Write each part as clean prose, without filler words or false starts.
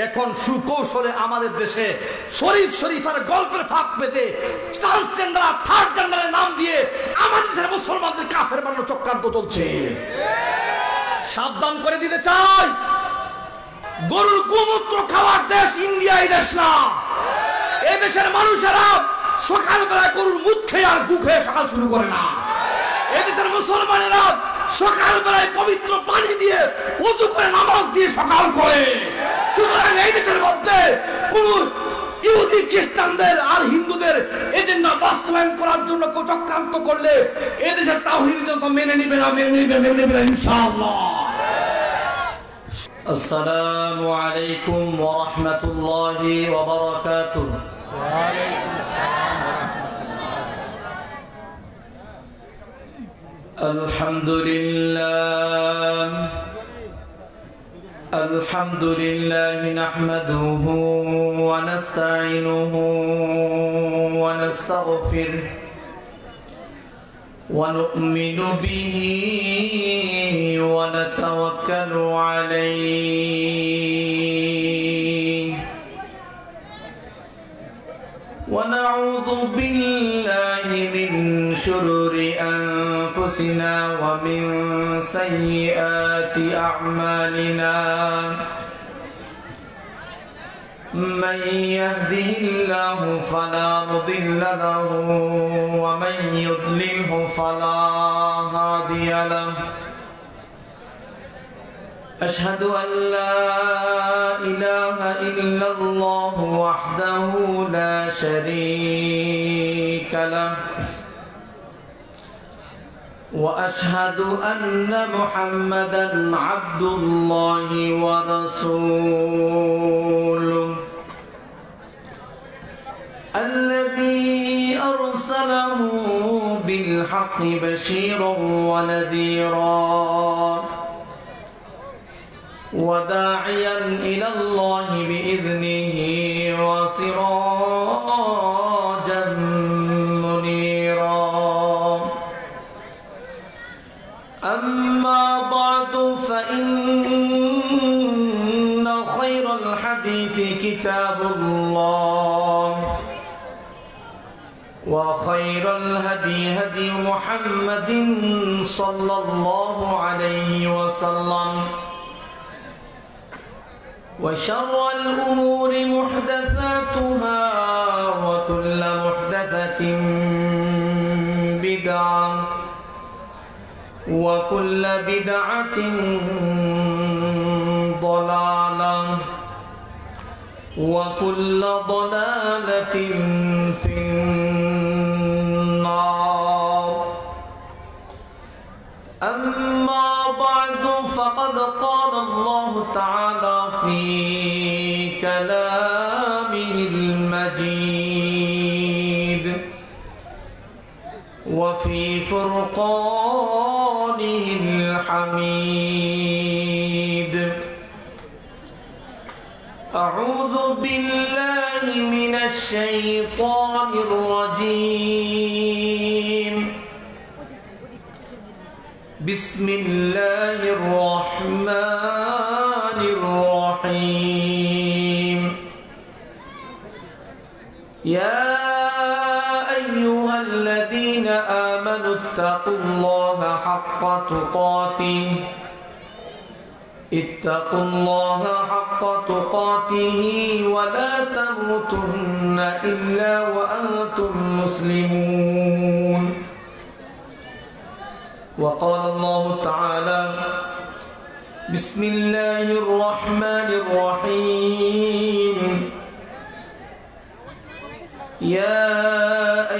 এখন সুকৌশলে আমাদের দেশে শরীফ শরীফের গল্পের ফাঁক পেতে ট্রান্সজেন্ডার থার্ড জেন্ডারের নাম দিয়ে আমাদের দেশের মুসলমানদের কাফের বানানোর চক্রান্ত চলছে। সাবধান করে দিতে চাই, গরুর গোমূত্র খাওয়ার দেশ ইন্ডিয়া এই দেশ না। এই দেশের মানুষেরা সকালবেলা গরুর মুখ খেয়ে আর গু খেয়ে সকাল শুরু করে না। এই দেশের মুসলমানেরা সকালবেলায় পবিত্র পানি দিয়ে ওযু করে নামাজ দিয়ে সকাল করে। সুতরাং এই দেশের মধ্যে কোন ইহুদি খ্রিস্টানদের আর হিন্দুদের এজেন্ডা বাস্তবায়ন করার জন্য কেউ চক্রান্ত করলে এই দেশের তাওহীদ যত মেনে নিবে না ইনশাআল্লাহ। আসসালামু আলাইকুম ওয়া রাহমাতুল্লাহি ওয়া বারাকাতুহু। ওয়া আলাইকুম আসসালাম ওয়া রাহমাতুল্লাহ। আলহামদুলিল্লাহ আলহামদুলিল্লাহি নাহমাদুহু ওয়া নাস্তাঈনুহু ওয়া নাস্তাগফিরুহু ওয়া নু'মিনু বিহি ওয়া নাতাওয়াক্কালু আলাইহি ওয়া নাউযু বিল্লাহি মিন শুরুরি أنفسنا ومن سيئات أعمالنا من يهده الله فلا مضل له ومن يضلله فلا هادي له أشهد أن لا إله إلا الله وحده لا شريك له وأشهد أن محمدًا عبد الله ورسوله الذي أرسله بالحق بشيرًا ونذيرًا وداعيًا إلى الله بإذنه وسراجًا منيرًا. أما بعد فإن خير الحديث كتاب الله وخير الهدي هدي محمد صلى الله عليه وسلم وشر الأمور محدثاتها وكل محدثة بدعة وكل بدعة ضلالة وكل ضلالة في النار. أما بعد فقد قال الله تعالى في كلامه المجيد وفي فرقانه الحميد. أعوذ بالله من الشيطان الرجيم. بسم الله الرحمن الرحيم. يا أيها الذين آمنوا اتقوا الله حق تقاته ولا تموتن إلا وأنتم مسلمون. وقال الله تعالى بسم الله الرحمن الرحيم. يا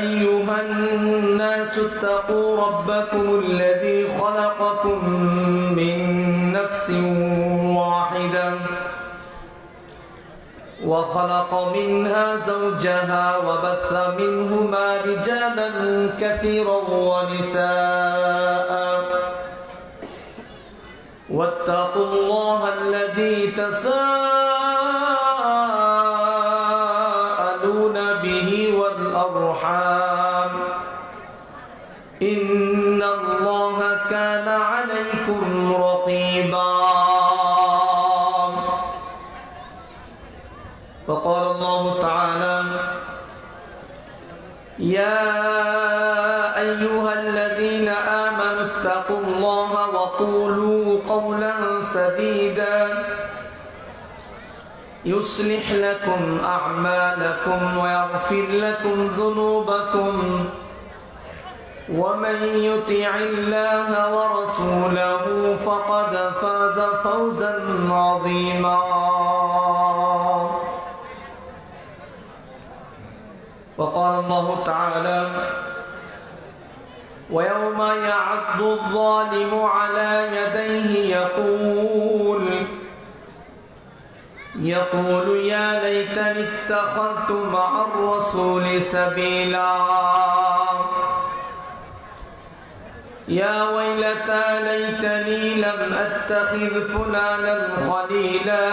أيها الناس اتقوا ربكم الذي خلقكم من نفس واحدة وخلق منها زوجها وبث منهما رجالا كثيرا ونساء واتقوا الله الذي تساءلون به والأرحام إن الله كان عليكم رقيبا. وقال الله تعالى يا أيها الذين آمنوا اتقوا الله وقولوا قولا سديدا يصلح لكم أعمالكم ويغفر لكم ذنوبكم ومن يطع الله ورسوله فقد فاز فوزا عظيما وقال الله تعالى ويوم يعض الظالم على يديه يقول يا ليتني اتخذت مع الرسول سبيلا يا ويلتى ليتني لم أتخذ فلانا خليلا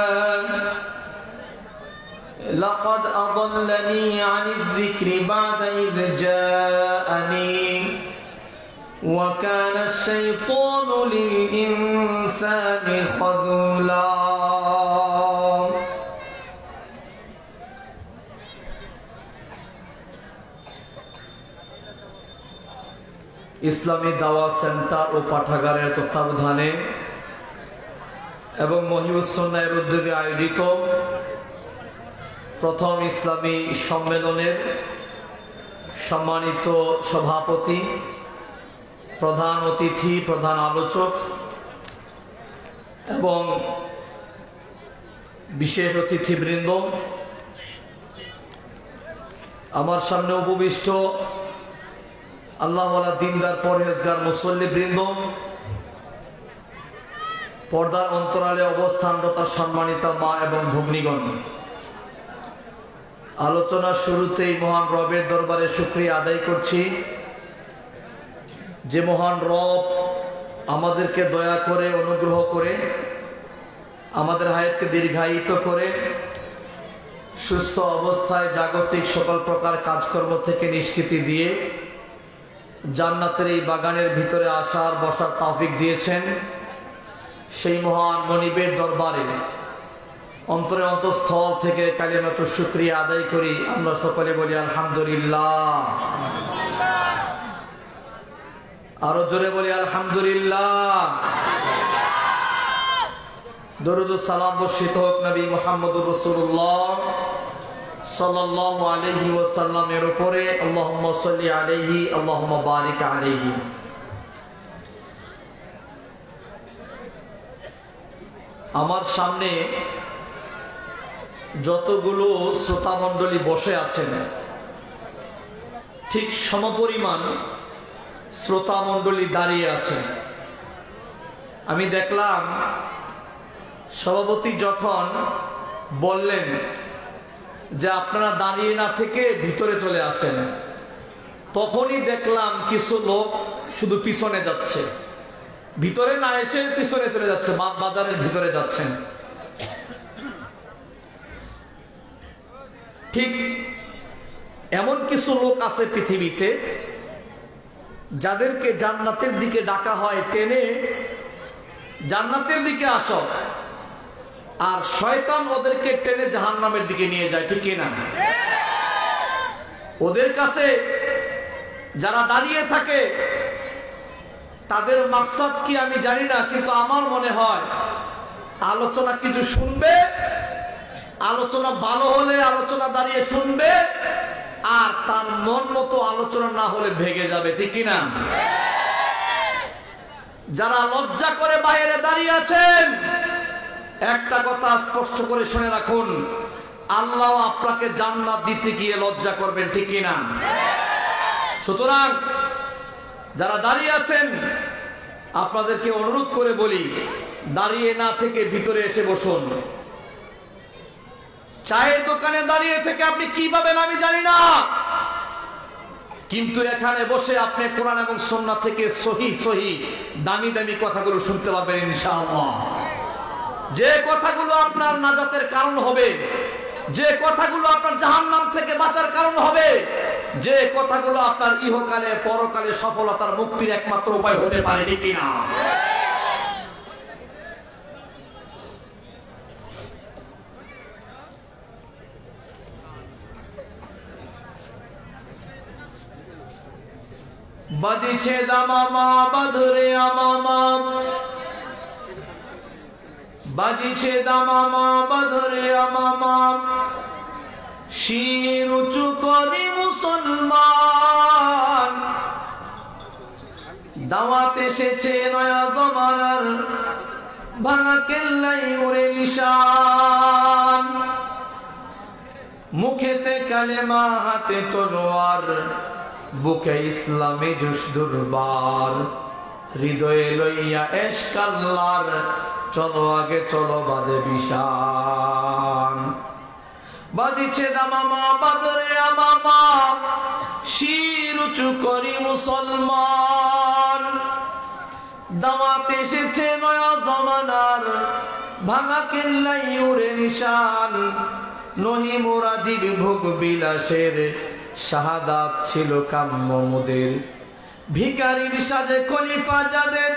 لقد أضلني عن الذكر بعد إذ جاءني وكان الشيطان للإنسان خذولا ইসলামী দাওয়াত সেন্টার ও পাঠাগারের তত্ত্বাবধানে এবং মহিউস সুন্নাহর উদ্যোগে আয়োজিত প্রথম ইসলামী সম্মেলনের সম্মানিত সভাপতি, প্রধান অতিথি, প্রধান আলোচক এবং বিশেষ অতিথিবৃন্দ, আমার সামনে উপবিষ্ট আল্লাহওয়ালা দিনদার পরহেজগার মুসল্লিবৃন্দ, পর্দার অন্তরালে অবস্থানরত সম্মানিত মা এবং ভগ্নীগণ, আলোচনার শুরুতেই মহান রবের দরবারে শুকরিয়া আদায় করছি যে মহান রব আমাদেরকে দয়া করে, অনুগ্রহ করে, আমাদের হায়াতকে দীর্ঘায়িত করে সুস্থ অবস্থায় জাগতিক সকল প্রকার কাজকর্ম থেকে নিষ্কৃতি দিয়ে জান্নাতের এই বাগানের ভিতরে আসার বসার তৌফিক দিয়েছেন। সেই মহান মনিবের দরবারে অন্তরে অন্তঃস্থল থেকে কালিমাত শুকরিয়া আদায় করি। আমরা সকলে বলি আলহামদুলিল্লাহ, আরো জোরে বলি আলহামদুলিল্লাহ। দরুদ ও সালাম বর্ষিত হোক নবী মুহাম্মদুর রাসূলুল্লাহ সাল্লাল্লাহু আলাইহি ওয়াসাল্লামের উপরে। আল্লাহুম্মা সাল্লি আলাইহি আল্লাহুম্মা বারিক আলাইহি। আমার সামনে যতগুলো শ্রোতা মণ্ডলী বসে আছেন ঠিক সমপরিমাণ শ্রোতা মণ্ডলী দাঁড়িয়ে আছেন। আমি দেখলাম সভাপতি যখন বললেন যে আপনারা দাঁড়িয়ে না থেকে ভিতরে চলে আসেন, তখনই দেখলাম কিছু লোক শুধু পিছনে যাচ্ছে, ভিতরে না এসে পিছনে চলে যাচ্ছে, বাজারের ভিতরে যাচ্ছেন। ঠিক এমন কিছু লোক আছে পৃথিবীতে যাদেরকে জান্নাতের দিকে ডাকা হয়, টেনে জান্নাতের দিকে আসো, আর শয়তান ওদেরকে টেনে জাহান্নামের দিকে নিয়ে যায়, ঠিক না? ওদের কাছে যারা দাঁড়িয়ে থাকে তাদের মাকসাদ কি আমি জানি না, কিন্তু আমার মনে হয় আলোচনা কিছু শুনবে, আলোচনা ভালো হলে আলোচনা দাঁড়িয়ে শুনবে, আর তার মন মতো আলোচনা না হলে ভেঙে যাবে, ঠিক না? যারা লজ্জা করে বাইরে দাঁড়িয়ে আছেন, একটা কথা স্পষ্ট করে শুনে রাখুন, আল্লাহ আপনাকে জান্নাত দিতে গিয়ে লজ্জা করবেন, ঠিক না? সুতরাং যারা দাঁড়িয়ে আছেন আপনাদেরকে অনুরোধ করে বলি, দাঁড়িয়ে না থেকে ভিতরে এসে বসুন। চায়ের দোকানে দাঁড়িয়ে থেকে আপনি কি পাবেন আমি জানি না, কিন্তু এখানে বসে আপনি কোরআন এবং সুন্নাহ থেকে সহি দামি দামি কথাগুলো শুনতে পাবেন ইনশাআল্লাহ। যে কথাগুলো আপনার নাজাতের কারণ হবে, যে কথাগুলো আপনার জাহান্নাম থেকে বাঁচার কারণ হবে, যে কথাগুলো আপনার ইহকালে পরকালে সফলতার মুক্তির একমাত্র উপায় হতে পারে, ঠিক না? বাজিছে দামামা বাধরে আমামা, বাজিছে দামামা বাধরে আমামা, শির উঁচু করি মুসলমান। দাওয়াত এসেছে নয়া জমানার, ভাঙা কেল্লাই উড়ে নিশান। মুখেতে কালেমা হাতে তলোয়ার, বুকে ইসলামে জোশ দুর্বার। হৃদয়ে লইয়া এশক আল্লাহর, চলো আগে চলো বাজে বিশান। বাজিছে দামামা বাদরে আমামা, শির উঁচু করি মুসলমান। দাওয়াত এসেছে নয়া জমানার, ভাঙা কেল্লাই উড়ে নিশান। নহি মুরাজির ভোগ বিলাসের, শাহাদাত ছিল কাম্য মোদের। ভিখারির সাজে খলিফা যাদের,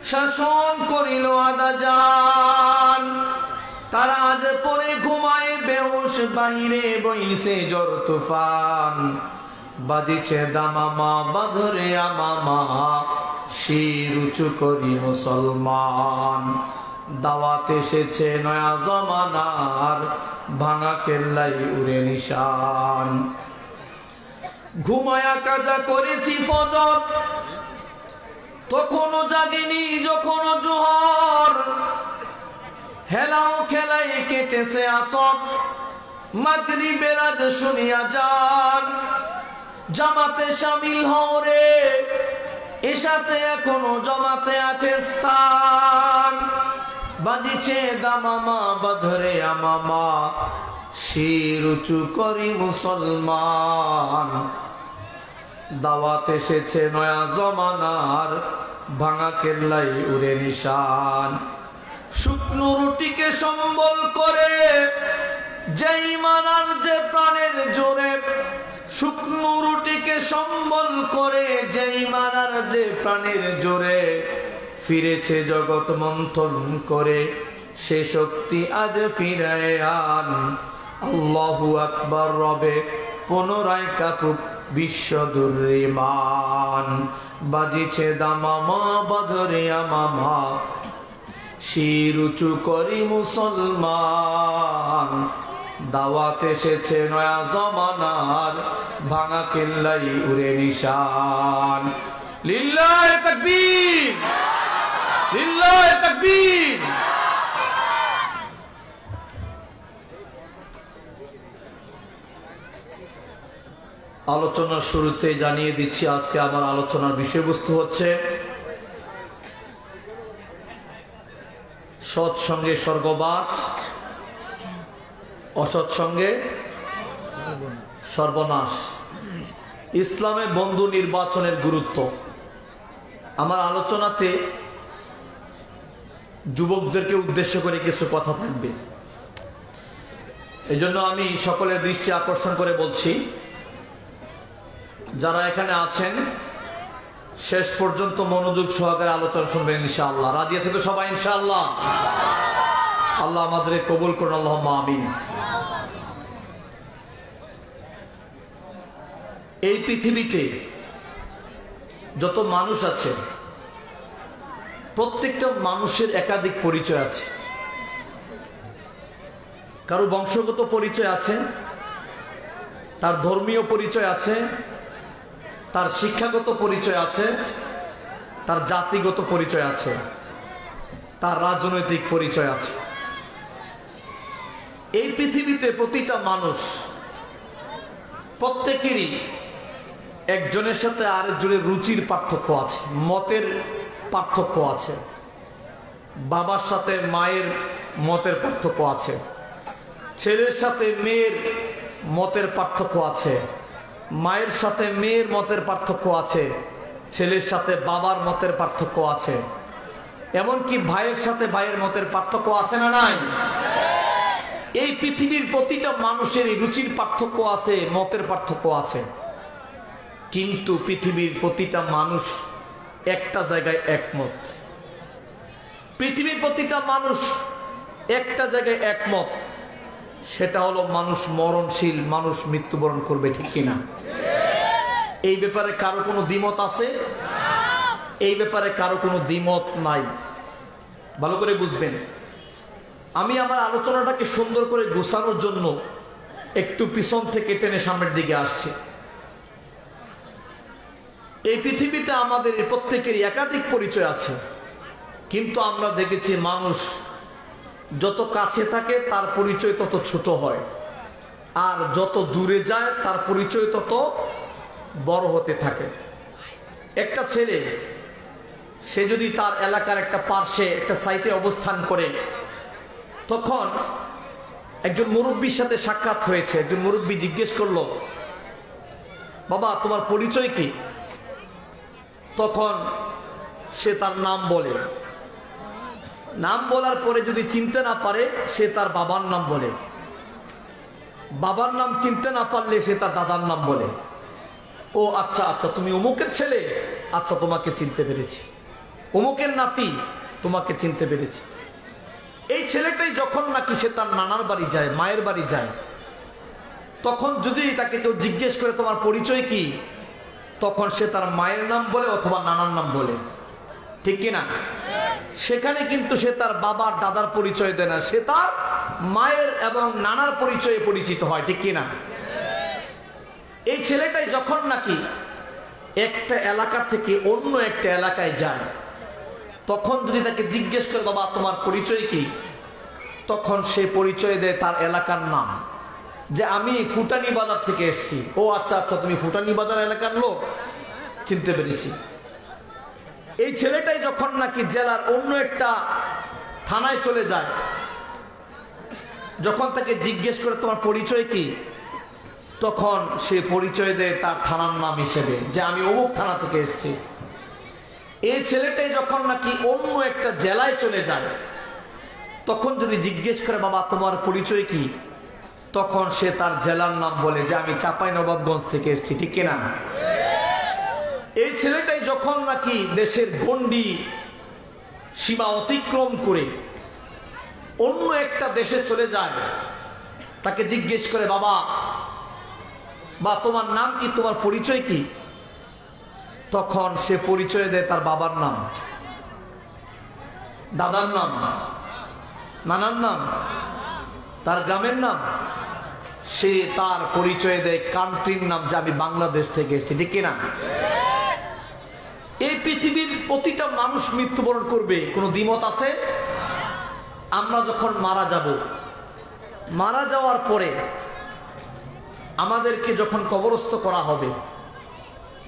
শাসন করিল আদাজান। তারা আজ পরে ঘুমায় বেহুশ, বাহিরে বইছে জ্বর তুফান। বাজিছে দামামা বাধরে আমামা, শির উঁচু করি মুসলমান। দাওয়াত এসেছে নয়া জমানার, ভাঙা কেল্লাই উড়ে নিশান। ঘুমায়া কাজা করেছি ফজর, তখনও জাগিনি যখন জোহর। হেলাও খেলাই কেটেছে আসর, মাগরিবের আজ শুনিয়া যান। জামাতে শামিল হও রে, এসাতে এখনো জমাতে আছে স্থান। বাজিছে দামামা বাধরে আমামা, শির উঁচু করি মুসলমান। দাওয়াত এসেছে নয়া জমানার, ভাঙা কেল্লাই উড়ে নিশান। শুকনো রুটিকে সম্বল করে, যেই মানার যে প্রাণের জোরে। শুকনো রুটিকে সম্বল করে, যেই মানার যে প্রাণের জোরে। ফিরেছে জগৎ মন্থন করে, সে শক্তি আজ ফিরায় আন। আল্লাহু আকবার রবে, পুনরায় কাপুক বিশ্ব দুর্রিমান। বাজিছে দামামা বাধরে আমামা, শির উঁচু করি মুসলমান। দাওয়াত এসেছে নয়া জমানার, ভাঙা কেল্লাই উড়ে নিশান। লিল্লাহে তাকবীর, লিল্লাহে তাকবীর। আলোচনার শুরুতে জানিয়ে দিচ্ছি, আজকে আমার আলোচনার বিষয়বস্তু হচ্ছে সৎসঙ্গে স্বর্গবাস, অসৎসঙ্গে সর্বনাশ। ইসলামে বন্ধু নির্বাচনের গুরুত্ব। আমার আলোচনাতে যুবকদেরকে উদ্দেশ্য করে কিছু কথা থাকবে। এজন্য আমি সকলের দৃষ্টি আকর্ষণ করে বলছি, যারা এখানে আছেন শেষ পর্যন্ত মনোযোগ সহকারে আলোচনা শুনবেন ইনশাআল্লাহ। রাজি আছে তো সবাই ইনশাআল্লাহ? আল্লাহ আমাদের কবুল করুন, আল্লাহুম্মা আমিন। এই পৃথিবীতে যত মানুষ আছে, প্রত্যেকটা মানুষের একাধিক পরিচয় আছে। কারো বংশগত পরিচয় আছে, তার ধর্মীয় পরিচয় আছে, তার শিক্ষাগত পরিচয় আছে, তার জাতিগত পরিচয় আছে, তার রাজনৈতিক পরিচয় আছে। এই পৃথিবীতে প্রতিটা মানুষ, প্রত্যেকেরই একজনের সাথে আরেকজনের রুচির পার্থক্য আছে, মতের পার্থক্য আছে, বাবার সাথে মায়ের মতের পার্থক্য আছে, ছেলের সাথে মেয়ের মতের পার্থক্য আছে, মায়ের সাথে মেয়ের মতের পার্থক্য আছে, ছেলের সাথে বাবার মতের পার্থক্য আছে, এমনকি ভাইয়ের সাথে ভাইয়ের মতের পার্থক্য আছে না নাই? এই পৃথিবীর প্রতিটা মানুষের রুচির পার্থক্য আছে, মতের পার্থক্য আছে, কিন্তু পৃথিবীর প্রতিটা মানুষ একটা জায়গায় একমত। পৃথিবীর প্রতিটা মানুষ একটা জায়গায় একমত, সেটা হলো মানুষ মরণশীল, মানুষ মৃত্যুবরণ করবে, ঠিক কিনা? এই ব্যাপারে কারো কোনো দ্বিমত আছে? এই ব্যাপারে কারো কোনো দ্বিমত নাই। ভালো করে বুঝবেন, আমি আমার আলোচনাটাকে সুন্দর করে গোছানোর জন্য একটু পিছন থেকে টেনে সামনের দিকে আসছি। এই পৃথিবীতে আমাদের প্রত্যেকেরই একাধিক পরিচয় আছে, কিন্তু আমরা দেখেছি মানুষ যত কাছে থাকে তার পরিচয় তত ছোট হয়, আর যত দূরে যায় তার পরিচয় তত বড় হতে থাকে। একটা ছেলে সে যদি তার এলাকার একটা পার্শ্বে একটা সাইটে অবস্থান করে, তখন একজন মুরব্বীর সাথে সাক্ষাৎ হয়েছে। একজন মুরব্বী জিজ্ঞেস করলো, বাবা তোমার পরিচয় কি? তখন সে তার নাম বলে। নাম বলার পরে যদি চিনতে না পারে সে তার বাবার নাম বলে, বাবার নাম চিনতে না পারলে সে তার দাদার নাম বলে। ও আচ্ছা আচ্ছা, তুমি অমুকের ছেলে, আচ্ছা তোমাকে চিনতে পেরেছি, অমুকের নাতি, তোমাকে চিনতে পেরেছি। এই ছেলেটাই যখন নাকি সে তার নানার বাড়ি যায়, মায়ের বাড়ি যায়, তখন যদি তাকে কেউ জিজ্ঞেস করে তোমার পরিচয় কি, তখন সে তার মায়ের নাম বলে অথবা নানার নাম বলে, ঠিক কিনা? সেখানে কিন্তু সে তার বাবার দাদার পরিচয় দেয় না, সে তার মায়ের এবং নানার পরিচয়ে পরিচিত হয়, ঠিক কিনা? এই ছেলেটাই যখন নাকি একটা এলাকা থেকে অন্য একটা এলাকায় যায়, তখন যদি তাকে জিজ্ঞেস করে বাবা তোমার পরিচয় কি, তখন সে পরিচয় দেয় তার এলাকার নাম, যে আমি ফুটানি বাজার থেকে এসেছি। ও আচ্ছা আচ্ছা, তুমি ফুটানি বাজার এলাকার লোক, চিনতে পেরেছি। এই ছেলেটাই যখন নাকি জেলার অন্য একটা থানায় চলে যায়, যখন তাকে জিজ্ঞেস করে তোমার পরিচয় কি, তখন সে পরিচয় দেয় তার থানার নাম হিসেবে, যে আমি অমুক থানা থেকে এসেছি। এই ছেলেটাই যখন নাকি অন্য একটা জেলায় চলে যায়, তখন যদি জিজ্ঞেস করে বাবা তোমার পরিচয় কি, তখন সে তার জেলার নাম বলে, যে আমি চাঁপাইনবাবগঞ্জ থেকে এসেছি, ঠিক কিনা? এই ছেলেটাই যখন নাকি দেশের গণ্ডি সীমা অতিক্রম করে অন্য একটা দেশে চলে যায়, তাকে জিজ্ঞেস করে বাবা বা তোমার নাম কি, তোমার পরিচয় কি, তখন সে পরিচয় দেয় তার বাবার নাম, দাদার নাম, নানার নাম, তার গ্রামের নাম। সে তার পরিচয় দেয় কান্ট্রির নাম, যে আমি বাংলাদেশ থেকে এসেছি, ঠিক কিনা? এই পৃথিবীর প্রতিটা মানুষ মৃত্যুবরণ করবে, কোনো দ্বিমত আছে? আমরা যখন মারা যাব, মারা যাওয়ার পরে আমাদেরকে যখন কবরস্থ করা হবে,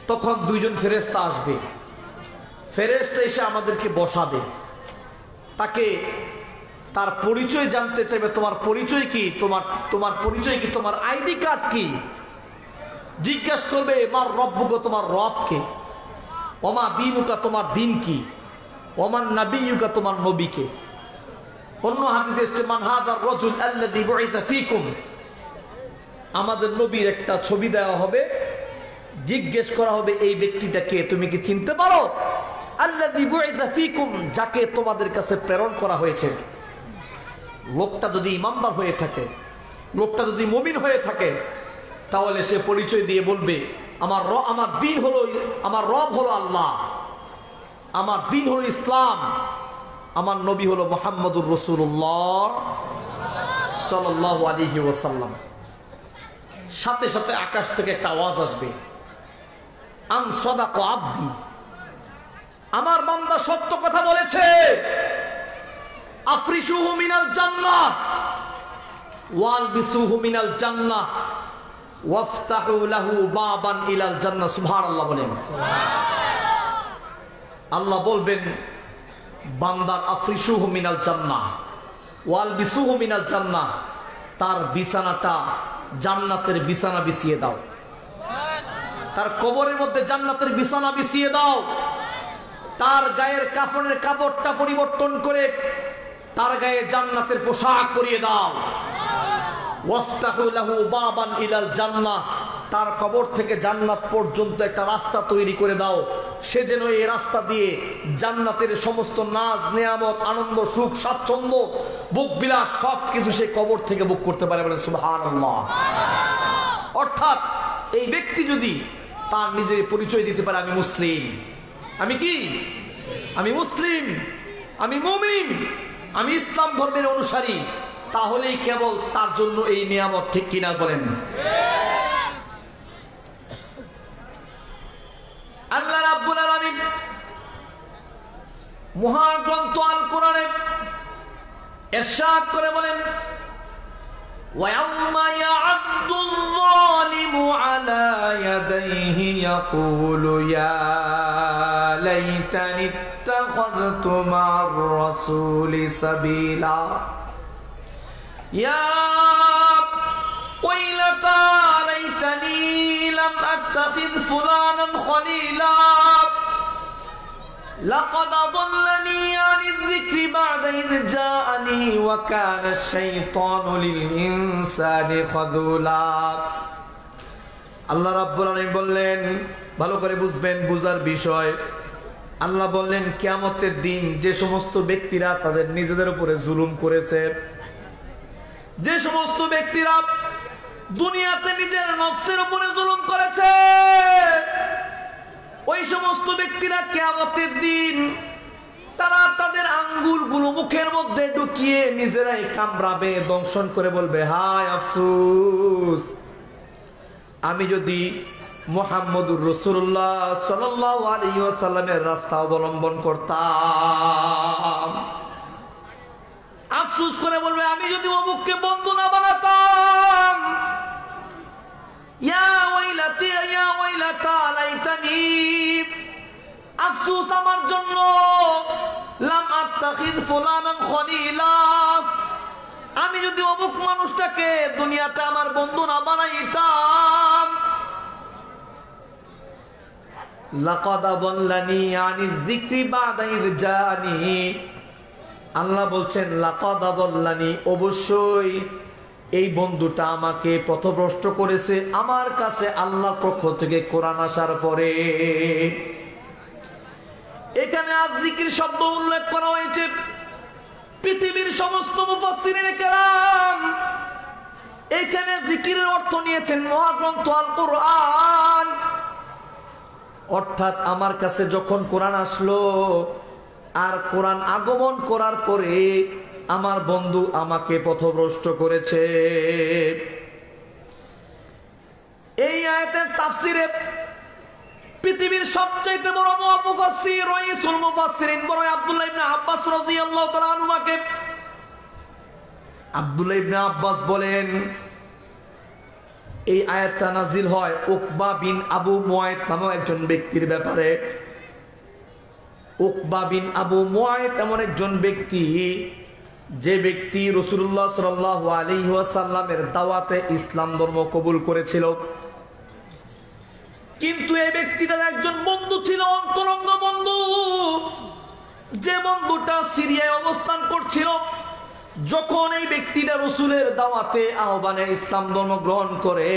তখন দুইজন ফেরেশতা আসবে। ফেরেশতা এসে আমাদেরকে বসাবে, তাকে তার পরিচয় জানতে চাইবে, তোমার পরিচয় কি, তোমার পরিচয় কি, তোমার আইডি কার্ড কি। জিজ্ঞাসা করবে মার রব্বুকা, তোমার রবকে, ওমা দীনুকা, তোমার দিন কি, ওমান নাবিয়ুকা, তোমার নবীকে। অন্য হাদিসে এসেছে মান হাযার রাজুল আল্লাযী বুইসা ফীকুম, আমাদের নবীর একটা ছবি দেওয়া হবে, জিজ্ঞেস করা হবে এই ব্যক্তিটা কে, তুমি কি চিনতে পারো? আল্লাযী বুইসা ফীকুম, যাকে তোমাদের কাছে প্রেরণ করা হয়েছে। লোকটা যদি ইমানদার হয়ে থাকে, লোকটা যদি মুমিন হয়ে থাকে, তাহলে সে পরিচয় দিয়ে বলবে আমার দিন হলো, আমার রব হলো আল্লাহ, আমার দিন হলো ইসলাম, আমার নবী হলো মুহাম্মদুর রাসূলুল্লাহ সাল্লাল্লাহু আলাইহি ওয়াসাল্লাম। সাথে সাথে আকাশ থেকে একটা আওয়াজ আসবে, আন সাদাকা আবদি, আমার বান্দা সত্য কথা বলেছে। আফরিশুহু মিনাল জান্নাহ ওয়ালবিসুহু মিনাল জান্নাহ ওয়াফতাহু লাহু বাবান ইলাল জান্নাহ। সুবহানাল্লাহ বলেন। আল্লাহ বলবেন বান্দার আফরিশুহু মিনাল জান্নাহ ওয়ালবিসুহু মিনাল জান্নাহ, তার বিছানাটা জান্নাতের বিছানা বিছিয়ে দাও, তার কবরের মধ্যে জান্নাতের বিছানা বিছিয়ে দাও, তার গায়ের কাফনের কাপড়টা পরিবর্তন করে তার গায়ে জান্নাতের পোশাক পরিয়ে দাও। ওয়াফতাহু লাহু বাবান ইলাল জান্নাহ, তার কবর থেকে জান্নাত পর্যন্ত একটা রাস্তা তৈরি করে দাও, সে যেন এই রাস্তা দিয়ে জান্নাতের সমস্ত নাজ নেয়ামত, আনন্দ, সুখ, স্বাচ্ছন্দ্য, বুক বিলাস সবকিছু সে কবর থেকে বুক করতে পারে। বলেন সুবহানাল্লাহ। অর্থাৎ এই ব্যক্তি যদি তার নিজের পরিচয় দিতে পারে আমি মুসলিম। আমি কি? আমি মুসলিম, আমি মুমিন, আমি ইসলাম ধর্মের অনুসারী, তাহলেই কেবল তার জন্য এই নিয়ামত, ঠিক কিনা বলেন? আল্লাহ রাব্বুল আলামিন মহাগ্রন্থ আল কোরআনে ইরশাদ করে বলেন, وَيَوْمَ يَعَضُّ الظَّالِمُ عَلَى يَدَيْهِ يَقُولُ يَا لَيْتَنِي اتَّخَذْتُ مَعَ الرَّسُولِ سَبِيلًا يَا وَيْلَتَى لَيْتَنِي لَمْ أَتَّخِذْ فُلَانًا خَلِيلًا لقد أضلني عن الذكر بعد إذ جاءني وكان الشيطان للإنسان خذولا। আল্লাহ রাব্বুল আলামিন বললেন, ভালো করে বুঝবেন, বুঝার বিষয়। আল্লাহ বললেন কিয়ামতের দিন যে সমস্ত ব্যক্তিরা তাদের নিজেদের উপরে জুলুম করেছে, যে সমস্ত ব্যক্তিরা দুনিয়াতে নিজের নফসের উপরে জুলুম করেছে, ওই সমস্ত ব্যক্তিরা কিয়ামতের দিন তারা তাদের আঙ্গুলগুলো মুখের মধ্যে ঢুকিয়ে নিজেরাই কামড়াবে, দংশন করে বলবে, হায় আফসোস, আমি যদি মুহাম্মদুর রাসূলুল্লাহ সাল্লাল্লাহু আলাইহি ওয়াসাল্লামের রাস্তা অবলম্বন করতাম। আফসোস করে বলবে, আমি যদি অমুককে বন্ধু না বানাতাম। ইয়া ওয়াইলাতি ইয়া ওয়াইলাতা লাইতানি, আফসোস আমার জন্য, লাম আত্তাখিয ফুলানান খলিলা, আমি যদি অমুক মানুষটাকে দুনিয়াতে আমার বন্ধু না বানাইতাম। লাকাদ আযাল্লানি আনিয যিকরি বা'দা ইয জাআনি, আল্লাহ বলছেন লাকাদ আযাল্লানি, অবশ্যই এই বন্ধুটা আমাকে পথভ্রষ্ট করেছে আমার কাছে আল্লাহর পক্ষ থেকে কোরআন আসার পরে। এখানে আয-যিকর শব্দ উল্লেখ করা হয়েছে। পৃথিবীর সমস্ত মুফাসসিরিনে কেরাম এখানে যিকিরের অর্থ নিয়েছেন মহাগ্রন্থ আল কোরআন, অর্থাৎ আমার কাছে যখন কোরআন আসলো আর কোরআন আগমন করার পরে আমার বন্ধু আমাকে পথভ্রষ্ট করেছে। এই আয়াতের তাফসিরে পৃথিবীর সবচেয়ে বড় মুফাসসির রাইসুল মুফাসসিরিন বড় আব্দুল্লাহ ইবনে আব্বাস রাদিয়াল্লাহু তাআলা আনহুকে, আব্দুল্লাহ ইবনে আব্বাস বলেন, এই আয়াতটা নাজিল হয় উকবা বিন আবু মুয়াইত নামক একজন ব্যক্তির ব্যাপারে। উকবা বিন আবু মুয়াইত এমন একজন ব্যক্তি, যে ব্যক্তি রাসূলুল্লাহ সাল্লাল্লাহু আলাইহি ওয়াসাল্লামের দাওয়াতে ইসলাম ধর্ম কবুল করেছিল। কিন্তু এই ব্যক্তিটার একজন বন্ধু ছিল, অন্তরঙ্গ বন্ধু, যে বন্ধুটা সিরিয়ায় অবস্থান করছিল। যখন এই ব্যক্তিটা রাসূলের দাওয়াতে আহ্বানে ইসলাম ধর্ম গ্রহণ করে,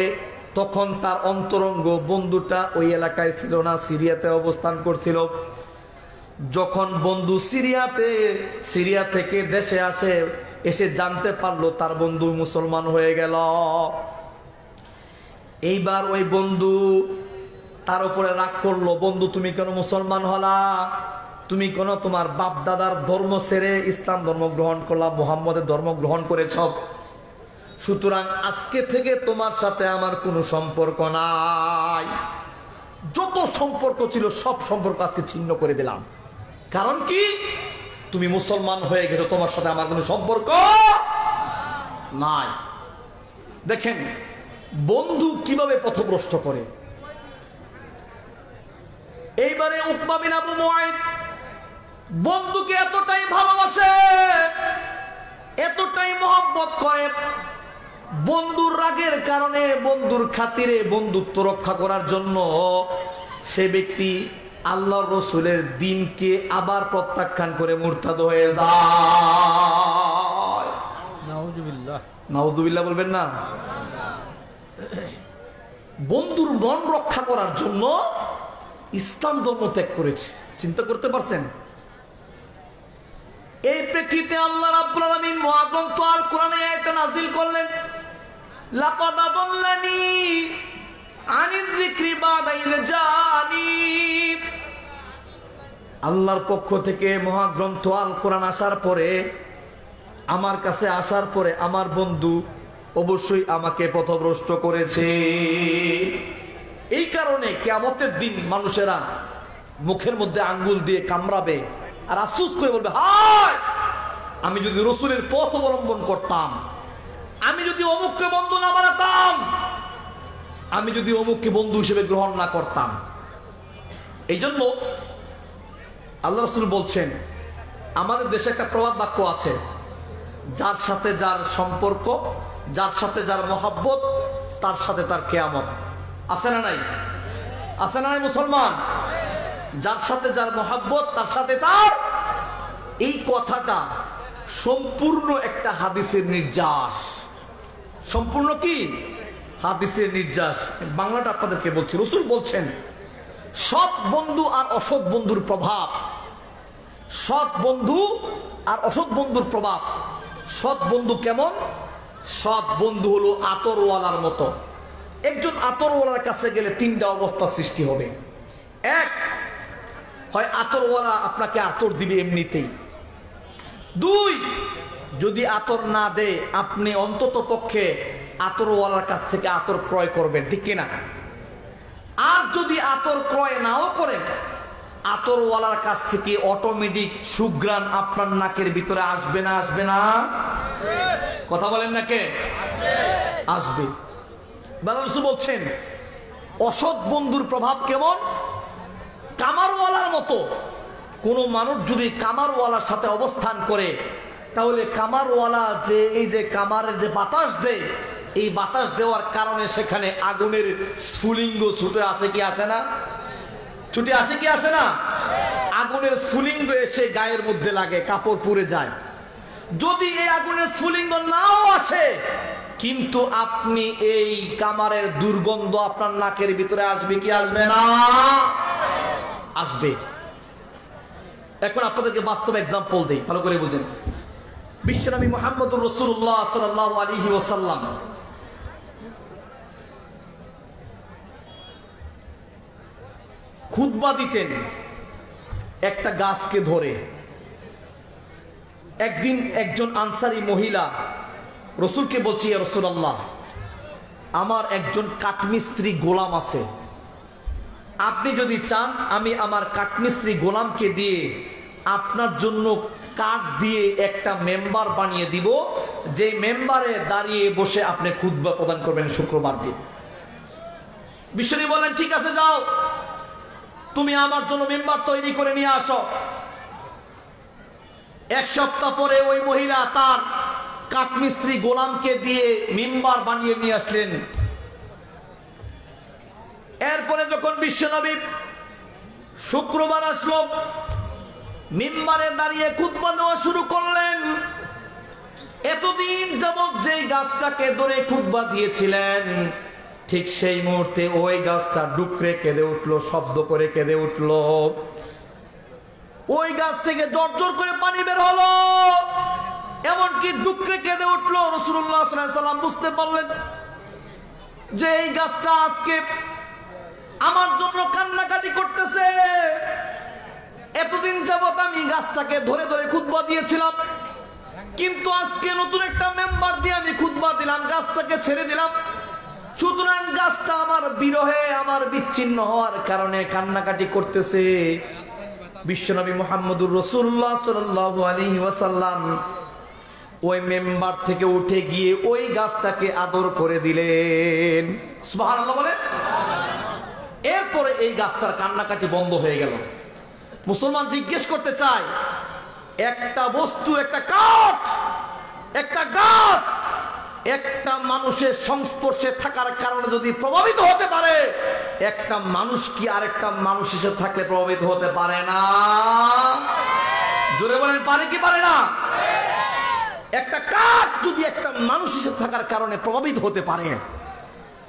তখন তার অন্তরঙ্গ বন্ধুটা ওই এলাকায় ছিল না, সিরিয়াতে অবস্থান করছিল। যখন বন্ধু সিরিয়া থেকে দেশে এসে জানতে পারলো তার বন্ধু মুসলমান হয়ে গেল, এইবার ওই বন্ধু তার উপরে রাগ করলো, বন্ধু তুমি কেন মুসলমান হলা? তুমি কেন তোমার বাপ দাদার ধর্ম ছেড়ে ইসলাম ধর্ম গ্রহণ করলা, মুহাম্মদের ধর্ম গ্রহণ করেছ? সুতরাং আজকে থেকে তোমার সাথে আমার কোনো সম্পর্ক নাই। যত সম্পর্ক ছিল সব সম্পর্ক আজকে ছিন্ন করে দিলাম। কারণ কি? তুমি মুসলমান হয়ে গেছো, তোমার সাথে আমার কোনো সম্পর্ক নাই। দেখেন বন্ধু কিভাবে পথভ্রষ্ট করে। এইবারে উকবা বিন আবু মুয়াইত বন্ধুকে এতটাই ভালোবাসে, এতটাই মহব্বত করে, বন্ধুর রাগের কারণে, বন্ধুর খাতিরে, বন্ধুত্ব রক্ষা করার জন্য সে ব্যক্তি আল্লাহর রাসূলের দ্বীনকে আবার প্রত্যাখ্যান করে মুরতাদ হয়ে যায়। নাউযুবিল্লাহ, নাউযুবিল্লাহ বলবেন না? বন্ধুর মন রক্ষা করার জন্য ইসলাম ধর্ম ত্যাগ করেছে। চিন্তা করতে পারছেন? এই প্রেক্ষিতে আল্লাহ রাব্বুল আলামিন মহাগ্রন্থ আল কোরআনে আয়াত নাযিল করলেন, লাকাদ আযাল্লানি আনিল যিকরি বাদা ইয জানি। আল্লাহর পক্ষ থেকে মহাগ্রন্থ আল কোরআন আসার পরে, আমার কাছে আসার পরে আমার বন্ধু অবশ্যই আমাকে পথভ্রষ্ট করেছে। এই কারণে কিয়ামতের দিন মানুষেরা মুখের মধ্যে আঙ্গুল দিয়ে কামড়াবে আর আফসোস করে বলবে, হায় আমি যদি রাসূলের পথ অবলম্বন করতাম, আমি যদি অমুককে বন্ধু না বানাতাম, আমি যদি অমুককে বন্ধু হিসেবে গ্রহণ না করতাম। এই জন্য আল্লাহ রাসূল বলছেন, আমাদের দেশে একটা প্রবাদ বাক্য আছে, যার সাথে যার সম্পর্ক, যার সাথে যার মহব্বত, তার সাথে তার কিয়ামত। আছে না নাই? আছে না নাই মুসলমান? যার সাথে যার মহব্বত, তার সাথে তার। এই কথাটা সম্পূর্ণ একটা হাদিসের নির্যাস। সম্পূর্ণ কি হাদিসের নির্যাস। বাংলাটা আপনাদেরকে বলছি। রাসূল বলছেন, সৎ বন্ধু আর অসৎ বন্ধুর প্রভাব, সৎ বন্ধু আর অসৎ বন্ধুর প্রভাব। সৎ বন্ধু কেমন? সৎ বন্ধু হলো আতরওয়ালার মতো। একজন আতরওয়ালার কাছে গেলে তিনটা অবস্থা সৃষ্টি হবে। এক, হয় আতরওয়ালা আপনাকে আতর দিবে এমনিতেই। দুই, যদি আতর না দেয় আপনি অন্তত পক্ষে আতরওয়ালার কাছ থেকে আতর ক্রয় করবেন, ঠিক কিনা? আর যদি আতর ক্রয় নাও করেন, আতরওয়ালার কাছ থেকে অটোমেটিক সুঘ্রাণ আপনার নাকের ভিতরে আসবে না? আসবে না? কথা বলেন না কে? আসবে। রাসূল বলছেন, অসৎ বন্ধুর প্রভাব কেমন? কামারওয়ালার মতো। কোন মানুষ যদি কামারওয়ালার সাথে অবস্থান করে, তাহলে কামারওয়ালা যে এই যে কামারের যে বাতাস দেয়, এই বাতাস দেওয়ার কারণে সেখানে আগুনের স্ফুলিঙ্গ ছুটে আসে কি আসে না? ছুটে আসে কি আসে না? আগুনের স্ফুলিঙ্গ এসে গায়ের মধ্যে লাগে, কাপড় পুড়ে যায়। যদি এই আগুনের স্ফুলিঙ্গ নাও আসে, কিন্তু আপনি এই কামারের দুর্গন্ধ আপনার নাকের ভিতরে আসবে কি আসবে না? আসবে। এখন আপনাদেরকে বাস্তব এক্সাম্পল দেই, ভালো করে বুঝেন। বিশ্বনবী মুহাম্মদুর রাসূলুল্লাহ সাল্লাল্লাহু আলাইহি ওয়াসাল্লাম খুতবা দিতেন একটা গাছকে ধরে। একদিন একজন আনসারী মহিলা রাসূলকে বলছে, ইয়া রাসূলুল্লাহ, আমার একজন কাঠমিস্ত্রি গোলাম আছে, আপনি যদি চান আমি আমার কাঠমিস্ত্রি গোলামকে দিয়ে আপনার জন্য কাঠ দিয়ে একটা মেম্বার বানিয়ে দিব, যে মেম্বারে দাঁড়িয়ে বসে আপনি খুতবা প্রদান করবেন শুক্রবার দিন। বিশ্বনবী বলেন, ঠিক আছে, যাও তুমি আমার জন্য মেম্বার তৈরি করে নিয়ে আসো। এক সপ্তাহ পরে ওই মহিলা তার কাঠমিস্ত্রি গোলামকে দিয়ে মেম্বার বানিয়ে নিয়ে আসলেন। এরপরে যখন বিশ্বনবী শুক্রবার আসলো, মিম্বারে দাঁড়িয়ে খুতবা দেওয়া শুরু করলেন। এতদিন যাবত যেই গাছটাকে ধরে খুতবা দিয়েছিলেন, ঠিক সেই মুহূর্তে ওই গাছটা ডুকরে কেঁদে উঠলো, শব্দ করে কেঁদে উঠলো। ওই গাছ থেকে জর্জর করে পানি বের হলো, এমনকি ডুকরে কেঁদে উঠলো। রাসূলুল্লাহ সাল্লাল্লাহু আলাইহি ওয়াসাল্লাম বুঝতে পারলেন যে এই গাছটা আজকে আমার জন্য কান্নাকাটি করতেছে। এতদিন যাবত আমি গাছটাকে ধরে ধরে খুতবা দিয়েছিলাম, কিন্তু আজকে নতুন একটা মেম্বার দিয়ে আমি খুতবা দিলাম, গাছটাকে ছেড়ে দিলাম। সুতরাং গাছটা আমার বিরহে, আমার বিচ্ছিন্ন হওয়ার কারণে কান্নাকাটি করতেছে। বিশ্বনবী মুহাম্মদুর রাসূলুল্লাহ সাল্লাল্লাহু আলাইহি ওয়াসাল্লাম ওই মেম্বার থেকে উঠে গিয়ে ওই গাছটাকে আদর করে দিলেন। সুবহানাল্লাহ বলেন। এরপরে এই গাছটার কান্নাকাটি বন্ধ হয়ে গেল। মুসলমান জিজ্ঞেস করতে চায়, একটা বস্তু, একটা কাঠ, একটা গাছ একটা মানুষের সংস্পর্শে থাকার কারণে যদি প্রভাবিত হতে পারে, একটা মানুষ কি আরেকটা মানুষের সাথে থাকলে প্রভাবিত হতে পারে না? জোরে বলেন, পারে কি পারে না? একটা কাঠ যদি একটা মানুষের সাথে থাকার কারণে প্রভাবিত হতে পারে,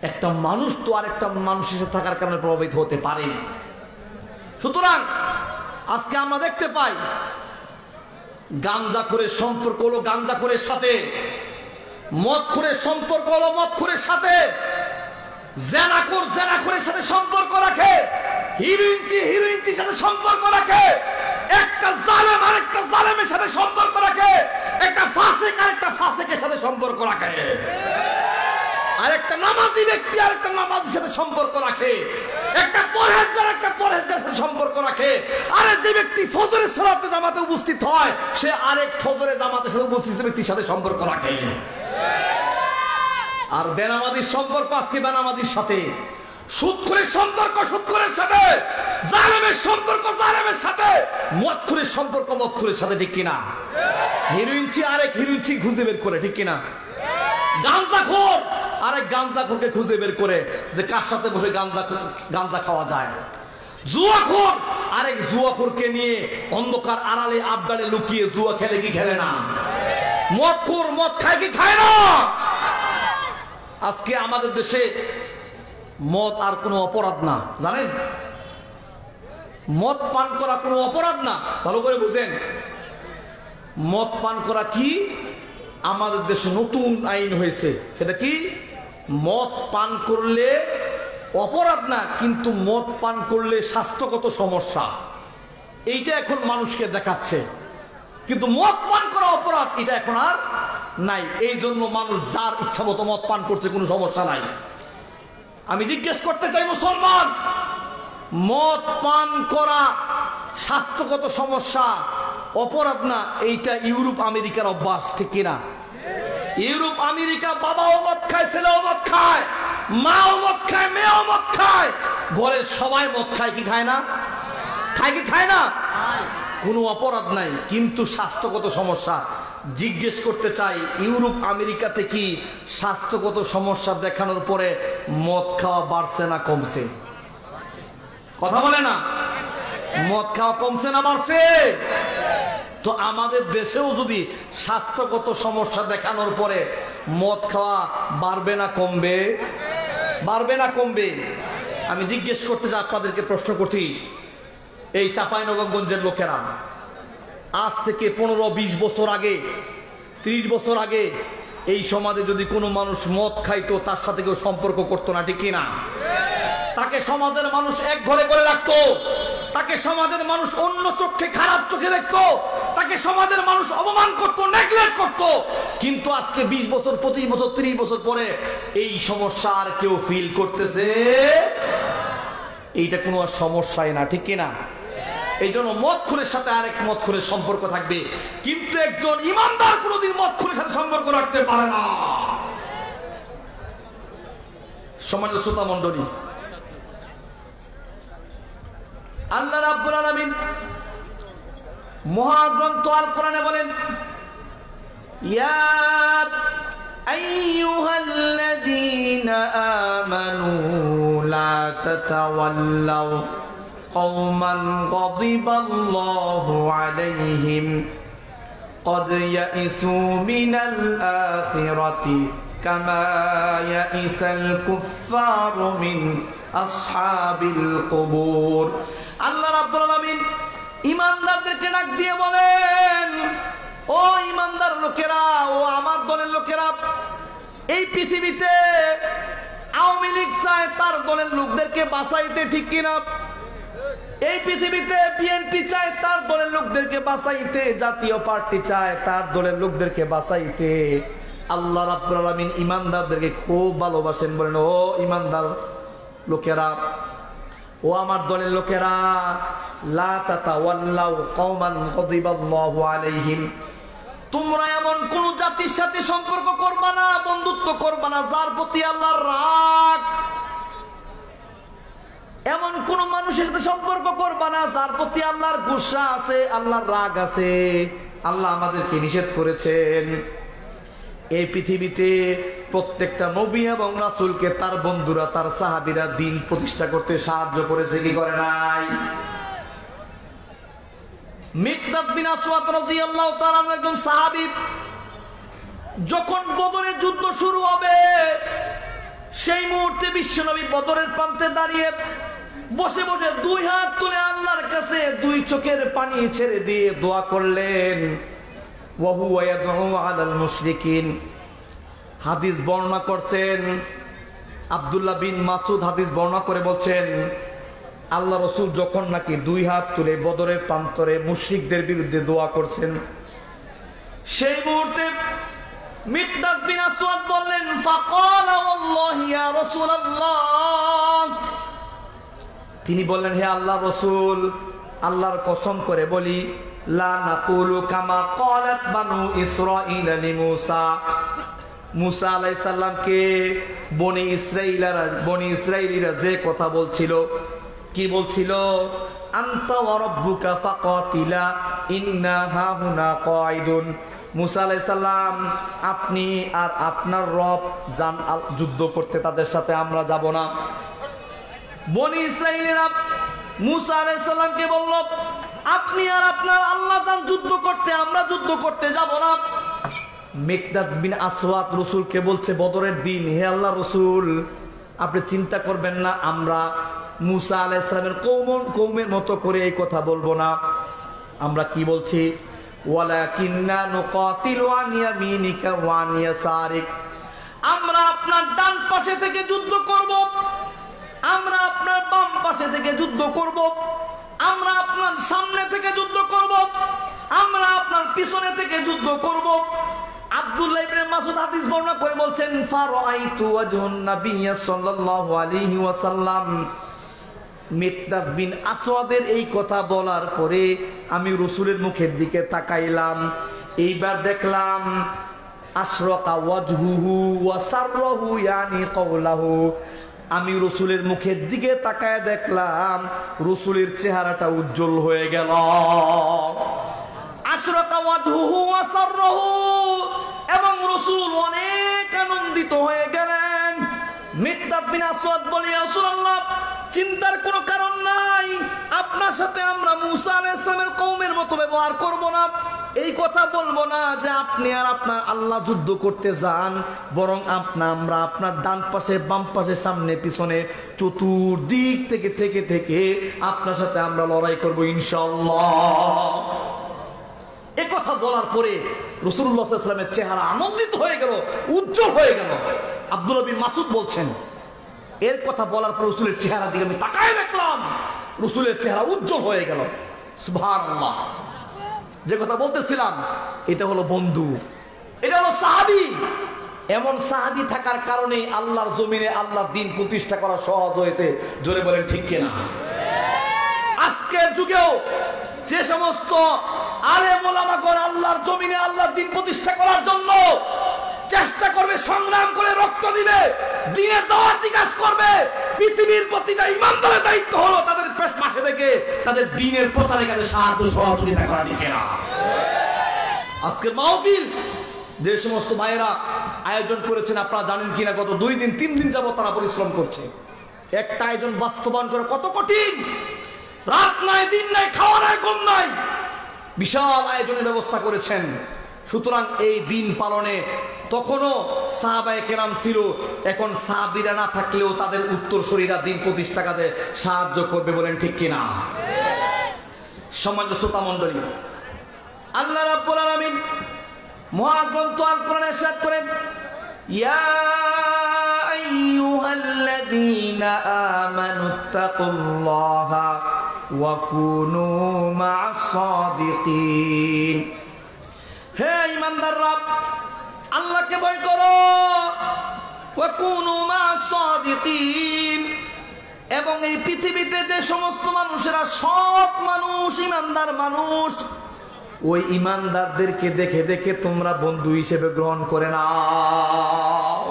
একটা মানুষ তো আরেকটা মানুষের সাথে থাকার কারণে প্রভাবিত হতে পারে। সুতরাং আজকে আমরা দেখতে পাই গাঞ্জাখোরের সম্পর্ক হলো গাঞ্জাখোরের সাথে, মদখোরের সম্পর্ক হলো মদখোরের সাথে, জেনাখোরের সাথে সম্পর্ক রাখে, হিরোইনটির সাথে সম্পর্ক রাখে, একটা জালেম আর একটা জালেমের সাথে সম্পর্ক রাখে, একটা ফাসিক আর একটা ফাসিকের সাথে সম্পর্ক রাখে, আর একটা নামাজি ব্যক্তি আর একটা নামাজির সাথে সম্পর্ক রাখে, একটা পরহেজগার একটা পরহেজগারের সাথে সম্পর্ক রাখে। আর যে ব্যক্তি ফজরের সালাতে জামাতে উপস্থিত হয় সে আরেক ফজরের জামাতের সাথে উপস্থিত ব্যক্তির সাথে সম্পর্ক রাখে। আর বেনামাজির সম্পর্ক আজকে বেনামাজির সাথে, সুদখোরের সম্পর্ক সুদখোরের সাথে, জালেমের সম্পর্ক জালেমের সাথে, মদখোরের সম্পর্ক মদখোরের সাথে, ঠিক কিনা? হিরোইনচি আরেক হিরোইনচি খুঁজে বের করে, ঠিক কিনা? গাঞ্জাখোর আরেক গাঞ্জাখোরকে খুঁজে বের করে যে কার সাথে বসে গাঞ্জা খাওয়া যায়। জুয়াখোর আরেক জুয়াখোরকে নিয়ে অন্ধকার আড়ালে আবডালে লুকিয়ে জুয়া খেলে কি খেলে না? মদখোর মদ খায় কি খায় না? আজকে আমাদের দেশে মদ আর কোনো অপরাধ না, জানেন? মদ পান করা কোনো অপরাধ না, ভালো করে বুঝেন। মদ পান করা কি? আমাদের দেশে নতুন আইন হয়েছে, সেটা কি? মদ পান করলে অপরাধ না, কিন্তু মদ পান করলে স্বাস্থ্যগত সমস্যা, এইটা এখন মানুষকে দেখাচ্ছে। কিন্তু মদ পান করা অপরাধ এটা এখন আর নাই। এই জন্য মানুষ যার ইচ্ছা মতো মদ পান করছে, কোনো সমস্যা নাই। আমি জিজ্ঞেস করতে চাই, মুসলমান, মদ পান করা স্বাস্থ্যগত সমস্যা, অপরাধ না, এইটা ইউরোপ আমেরিকার অভ্যাস, ঠিক কিনা? ইউরোপ আমেরিকা বাবাও মদ খায়, ছেলেও মদ খায়, মাও মদ খায়, মেয়েও মদ খায়, ঘরের সবাই মদ খায়, কি খায় না? খায় কি খায় না? কোনো অপরাধ নাই, কিন্তু স্বাস্থ্যগত সমস্যা। জিজ্ঞেস করতে চাই, ইউরোপ আমেরিকাতে কি স্বাস্থ্যগত সমস্যা দেখানোর পরে মদ খাওয়া বাড়ছে না কমছে? কথা বলে না? মদ খাওয়া কমছে না বাড়ছে? তো আমাদের দেশেও যদি স্বাস্থ্যগত সমস্যা দেখানোর পরে মদ খাওয়া বাড়বে না কমবে? বাড়বে না কমবে? আমি জিজ্ঞেস করতে চাই, আপনাদেরকে প্রশ্ন করছি, এই চাঁপাইনবাবগঞ্জের লোকেরা আজ থেকে 15-20 বছর আগে, 30 বছর আগে এই সমাজে যদি কোনো মানুষ মদ খাইতো তার সাথে কেউ সম্পর্ক করতো না, ঠিক কিনা? তাকে সমাজের মানুষ এক ঘরে করে রাখতো, তাকে সমাজের মানুষ অন্য চোখে খারাপ চোখে দেখতো, তাকে সমাজের মানুষ অপমান করতো, নেগলেক্ট করতো। কিন্তু আজকে 20 বছর 25 বছর 30 বছর পরে এই সমস্যা আর কেউ ফিল করতেছে? এইটা কোনো আর সমস্যাই না, ঠিক কিনা? এই জন্য মদখোরের সাথে আরেক মদখোরের সম্পর্ক থাকবে, কিন্তু একজন ইমানদার কোনোদিন মদখোরের সাথে সম্পর্ক রাখতে পারে না। সম্মানিত শ্রোতা মণ্ডলী, আল্লাহ রাব্বুল আলামিন মহাগ্রন্থ আল কোরআনে বলেন, ইয়া আইয়ুহাল্লাযীনা আমানু লা তাতাওয়াল্লাউ কওমান গাদিবাল্লাহু আলাইহিম قد يئسوا من الآخرة كما يئس الكفار من أصحاب القبور আল্লাহ রাব্বুল আলামিন ঈমানদারদেরকে ডাক দিয়ে বলেন, ও ঈমানদার লোকেরা, ও আমার দলের লোকেরা, এই পৃথিবীতে আওয়ামী লীগ চায় তার দলের লোকদেরকে বাঁচাইতে, ঠিক কিনা? এই পৃথিবীতে বিএনপি চায় তার দলের লোকদেরকে বাঁচাইতে, জাতীয় পার্টি চায় তার দলের লোকদেরকে বাঁচাইতে। আল্লাহ রাব্বুল আলামিন ঈমানদারদেরকে খুব ভালোবাসেন, বলেন, ও ঈমানদার লোকেরা, ও আমার দলের লোকেরা, লা তাতাওয়াল্লাউ কওমান গাদিবাল্লাহু আলাইহিম, তোমরা এমন কোন জাতির সাথে সম্পর্ক করবা না, বন্ধুত্ব করবা না যার প্রতি আল্লাহর রাগ, এমন কোন মানুষের সাথে সম্পর্ক করবা না যার প্রতি আল্লাহর গুসা আছে, আল্লাহর রাগ আছে। আল্লাহ আমাদেরকে নিষেধ করেছেন। এই পৃথিবীতে প্রত্যেকটা নবী এবং রাসূলকে তার বন্ধুরা, তার সাহাবীরা দ্বীন প্রতিষ্ঠা করতে সাহায্য করেছে, কি করে নাই? মিকদাদ বিন আসওয়াদ রাদিয়াল্লাহু তাআলা একজন সাহাবী, যখন বদরের যুদ্ধ শুরু হবে সেই মুহূর্তে বিশ্বনবী বদরের প্রান্তে দাঁড়িয়ে বসে বসে দুই হাত তুলে আল্লাহর কাছে দুই চোখের পানি ছেড়ে দিয়ে দোয়া করলেন, ওয়া হুয়া ইয়াদউ আলাল মুশরিকিন। হাদিস বর্ণনা করছেন আব্দুল্লাহ বিন মাসুদ হাদিস বর্ণনা করে বলছেন, আল্লাহ রসুল যখন নাকি 2 হাত তুলে বদরের প্রান্তরে মুশরিকদের বিরুদ্ধে দোয়া করছেন, সেই মুহূর্তে মিকদাদ বিন আসওয়াদ বললেন, ফাকালা ওয়াল্লাহি ইয়া রাসূলুল্লাহ, তিনি বললেন, হে আল্লাহ রসুল, আল্লাহর কসম করে বলি, লা নাকুলু কামা ক্বালাত বানু ইসরাঈল লিমূসা, মুসা আলাইহিস সালামকে বনি ইসরাঈলীরা যে কথা বলছিল, কি বলছিল, আনতা ওয়া রাব্বুকা ফাকাতিলা ইন্না হাহুনা কাঈদুন, মুসা আলাইহিস সালাম আপনি আর আপনার রব যান যুদ্ধ করতে, তাদের সাথে আমরা যাব না। বনি ইসরাঈলীরা মুসা আলাইহিস সালামকে বলল, আপনি আর আপনার আল্লাহ যান যুদ্ধ করতে, আমরা যুদ্ধ করতে যাব না। মিকদাদ বিন আসওয়াদ রাসূলকে বলছে বদরের দিন, হে আল্লাহ রাসূল, আপনি চিন্তা করবেন না, আমরা মুসা আলাইহিস সালামের কওমের মতো করে এই কথা বলবো না। আমরা কি বলছি, ওয়ালাকিন্না নুকাতিলু আন ইয়ামিনিকা ওয়া আন ইয়াসারিক, আমরা আপনার ডান পাশে থেকে যুদ্ধ করব, আমরা আপনার বাম পাশে থেকে যুদ্ধ করব, আমরা আপনার সামনে থেকে যুদ্ধ করব, আমরা আপনার পিছনে থেকে যুদ্ধ করব। আব্দুল্লাহ ইবনে মাসউদ হাদিস বর্ণনা করে বলছেন, ফারাআইতু ওয়াজহুন নাবিয়্য সাল্লাল্লাহু আলাইহি ওয়াসাল্লাম, মিকদাদ বিন আসওয়াদের এই কথা বলার পরে আমি রাসূলের মুখের দিকে তাকাইলাম, এইবার দেখলাম আশরাকা ওয়াজহুহু ওয়া সাররাহু ইয়ানি কওলাহু, আমি রাসূলের মুখের দিকে তাকায় দেখলাম রাসূলের চেহারাটা উজ্জ্বল হয়ে গেল। আশরাকা ওয়াজহুহু ওয়া সাররাহু, এবং রাসূল অনেক আনন্দিত হয়ে গেলেন। মিকদাদ বিন আসওয়াদ বলে, ইয়া রাসূলুল্লাহ, চিন্তার কোনো কারণ নাই, আপনার সাথে আমরা মুসা আলাইহিস সালামের কওমের মতো ব্যবহার করব না, এই কথা বলবো না যে আপনি আর আপনার আল্লাহ যুদ্ধ করতে যান, বরং আমরা আপনার ডান পাশে বাম পাশে সামনে পিছনে চতুর্দিক থেকে আপনার সাথে আমরা লড়াই করব ইনশাআল্লাহ। এই কথা বলার পরে রাসূলুল্লাহ সাল্লাল্লাহু আলাইহি ওয়াসাল্লামের চেহারা আনন্দিত হয়ে গেল, উজ্জ্বল হয়ে গেল। আব্দুল্লাহ বিন মাসউদ বলছেন, এর কথা বলার পর রাসূলের চেহারা দিকে আমি তাকায় দেখলাম রাসূলের চেহারা উজ্জ্বল হয়ে গেল। সুবহানাল্লাহ। যে কথা বলতেছিলাম, এটা হলো বন্ধু, এটা হলো সাহাবী। এমন সাহাবী থাকার কারণে আল্লাহর জমিনে আল্লাহর দ্বীন প্রতিষ্ঠা করা সহজ হয়েছে। জোরে বলেন ঠিক কিনা? আজকের যুগেও যে সমস্ত আলেম ওলামাগণ আল্লাহর জমিনে আল্লাহর দ্বীন প্রতিষ্ঠা করার জন্য চেষ্টা করবে, সংগ্রাম করে রক্ত দিবে, দ্বীনের দাওয়াতি কাজ করবে, পৃথিবীর প্রতিটা ইমানদারের দায়িত্ব হলো তাদের পাশে থেকে তাদের দ্বীনের প্রচারের কাজে সাহায্য সহযোগিতা করা, ঠিক না? আজকে মাহফিল যে সমস্ত মায়েরা আয়োজন করেছেন, আপনারা জানেন কিনা, গত 2 দিন 3 দিন যাবত তারা পরিশ্রম করছে। একটা আয়োজন বাস্তবায়ন করে কত কঠিন, রাত নাই দিন নাই, খাওয়া নাই ঘুম নাই, বিশাল আয়োজনের ব্যবস্থা করেছেন। সুতরাং এই দিন পালনে তখনও সাহাবায়ে কেরাম ছিল, এখন সাহাবীরা না থাকলেও তাদের উত্তরসূরিরা দিন প্রতিষ্ঠা কাজে সাহায্য করবে, বলেন ঠিক কিনা? সম্মানিত শ্রোতা মণ্ডলী, আল্লাহ রাব্বুল আলামিন মহাগ্রন্থ আল কোরআনে ইরশাদ করেন, ইয়া আইয়ুহাল্লাযীনা আমানুত্তাকুল্লাহা ওয়া কুনু মা'আস সাদিকিন, হে ঈমানদাররা, আল্লাহকে ভয় করো, ওয়া কুনু মা'আস সাদিকিন, এবং এই পৃথিবীতে যে সমস্ত মানুষেরা সৎ মানুষ, ঈমানদার মানুষ, ওই ঈমানদারদেরকে দেখে দেখে তোমরা বন্ধু হিসেবে গ্রহণ করে নাও।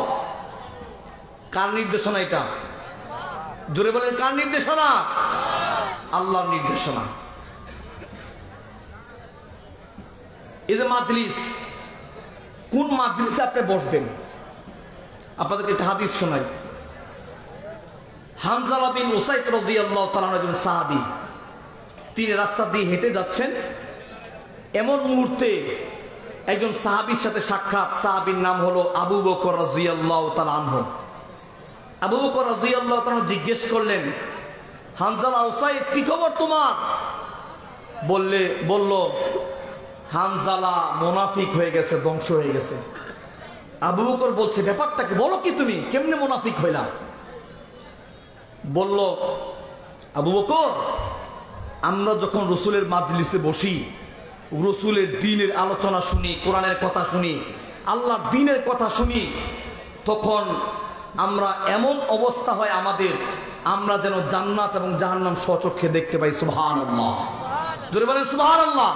কার নির্দেশনা এটা? জোরে বলেন, কার নির্দেশনা? আল্লাহর নির্দেশনা। এই যে মাজলিস, কোন মাজলিসে আপনি বসবেন, আপনাদেরকে একটা হাদিস শোনাই। হানজালা বিন উসাইদ রাদিয়াল্লাহু তাআলা একজন সাহাবী, তিনি রাস্তা দিয়ে হেঁটে যাচ্ছেন, এমন মুহূর্তে একজন সাহাবীর সাথে সাক্ষাৎ। সাহাবীর নাম হলো আবু বকর রাদিয়াল্লাহু তাআলা আনহু। আবু বকর রাদিয়াল্লাহু তাআলা জিজ্ঞেস করলেন, হানজালা, উসাইদ, কি খবর তোমার? বলল, হানজালা মুনাফিক হয়ে গেছে, ধ্বংস হয়ে গেছে। আবু বকর বলছে, ব্যাপারটা কি, বলো কি তুমি, কেমনে মুনাফিক হইলা? বলল, আবু বকর, আমরা যখন রসুলের মাজলিসে বসি, রসুলের দ্বীনের আলোচনা শুনি, কোরআনের কথা শুনি, আল্লাহর দ্বীনের কথা শুনি, তখন আমরা এমন অবস্থা হয় আমাদের, আমরা যেন জান্নাত এবং জাহান্নাম স্বচক্ষে দেখতে পাই। সুবহানাল্লাহ, জোরে বলেন সুবহানাল্লাহ।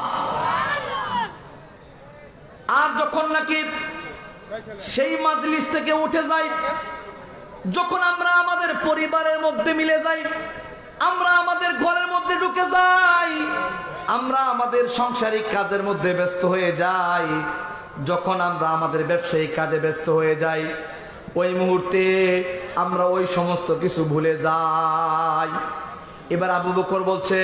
আর যখন নাকি সেই মাজলিস থেকে উঠে যাই, যখন আমরা আমাদের পরিবারের মধ্যে মিলে যাই, আমরা আমাদের ঘরের মধ্যে ঢুকে যাই, আমরা আমাদের সাংসারিক কাজের মধ্যে ব্যস্ত হয়ে যাই, যখন আমরা আমাদের ব্যবসায়িক কাজে ব্যস্ত হয়ে যাই, ওই মুহূর্তে আমরা ওই সমস্ত কিছু ভুলে যাই। এবার আবু বকর বলছে,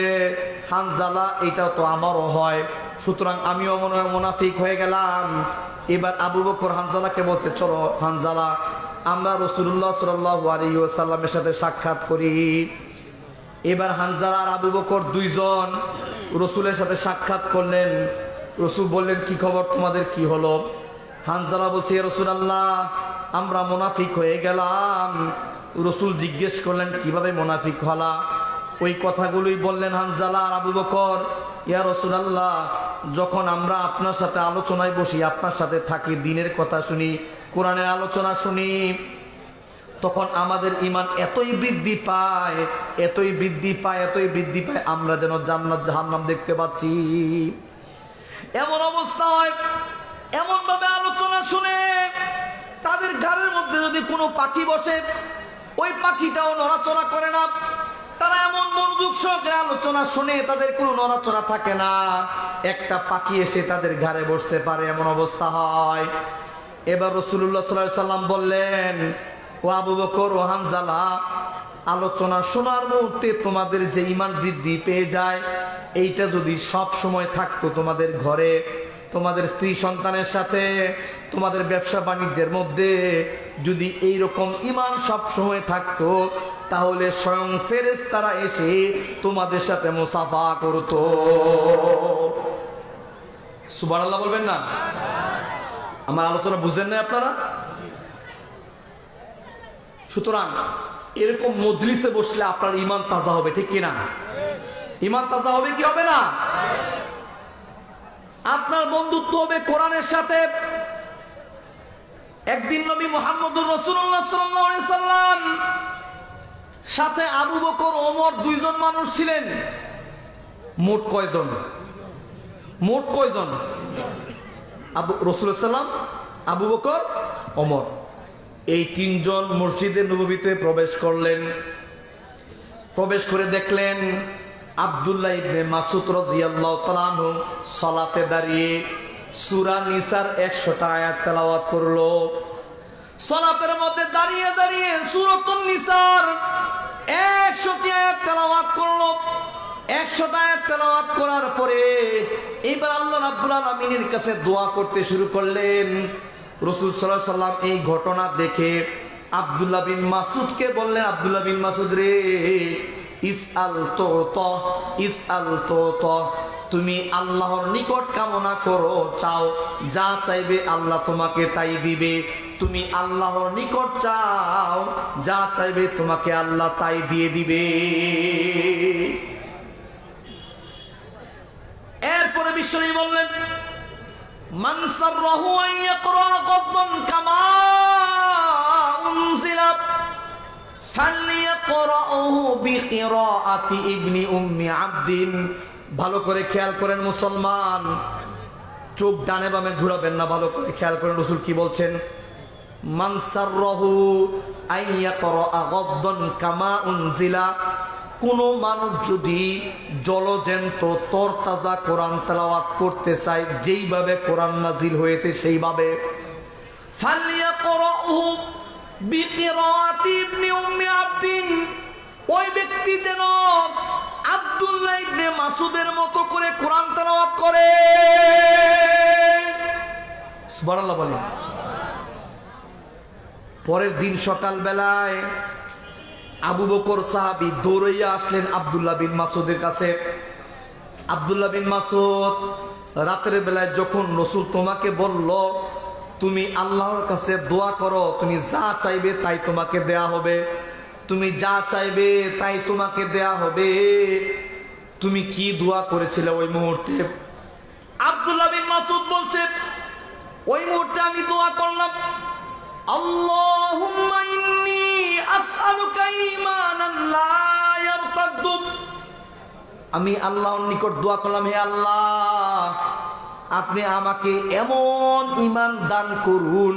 হানজালা, এটাও তো আমারও হয়, সুতরাং আমিও মনে হয় মুনাফিক হয়ে গেলাম। এবার আবু বকর হানজালাকে বলছে, চলো হানজালা, আমরা রাসূলুল্লাহ সাল্লাল্লাহু আলাইহি ওয়াসাল্লামের সাথে সাক্ষাৎ করি। এবার হানজালা আর আবু বকর দুইজন রসুলের সাথে সাক্ষাৎ করলেন। রসুল বললেন, কি খবর, তোমাদের কি হলো? হানজালা বলছে, ইয়া রাসূলুল্লাহ, আমরা মুনাফিক হয়ে গেলাম। রসুল জিজ্ঞেস করলেন, কিভাবে মুনাফিক হলা? ওই কথাগুলোই বললেন হানজালা আর আবু বকর। ইয়া রাসূলুল্লাহ, যখন আমরা আপনার সাথে আলোচনায় বসি, আপনার সাথে থাকি, দ্বীনের কথা শুনি, কোরআনের আলোচনা শুনি, তখন আমাদের ঈমান এতই বৃদ্ধি পায়, এতই বৃদ্ধি পায়, এতই বৃদ্ধি পায়, আমরা যেন জান্নাত জাহান্নাম দেখতে পাচ্ছি। এমন অবস্থা হয়, এমন ভাবে আলোচনা শুনে তাদের ঘরের মধ্যে যদি কোনো পাখি বসে, ওই পাখিটাও নড়াচড়া করে না। তারা এমন মনোযোগ সহকারে আলোচনা শুনে, তাদের কোনো নড়াচড়া থাকে না, একটা পাখি এসে তাদের ঘরে বসতে পারে, এমন অবস্থা হয়। এবার রাসূলুল্লাহ সাল্লাল্লাহু আলাইহি ওয়াসাল্লাম বললেন, ও আবু বকর, ও হানজালা, আলোচনা শোনার মুহূর্তে তোমাদের যে ঈমান বৃদ্ধি পেয়ে যায়, এইটা যদি সব সময় থাকতো তোমাদের ঘরে, তোমাদের স্ত্রী সন্তানের সাথে, তোমাদের ব্যবসা বাণিজ্যের মধ্যে যদি এইরকম ঈমান সব সময় থাকতো, তাহলে স্বয়ং ফেরেশতারা এসে তোমাদের সাথে মুসাফা করতো। সুবহানাল্লাহ বলবেন না? আমার আলোচনা বুঝেন না আপনারা? সুতরাং এরকম মজলিসে বসলে আপনার ঈমান তাজা হবে, ঠিক কিনা? ঈমান তাজা হবে কি হবে না? আপনার বন্ধুত্ব হবে কোরআনের সাথে। একদিন নবী মুহাম্মদুর রাসূলুল্লাহ সাল্লাল্লাহু আলাইহি সাল্লাম সাথে আবু বকর, ওমর, দুইজন মানুষ ছিলেন। মোট কয়জন? মোট কয়জন? রাসূলুল্লাহ সাল্লাম, আবু বকর, ওমর, এই তিনজন মসজিদে নববীতে প্রবেশ করলেন। প্রবেশ করে দেখলেন আব্দুল্লাহ ইবনে মাসউদ রাদিয়াল্লাহু তাআলা আনহু সালাতে দাঁড়িয়ে সূরা নিসার 100টা আয়াত তেলাওয়াত করলো। সালাতের মধ্যে দাঁড়িয়ে দাঁড়িয়ে সূরাতুন নিসার 100টি আয়াত তেলাওয়াত করলো। 100টা আয়াত তেলাওয়াত করার পরে এবার আল্লাহ রাব্বুল আলামিনের কাছে দোয়া করতে শুরু করলেন। রাসূল সাল্লাল্লাহু আলাইহি ওয়াসাল্লাম এই ঘটনা দেখে আব্দুল্লাহ বিন মাসউদকে বললেন, আব্দুল্লাহ বিন মাসউদ রে, ইসআল তুতা, ইসআল তুতা, তুমি আল্লাহর নিকট কামনা করো, চাও, যা চাইবে আল্লাহ তোমাকে তাই দিবে। তুমি আল্লাহর নিকট চাও, যা চাইবে তোমাকে আল্লাহ তাই দিয়ে দিবে। এরপরে বিশ্বনবী বললেন, মান সাররাহু আন ইয়াকরা গাদ্দান কামা উনজিলা ফালইয়াকরাহু বিকিরাআতি ইবনি উম্মি আবদিন। ভালো করে খেয়াল করেন মুসলমান, চোখ ডানে বামে ঘুরাবেন না, ভালো করে খেয়াল করেন রাসূল কি বলছেন। মান সাররাহু আন ইয়াকরা গাদ্দান কামা উনজিলা, কোন মানুষ যদি জলজন্ত তরতাজা কোরআন তেলাওয়াত করতে চায়, যেইভাবে কোরআন নাজিল হয়েছে সেইভাবে, ফালইয়াকরাহু বিকিরাআতি ইবনি উম্মি আবদিন, ওই ব্যক্তি যেন আব্দুল্লাহ ইবনে মাসউদের মতো করে কোরআন তেলাওয়াত করে। সুবহানাল্লাহ বলেন। পরের দিন সকাল বেলায় আবু বকর সাহাবী দৌড়াইয়া আসলেন আব্দুল্লাহ বিন মাসউদের কাছে। আব্দুল্লাহ বিন মাসউদ, রাতের বেলায় যখন রাসূল তোমাকে বলল তুমি আল্লাহর কাছে দোয়া করো, তুমি যা চাইবে তাই তোমাকে দেয়া হবে, তুমি যা চাইবে তাই তোমাকে দেয়া হবে। তুমি কি দোয়া করেছিলে ওই মুহূর্তে? আব্দুল্লাহ বিন মাসউদ বলছে, ওই মুহূর্তে আমি দোয়া করলাম, আল্লাহুম্মা ইন্নী আসআলুকা ঈমানান লা ইয়ারতাদ্দু। আমি আল্লাহর নিকট দোয়া করলাম, হে আল্লাহ, আপনি আমাকে এমন ঈমান দান করুন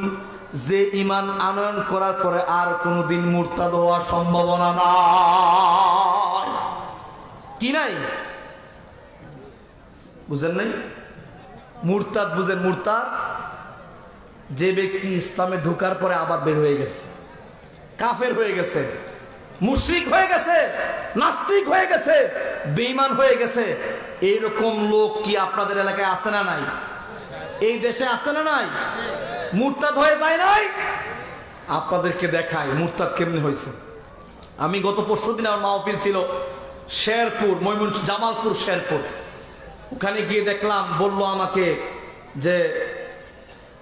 যে ঈমান আনয়ন করার পরে আর কোনোদিন মুরতাদ হওয়ার সম্ভাবনা নাই। কি নাই? বুঝেন নাই? মুরতাদ বুঝেন? মুরতাদ যে ব্যক্তি ইসলামে ঢোকার পরে আবার বের হয়ে গেছে, কাফের হয়ে গেছে, মুশরিক হয়ে গেছে, নাস্তিক হয়ে গেছে, বেঈমান হয়ে গেছে। এইরকম লোক কি আপনাদের এলাকায় আছে না নাই? এই দেশে আছে না নাই? মুরতাদ হয়ে যায় নাই? আপনাদেরকে দেখাই মুরতাদ কেমনি হয়েছে। আমি গত পরশুদিন আমার মাহফিল ছিল শেরপুর, জামালপুর শেরপুর। ওখানে গিয়ে দেখলাম, বললো আমাকে যে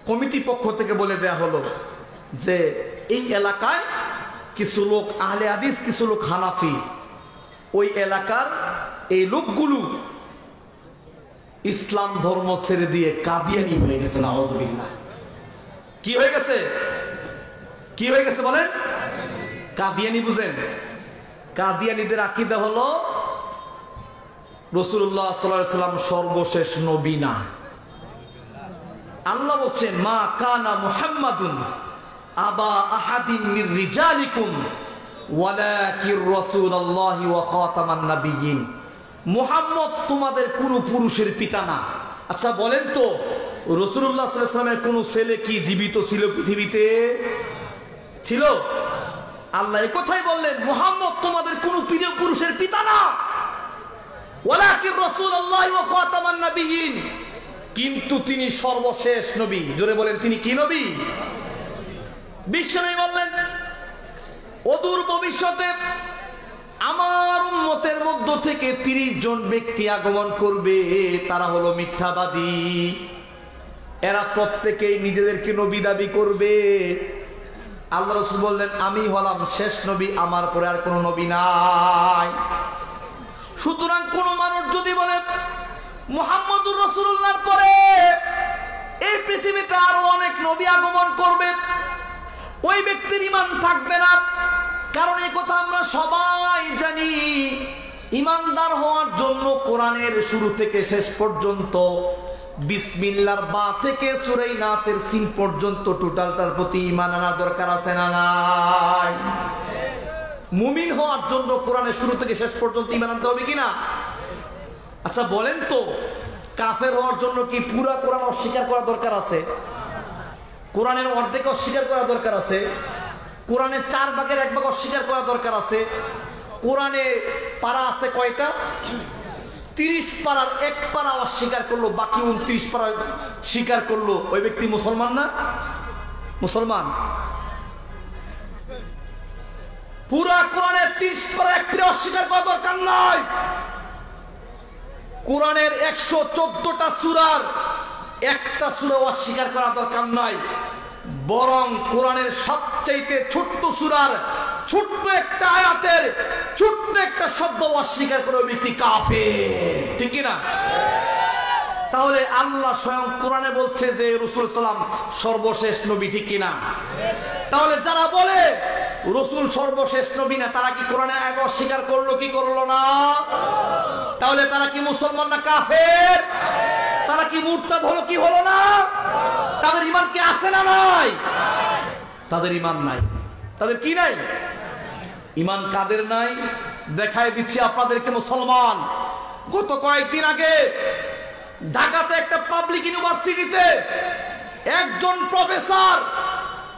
কমিটি পক্ষ থেকে বলে দেয়া হলো যে এই এলাকায় কিছু লোক আহলে হাদিস, কিছু লোক হানাফি, ওই এলাকার এই লোকগুলো ইসলাম ধর্ম ছেড়ে দিয়ে কাদিয়ানি হয়ে গেছে। নাউযুবিল্লাহ। কি হয়ে গেছে? কি হয়ে গেছে বলেন? কাদিয়ানি বুঝেন? কাদিয়ানিদের আকীদা হলো রাসূলুল্লাহ সাল্লাল্লাহু আলাইহি ওয়াসাল্লাম সর্বশেষ নবী না। আল্লাহ বলছেন, মা কানা মুহাম্মাদুন আবা আহাদিন মির রিজালিকুম ওয়ালাকির রাসূলুল্লাহি ওয়া খাতামান নাবিয়্যিন। মুহাম্মদ তোমাদের কোন পুরুষের পিতা না। আচ্ছা বলেন তো, রাসূলুল্লাহ সাল্লাল্লাহু আলাইহি ওয়াসাল্লামের কোন ছেলে কি জীবিত ছিল পৃথিবীতে? ছিল? আল্লাহ এই কথাই বললেন, মুহাম্মদ তোমাদের কোন পুরুষের পিতা না, ওয়ালাকির রাসূলুল্লাহি ওয়া খাতামান নাবিয়্যিন, কিন্তু তিনি সর্বশেষ নবী। জোরে বলেন, তিনি কি নবী? বিশ্বনবী বললেন, অদূর ভবিষ্যতে আমার উম্মতের মধ্য থেকে 30 জন ব্যক্তি আগমন করবে, তারা হলো মিথ্যাবাদী। এরা প্রত্যেকেই নিজেদেরকে নবী দাবি করবে। আল্লাহ রাসূল বললেন, আমি হলাম শেষ নবী, আমার পরে আর কোনো নবী নাই। সুতরাং কোন মানুষ যদি বলে মুহাম্মদুর রাসূলুল্লাহর পরে এই পৃথিবীতে আরো অনেক নবী আগমন করবে, ওই ব্যক্তির ঈমান থাকবে না। কারণ এই কথা আমরা সবাই জানি, ঈমানদার হওয়ার জন্য কোরআনের শুরু থেকে শেষ পর্যন্ত বিসমিল্লাহর বা থেকে সূরা নাসের সিন পর্যন্ত টোটালটার প্রতি ঈমান আনা দরকার আছে না নাই? মুমিন হওয়ার জন্য কোরআনের শুরু থেকে শেষ পর্যন্ত ঈমান আনতে হবে কিনা? আচ্ছা বলেন তো, কাফের হওয়ার জন্য কি পুরা কোরআন অস্বীকার করা দরকার আছে? কোরআনের অর্ধেক অস্বীকার করা দরকার আছে? কোরআনের 4 ভাগের 1 ভাগ অস্বীকার করা দরকার আছে? কোরআনে পারা আছে কয়টা? 30 পারার 1 পারা অস্বীকার করলো, বাকি 29 পারা স্বীকার করলো, ওই ব্যক্তি মুসলমান না? মুসলমান? পুরা কোরআনের 30 পারা 1 পারা অস্বীকার করা দরকার নয়। কোরআনের 114টা সূরার একটা সূরা অস্বীকার করা দরকার নয়, বরং কোরআনের সবচেয়ে ছোট্ট সূরার ছোট্ট একটা আয়াতের ছোট্ট একটা শব্দ অস্বীকার করে ব্যক্তি কাফের। ঠিক না? তাহলে আল্লাহ স্বয়ং কোরআনে বলছে যে রাসূল সাল্লাম সর্বশেষ নবী, ঠিক কিনা? তাহলে যারা বলে রাসূল সর্বশেষ নবী না, তারা কি কোরআনে আয়াত অস্বীকার করলো কি করলো না? তাহলে তারা কি মুসলমান না কাফের? তারা কি মুরতাদ হলো কি হলো না? তাদের ঈমান কি আছে না নাই? তাদের ঈমান নাই। তাদের কি নাই? ঈমান কাদের নাই? দেখায় দিচ্ছি আপনাদেরকে মুসলমান। গত কয়েকদিন আগে ঢাকাতে একটা পাবলিক ইউনিভার্সিটিতে একজন প্রফেসর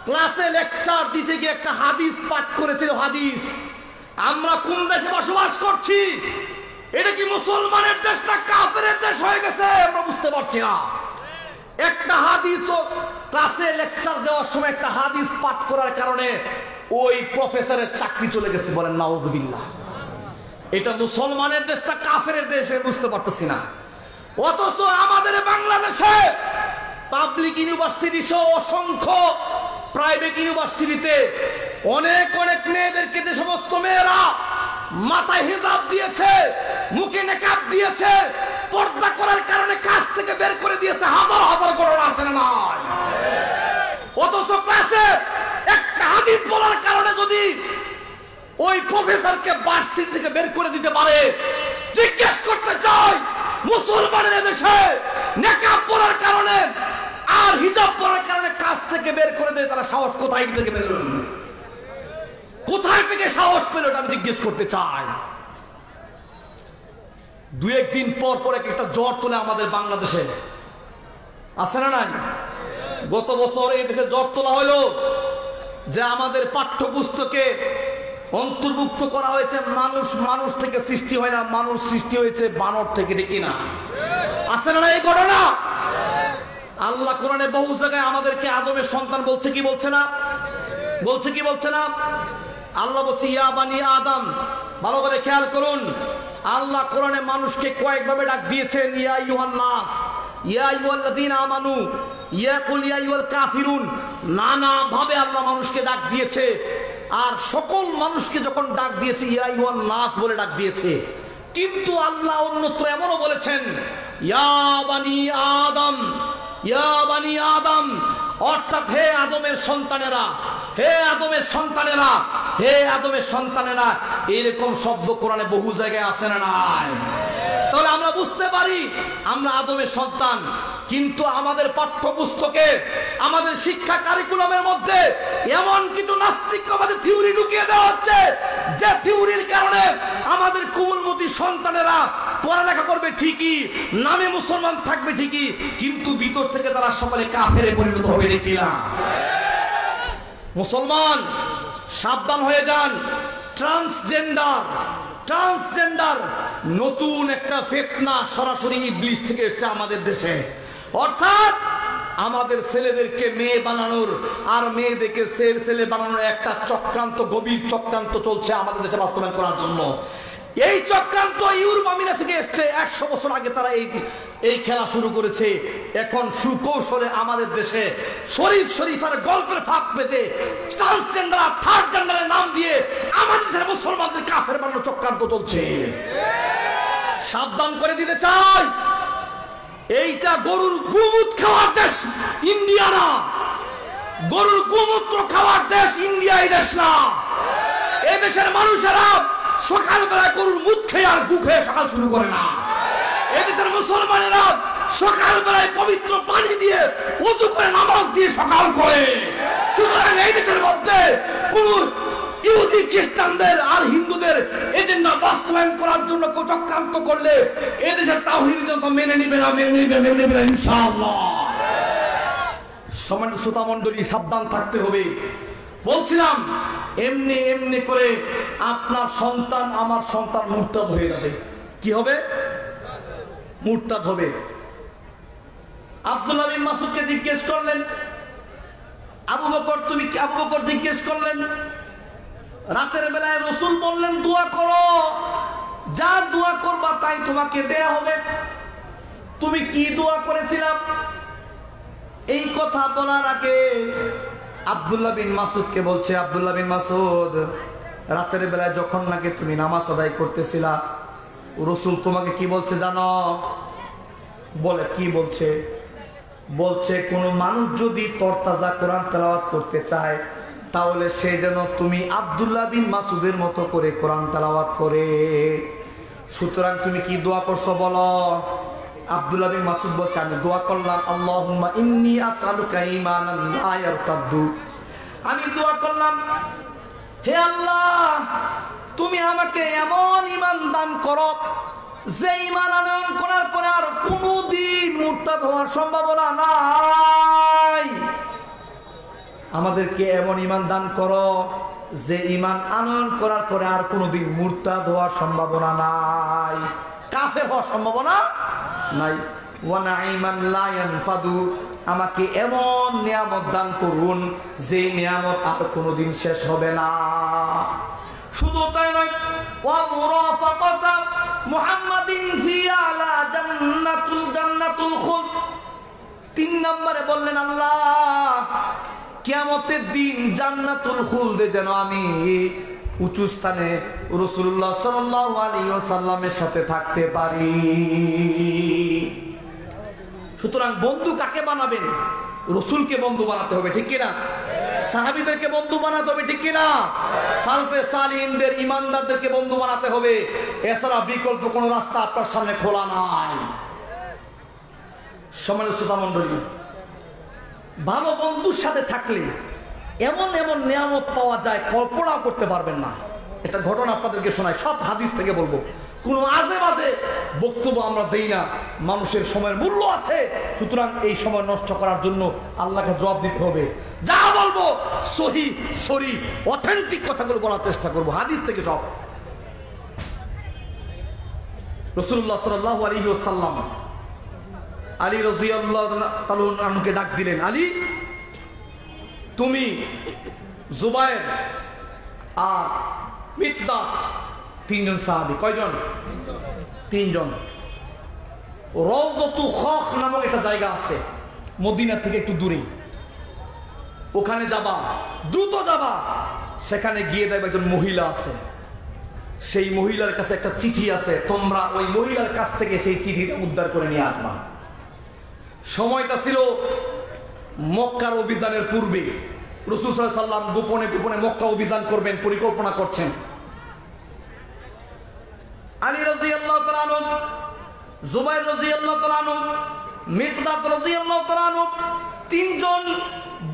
ক্লাসে লেকচার দিতে গিয়ে একটা হাদিস পাঠ করেছিল। হাদিস, আমরা কোন দেশে বসবাস করছি? এটা কি মুসলমানের দেশ না কাফেরের দেশ হয়ে গেছে? আমরা বুঝতে পারছি না। একটা হাদিস ক্লাসে লেকচার দেওয়ার সময় একটা হাদিস পাঠ করার কারণে ওই প্রফেসরের চাকরি চলে গেছে। বলেন নাউযুবিল্লাহ। এটা মুসলমানের দেশ না কাফেরের দেশ বুঝতে পারতেছি না। অথচ আমাদের বাংলাদেশে পাবলিক ইউনিভার্সিটি সহ অসংখ্য প্রাইভেট ইউনিভার্সিটিতে অনেক অনেক মেয়েদেরকে, যে সমস্ত মেয়েরা মাথায় হিজাব দিয়েছে, মুখে নেকাব দিয়েছে, পর্দা করার কারণে কাজ থেকে বের করে দিয়েছে, হাজার হাজার ঘটনা আছে না নাই? অথচ ক্লাসে একটা হাদিস বলার কারণে যদি ওই প্রফেসরকে ভার্সিটি থেকে বের করে দিতে পারে, জিজ্ঞেস করতে চাই, মুসলমানের দেশে নেকাব পরার কারণে আর হিজাব পরার কারণে কাজ থেকে বের করে দেয়, তারা সাহস কোথায় থেকে পেল? কোথায় থেকে সাহস পেল? আমি জিজ্ঞেস করতে চাই। দু একদিন পর পর একটা জ্বর তোলে আমাদের বাংলাদেশে, আছে না নাই? গত বছর এই দেশে জ্বর তোলা হলো যে আমাদের পাঠ্যপুস্তকে অন্তর্ভুক্ত করা হয়েছে মানুষ মানুষ থেকে সৃষ্টি হয় না, মানুষ সৃষ্টি হয়েছে বানর থেকে, ঠিক না? আছে না এই ঘটনা? আল্লাহ কোরআনে বহু জায়গায় আমাদেরকে আদমের সন্তান বলছে, কি বলছে না? বলছে কি বলছে না? আল্লাহ বলছে ইয়া বানি আদম। ভালো করে খেয়াল করুন, আল্লাহ কোরআনে মানুষকে কয়েকভাবে ডাক দিয়েছেন, ইয়া আইয়ুহান নাস, ইয়া আইয়ুহাল্লাযীনা আমানু, ইয়া কুল ইয়া আইয়ুহাল কাফিরুন। নানা ভাবে আল্লাহ মানুষকে ডাক দিয়েছে। আর সকল মানুষকে যখন ডাক দিয়েছে ইয়া আইয়ুহান নাস বলে ডাক দিয়েছে। কিন্তু আল্লাহ অন্যত্র এমনও বলেছেন ইয়া বানি আদম, ইয়া বানি আদম, অর্থাৎ হে আদমের সন্তানেরা, হে আদমের সন্তানেরা, হে আদমের সন্তানেরা। এরকম শব্দ কোরআনে বহু জায়গায় আছে না নাই? তাহলে আমরা বুঝতে পারি আমরা আদমের সন্তান। কিন্তু আমাদের পাঠ্যপুস্তকে, আমাদের শিক্ষা কারিকুলামের মধ্যে এমন কিছু নাস্তিকবাদী থিওরি ঢুকিয়ে দেওয়া হচ্ছে, যে থিওরির কারণে আমাদের কোমলমতি সন্তানেরা পড়ালেখা করবে ঠিকই, নামে মুসলমান থাকবে ঠিকই, কিন্তু ভিতর থেকে তারা সকলে কাফেরে পরিণত হবে, দেখি না? মুসলমান সাবধান হয়ে যান। ট্রান্সজেন্ডার, ট্রান্সজেন্ডার নতুন একটা ফিতনা সরাসরি ইবলিস থেকে এসেছে আমাদের দেশে। অর্থাৎ আমাদের ছেলেদেরকে মেয়ে বানানোর আর মেয়েদেরকে ছেলে বানানোর একটা চক্রান্ত, গভীর চক্রান্ত চলছে আমাদের দেশে বাস্তবায়ন করার জন্য। এই চক্রান্ত ইউরোপ আমেরিকা থেকে এসছে। 100 বছর আগে তারা এই খেলা শুরু করেছে। এখন সুকৌশলে আমাদের দেশে শরীফার গল্পের ফাঁক পেতে ট্রান্সজেন্ডার, থার্ড জেন্ডারের নাম দিয়ে আমাদের দেশের মুসলমানদের কাফের বানানোর চক্রান্ত চলছে। সাবধান করে দিতে চাই, এইটা গরুর গোমূত্র খাওয়ার দেশ ইন্ডিয়া না। গরুর গোমূত্র খাওয়ার দেশ ইন্ডিয়া এই দেশ না। এই দেশের মানুষেরা সকালবেলা গরুর মুখ খেয়ে আর গু খেয়ে সকাল শুরু করে না। এই দেশের মুসলমানেরা সকালবেলায় পবিত্র পানি দিয়ে ওযু করে নামাজ দিয়ে সকাল করে। সুতরাং এই দেশের মধ্যে কোন ইহুদি খ্রিস্টানদের আর হিন্দুদের এজেন্ডা বাস্তবায়ন করার জন্য কেউ চক্রান্ত করলে এই দেশের তাওহীদ মেনে নিবে না, মেনে নিবে না ইনশাআল্লাহ। সম্মানিত শ্রোতা মণ্ডলী, সাবধান থাকতে হবে। বলছিলাম এমনি এমনি করে আপনার সন্তান, আমার সন্তান মুরতাদ হয়ে যাবে। কি হবে? মুরতাদ হবে। আব্দুল্লাহ বিন মাসউদকে জিজ্ঞেস করলেন, আবু বকর তুমি কি? আবু বকর জিজ্ঞেস করলেন, রাতের বেলায় রাসূল বললেন দোয়া করো, যা দোয়া করবা তাই তোমাকে দেয়া হবে। তুমি কি দোয়া করেছিলা? এই কথা বলার আগে আব্দুল্লাহ বিন মাসউদকে বলছে, আব্দুল্লাহ বিন মাসউদ, রাতের বেলায় যখন নাকি তুমি নামাজ আদায় করতেছিলা, রাসূল তোমাকে কি বলছে জানো? বলে কি বলছে? বলছে কোন মানুষ যদি তরতাজা কোরআন তেলাওয়াত করতে চায় তাহলে সে যেন তুমি আব্দুল্লাহ বিন মাসউদের মতো করে কোরআন তেলাওয়াত করে। সুতরাং তুমি কি দোয়া করছো বলো? আব্দুল্লাহ বিন মাসউদ বলছে আমি দোয়া করলাম আল্লাহুম্মা ইন্নী আসআলুকা ঈমানান লা ইয়ারতাদ্দু। আমি দোয়া করলাম, হে আল্লাহ তুমি আমাকে এমন ঈমান দান করো যে ঈমান আনয়ন করার পরে আর কোনদিন মুরতাদ হওয়ার সম্ভাবনা নাই। আমাদেরকে এমন ঈমান দান করো যে ঈমান আনয়ন করার পরে আর কোনদিন মুরতাদ হওয়ার সম্ভাবনা নাই, কাফের হওয়ার সম্ভাবনা নাই। ওয়া নাঈমান লা ইয়ানফাদু, আমাকে এমন নিয়ামত দান করুন যে নিয়ামত আর কোনদিন শেষ হবে না। শুধু তাই নয়, ওয়া মুরাফাকাতা মুহাম্মাদিন ফি আলা জান্নাতুল খুলদ। 3 নম্বরে বললেন আল্লাহ কিয়ামতের দিন জান্নাতুল খুলদে যেন আমি উঁচু স্থানে রাসূলুল্লাহ সাল্লাল্লাহু আলাইহি ওয়াসাল্লামের সাথে থাকতে পারি। সুতরাং বন্ধু কাকে বানাবেন? রাসূলকে বন্ধু বানাতে হবে, ঠিক কিনা? সাহাবীদেরকে বন্ধু বানাতে হবে, ঠিক কিনা? সালফে সালিহিনদের, ইমানদারদেরকে বন্ধু বানাতে হবে। এছাড়া বিকল্প কোনো রাস্তা আপনার সামনে খোলা নাই। সম্মানিত শ্রোতা মণ্ডলী, ভালো বন্ধুর সাথে থাকলে এমন এমন নিয়ামত পাওয়া যায় কল্পনাও করতে পারবেন না। একটা ঘটনা আপনাদেরকে শোনাই, সব হাদিস থেকে বলবো, কোনো আজে বাজে বক্তব্য আমরা দেই না। মানুষের সময়ের মূল্য আছে, সুতরাং এই সময় নষ্ট করার জন্য আল্লাহকে জবাব দিতে হবে। যা বলবো সহি সরি অথেন্টিক কথাগুলো বলার চেষ্টা করবো, হাদিস থেকে সব। রাসূলুল্লাহ সাল্লাল্লাহু আলাইহি ওয়াসাল্লাম আলী রাদিয়াল্লাহু তাআলা আনহুকে ডাক দিলেন, আলী তুমি জুবায়ের আর মিকদাদ, তিনজন সাহাবী। কয়জন? তিনজন। রওযাতু খাখ নামক একটা জায়গা আছে মদিনা থেকে একটু দূরে, ওখানে যাবা, দ্রুত যাবা। সেখানে গিয়ে দেখবে একজন মহিলা আছে, সেই মহিলার কাছে একটা চিঠি আছে, তোমরা ওই মহিলার কাছ থেকে সেই চিঠিটা উদ্ধার করে নিয়ে আসবা। সময়টা ছিল মক্কার অভিযানের পূর্বে। রাসূল সাল্লাল্লাহু আলাইহি ওয়াসাল্লাম গোপনে গোপনে মক্কা অভিযান করবেন, পরিকল্পনা করছেন। আলী রাদিয়াল্লাহু তাআলা আনহু, জুবাইর রাদিয়াল্লাহু তাআলা আনহু, মিকদাদ রাদিয়াল্লাহু তাআলা আনহু, তিনজন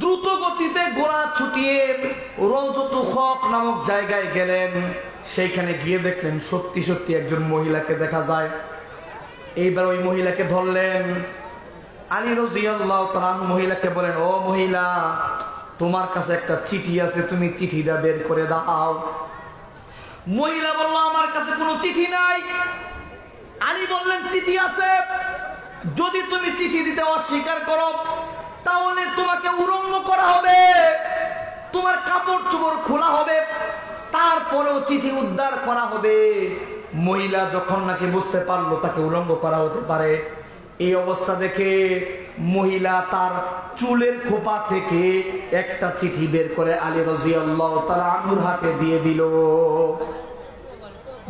দ্রুত গতিতে ঘোড়া ছুটিয়ে রওযাতু খাখ নামক জায়গায় গেলেন। সেইখানে গিয়ে দেখলেন সত্যি সত্যি একজন মহিলাকে দেখা যায়। এইবার ওই মহিলাকে ধরলেন। আলী রাদিয়াল্লাহু তাআলা আনহু মহিলাকে বলেন, ও মহিলা, তোমার কাছে একটা চিঠি আছে, তুমি চিঠিটা বের করে দাও। মহিলা বলল, আমার কাছে কোনো চিঠি নাই। আলী বললেন, চিঠি আছে, যদি তুমি চিঠি দিতে অস্বীকার করো তাহলে তোমাকে উলঙ্গ করা হবে, তোমার কাপড় চোপড় খোলা হবে, তারপরেও চিঠি উদ্ধার করা হবে। মহিলা যখন নাকি বুঝতে পারলো তাকে উলঙ্গ করা হতে পারে, এই অবস্থা দেখে মহিলা তার চুলের খোপা থেকে একটা চিঠি বের করে আলী রাদিয়াল্লাহু তাআলা আনহুর হাতে দিয়ে দিল।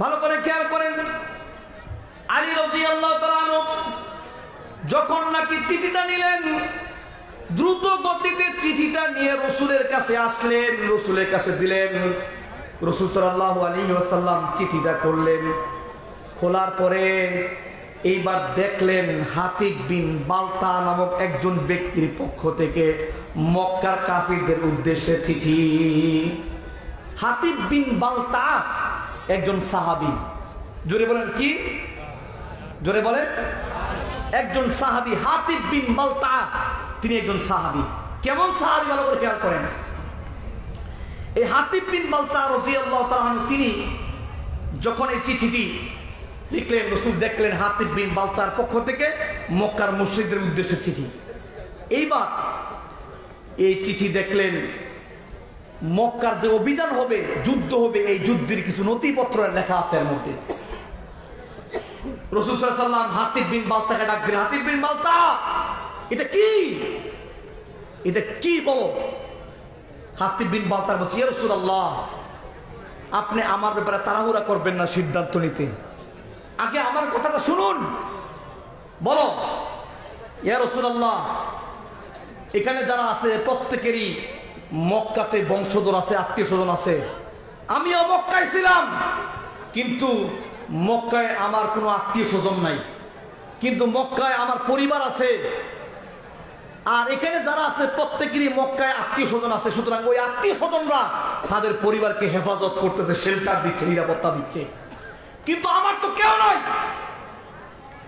ভালো করে খেয়াল করেন, আলী রাদিয়াল্লাহু তাআলা আনহু যখন নাকি চিঠিটা নিলেন, দ্রুত গতিতে চিঠিটা নিয়ে রাসূলের কাছে আসলেন, রাসূলের কাছে দিলেন। রাসূল সাল্লাল্লাহু আলাইহি ওয়াসাল্লাম চিঠিটা করলেন, খোলার পরে এইবার দেখলেন হাতিব বিন বালতা নামক একজন ব্যক্তির পক্ষ থেকে মক্কার কাফিরদের উদ্দেশ্যে চিঠি। হাতিব বিন বালতা একজন সাহাবী। জোরে বলেন কি? জোরে বলেন। একজন সাহাবী, হাতিব বিন বালতা, তিনি একজন সাহাবী। কেমন সাহাবী ভালো করে খেয়াল করেন। এই হাতিব বিন বালতা রাদিয়াল্লাহু তাআলা আনহু তিনি যখন এই চিঠিটি লিখলেন, রাসূল দেখলেন হাতিব বিন বালতার পক্ষ থেকে মক্কার মুশরিকদের উদ্দেশ্যে চিঠি। এইবার এই চিঠি দেখলেন মক্কার যে অভিযান হবে, যুদ্ধ হবে, এই যুদ্ধের কিছু নথিপত্র লেখা আছে এর মধ্যে। রাসূল সাল্লাল্লাহু আলাইহি ওয়াসাল্লাম হাতিব বিন বালতাকে ডাক দিলেন, হাতিব বিন বালতা, এটা কি? এটা কি বলো? হাতিব বিন বালতা বলছে, ইয়া রাসূলুল্লাহ, আপনি আমার ব্যাপারে তাড়াহুড়া করবেন না সিদ্ধান্ত নিতে, আগে আমার কথাটা শুনুন। বলো। ইয়া রাসূলুল্লাহ, এখানে যারা আছে প্রত্যেকেরই মক্কাতে বংশধর আছে, আত্মীয় স্বজন আছে। আমিও মক্কায় ছিলাম, কিন্তু মক্কায় আমার কোনো আত্মীয় স্বজন নাই, কিন্তু মক্কায় আমার পরিবার আছে। আর এখানে যারা আছে প্রত্যেকেরই মক্কায় আত্মীয় স্বজন আছে, সুতরাং ওই আত্মীয় স্বজনরা তাদের পরিবারকে হেফাজত করতেছে, শেল্টার দিচ্ছে, নিরাপত্তা দিচ্ছে। কিন্তু আমার তো কেউ নাই,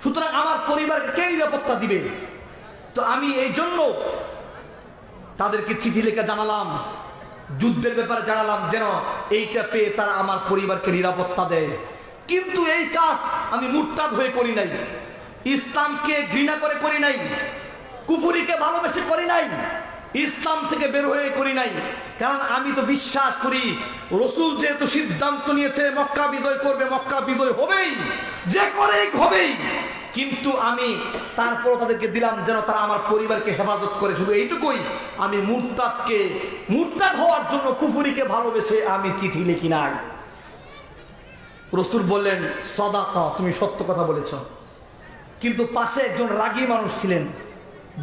সুতরাং আমার পরিবারকে কে নিরাপত্তা দিবে? তো আমি এই জন্য তাদেরকে চিঠি লিখে জানালাম, যুদ্ধের ব্যাপারে জানালাম, যেন এইটা পেয়ে তারা আমার পরিবারকে নিরাপত্তা দেয়। কিন্তু এই কাজ আমি মুরতাদ হয়ে করি নাই, ইসলামকে ঘৃণা করে করি নাই, কুফরিকে ভালোবেসে করি নাই, ইসলাম থেকে বের হয়ে করি নাই। কারণ আমি তো বিশ্বাস করি রাসূল যেহেতু সিদ্ধান্ত নিয়েছে মক্কা বিজয় করবে, মক্কা বিজয় হবেই, যে করে হবেই। কিন্তু আমি তারপর তাদেরকে দিলাম যেন তারা আমার পরিবারকে হেফাজত করে। শুধু এইটুকুই, আমি মুরতাদ হওয়ার জন্য কুফরিকে ভালোবেসে আমি চিঠি লিখি নাই। রাসূল বললেন, সাদাকা, তুমি সত্য কথা বলেছ। কিন্তু পাশে একজন রাগী মানুষ ছিলেন।